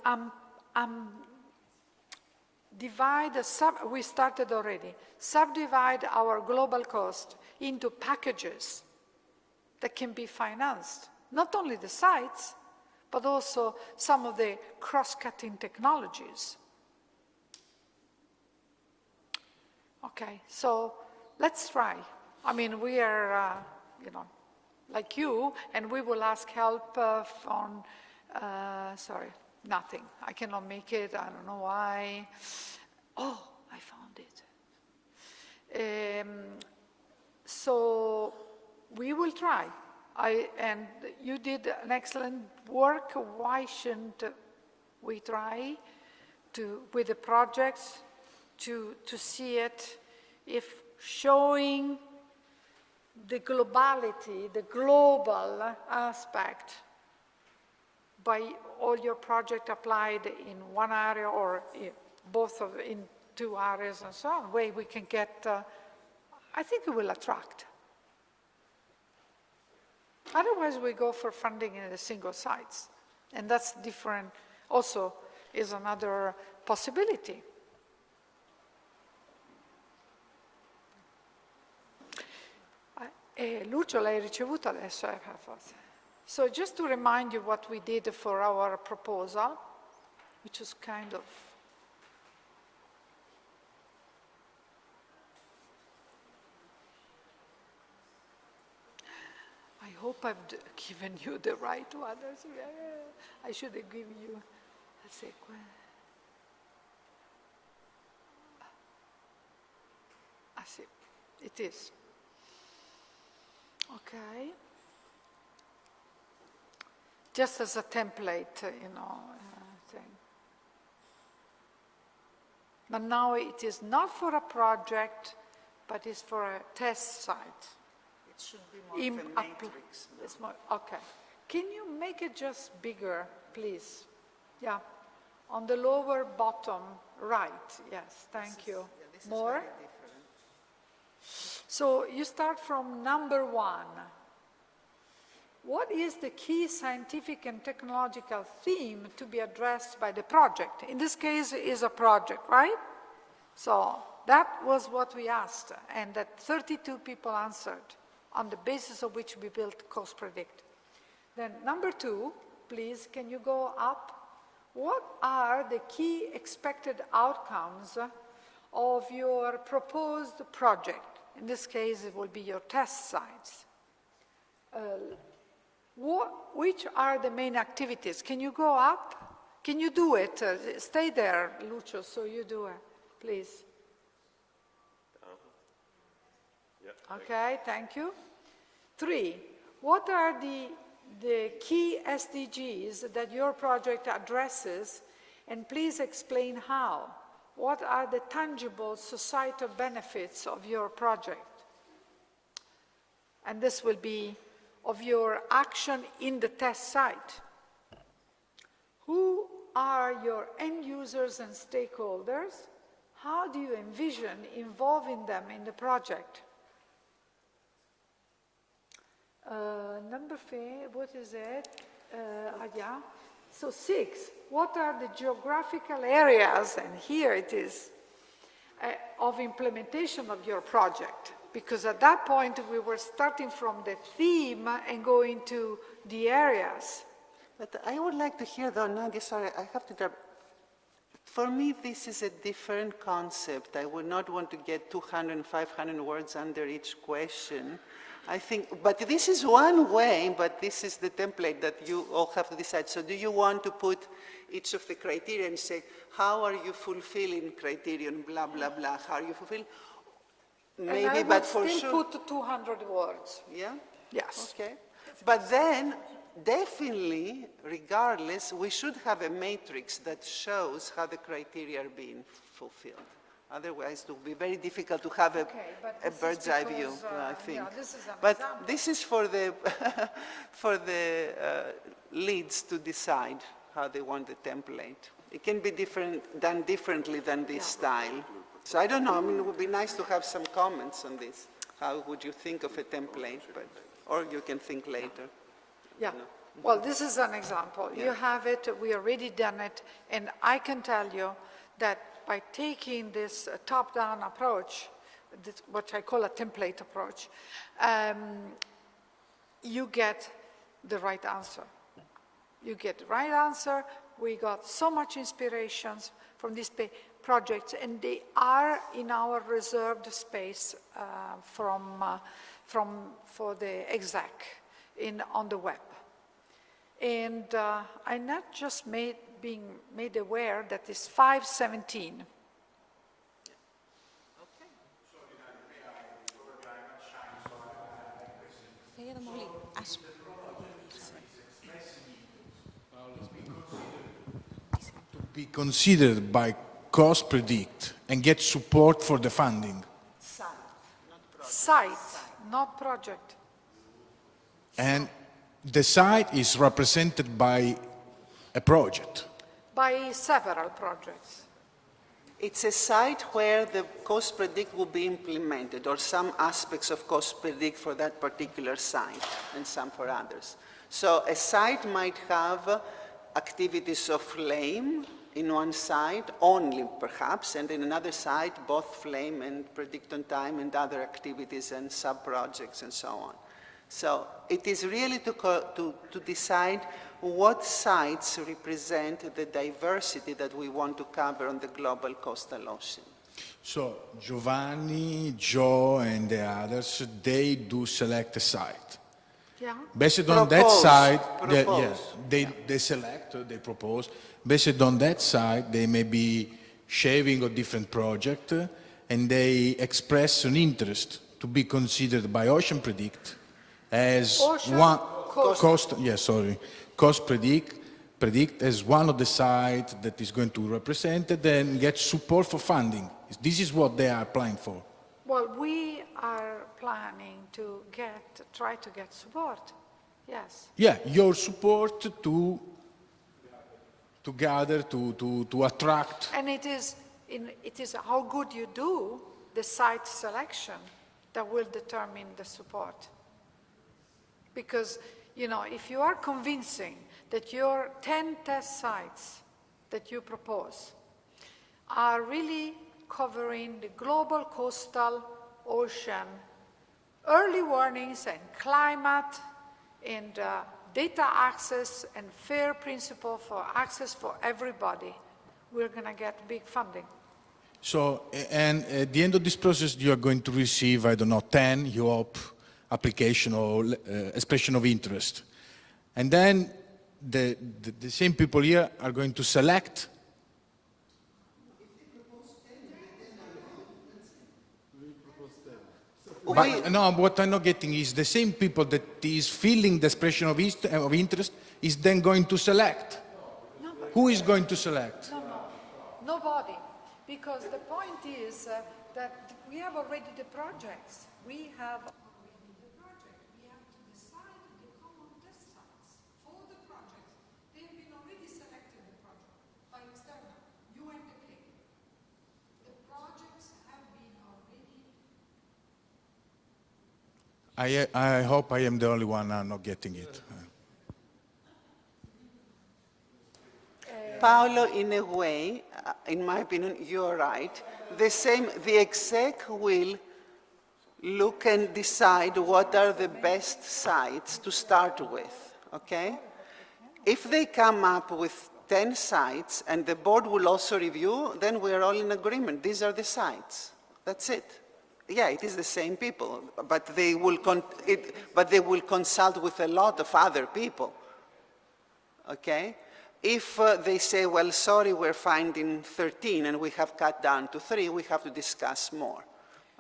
we started already, subdivide our global cost into packages that can be financed. Not only the sites, but also some of the cross-cutting technologies. Okay, so let's try. I mean, we are, you know, like you, and we will ask help from, sorry, nothing. I cannot make it, I don't know why. Oh, I found it. So we will try. And you did an excellent work. Why shouldn't we try with the projects to see it, if showing the globality, the global aspect by all your project applied in one area or both in two areas and so on, way we can get, I think it will attract. Otherwise, we go for funding in the single sites. And that's different, also is another possibility. Lucio, l'hai ricevuto adesso? So just to remind you what we did for our proposal, which is kind of I hope I've given you the right one. I should have given you, let's see. I see, it is. Okay. Just as a template, you know, thing. But now it is not for a project, but it's for a test site. It should be more of a matrix. It's more, okay. Can you make it just bigger, please? Yeah. On the lower bottom right. Yes, thank you. Yeah, more? So you start from number 1. What is the key scientific and technological theme to be addressed by the project? In this case, it is a project, right? So that was what we asked, and that 32 people answered, on the basis of which we built CoastPredict. Then number 2, please, can you go up? What are the key expected outcomes of your proposed project? In this case, it will be your test sites. Which are the main activities? Can you go up? Can you do it? Stay there, Lucio, so you do it, please. Okay, thank you. 3, what are the key SDGs that your project addresses, and please explain how? What are the tangible societal benefits of your project? And this will be of your action in the test site. Who are your end users and stakeholders? How do you envision involving them in the project? Number 5, what is it? Yeah. So 6, what are the geographical areas, and here it is, of implementation of your project? Because at that point we were starting from the theme and going to the areas. But I would like to hear though, Nadia, sorry, I have to interrupt. For me, this is a different concept. I would not want to get 200 and 500 words under each question. I think, but this is one way, but this is the template that you all have to decide. So do you want to put each of the criteria and say, how are you fulfilling criterion, blah, blah, blah, how are you fulfilling? Maybe, and I but would for still sure. put 200 words. Yeah? Yes. Okay. But then, definitely, regardless, we should have a matrix that shows how the criteria are being fulfilled. Otherwise, it will be very difficult to have a bird's eye view, I think. Yeah, this is an but example. this is for the, for the leads to decide how they want the template. It can be done differently than this style. So I don't know, I mean, it would be nice to have some comments on this. How would you think of a template? Or you can think later. Yeah. Well, this is an example. Yeah. You have it, we already done it, and I can tell you that by taking this top-down approach, what I call a template approach, you get the right answer. You get the right answer. We got so much inspirations from these projects, and they are in our reserved space for the exec on the web. And I'm not just being made aware that it's 517. To be considered by CoastPredict and get support for the funding. Site, not project. And the site is represented by a project. By several projects. It's a site where the CoastPredict will be implemented, or some aspects of CoastPredict for that particular site, and some for others. So a site might have activities of flame in one site only, perhaps, and in another site, both flame and predict on time and other activities and sub-projects and so on. So it is really to decide what sites represent the diversity that we want to cover on the global coastal ocean. So Giovanni, Joe, and the others, they do select a site. Yeah. Based on that site, they select, they propose. Based on that site, they may be shaving a different project, and they express an interest to be considered by CoastPredict as CoastPredict as one of the sites that is going to represent it and get support for funding. This is what they are applying for. Well, we are planning to try to get support. Yes. Yeah, your support to gather, to attract. And it is how good you do the site selection that will determine the support. Because, you know, if you are convincing that your 10 test sites that you propose are really covering the global coastal ocean, early warnings and climate and data access and fair principle for access for everybody, we're going to get big funding. So, and at the end of this process, you are going to receive, I don't know, 10, you hope, application or expression of interest. And then the same people here are going to select. But no, what I'm not getting is the same people that is feeling the expression of interest is then going to select. Nobody. Who is going to select? Nobody. Because the point is that we have already the projects. We have already the project. We have to decide the common test sites for the projects. They have been already selected, the project, by external, UNDK. The projects have been already. I hope I am the only one not getting it. Paolo, in a way, in my opinion, you're right. The exec will look and decide what are the best sites to start with, okay? If they come up with 10 sites and the board will also review, then we're all in agreement. These are the sites. That's it. Yeah, it is the same people, but they will consult with a lot of other people, okay? If they say, well, sorry, we're finding 13 and we have cut down to 3, we have to discuss more.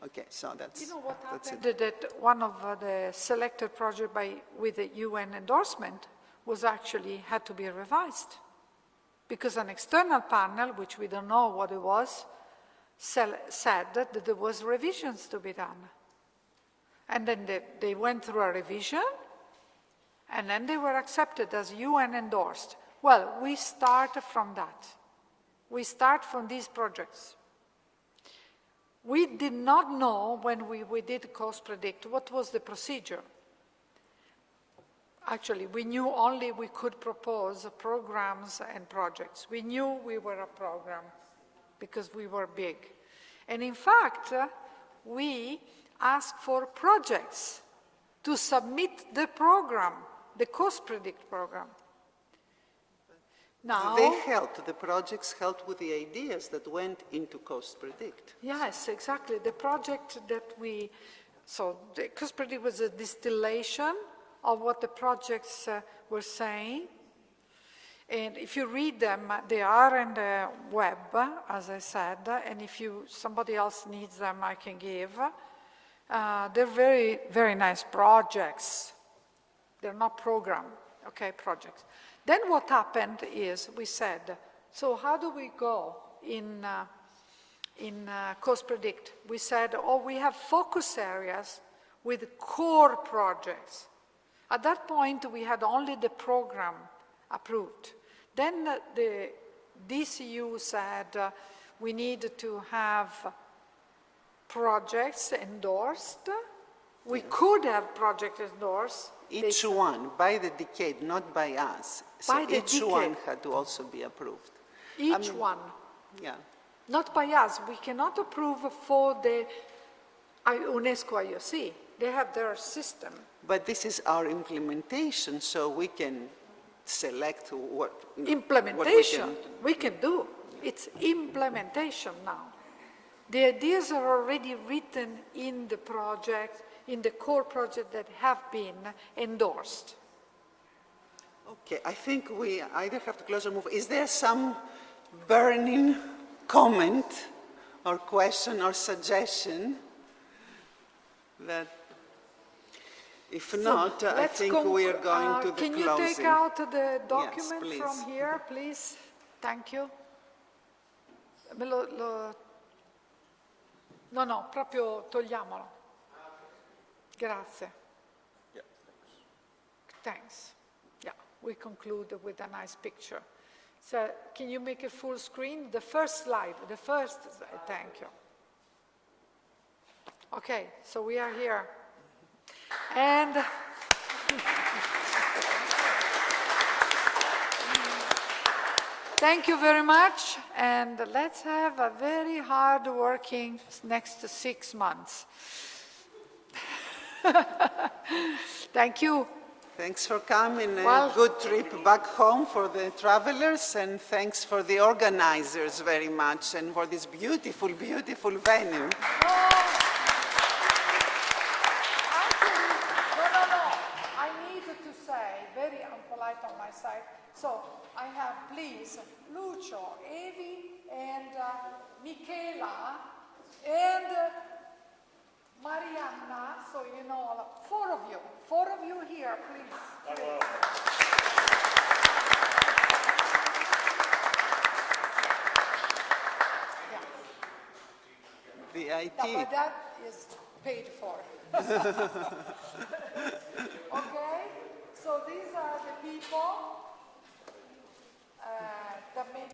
Okay, so that's, you know what that's happened? it. That one of the selected projects with the UN endorsement was actually had to be revised because an external panel, which we don't know what it was, said that there was revisions to be done. And then they went through a revision and then they were accepted as UN endorsed. Well, we start from that. We start from these projects. We did not know when we did CoastPredict what was the procedure. Actually, we knew only we could propose programs and projects. We knew we were a program because we were big. And in fact, we asked for projects to submit the program, the CoastPredict program. Now, the projects helped with the ideas that went into CoastPredict. Yes, exactly. The project that so the CoastPredict was a distillation of what the projects were saying. And if you read them, they are in the web, as I said, and if somebody else needs them, I can give. They're very, very nice projects. They're not program, okay, projects. Then what happened is we said, so how do we go in CoastPredict? We said, we have focus areas with core projects. At that point, we had only the program approved. Then the DCU said we need to have projects endorsed. We could have projects endorsed. Each one, by the decade, not by us. So each one had to also be approved. Each one. Yeah. Not by us. We cannot approve for the UNESCO IOC. They have their system. But this is our implementation, so we can select what... Implementation, we can do. It's implementation now. The ideas are already written in the project, in the core project that have been endorsed. Okay, I think we either have to close or move. Is there some burning comment or question or suggestion that, if not, I think we are going to the closing. Can you take out the document yes, from here, please? Thank you. No, proprio togliamolo. Grazie. Yeah, thanks. Yeah, we conclude with a nice picture. So, can you make it full screen? The first slide, thank you. Okay, so we are here. And thank you very much, and let's have a very hard-working next 6 months. Thank you. Thanks for coming. A good trip back home for the travelers, and thanks for the organizers very much, and for this beautiful, beautiful venue. Very unpolite on my side. So I have, please, Lucio, Evi, and Michela, and Marianna. So you know, 4 of you here, please. Yeah. The IT. But that is paid for. Okay. So these are the people that made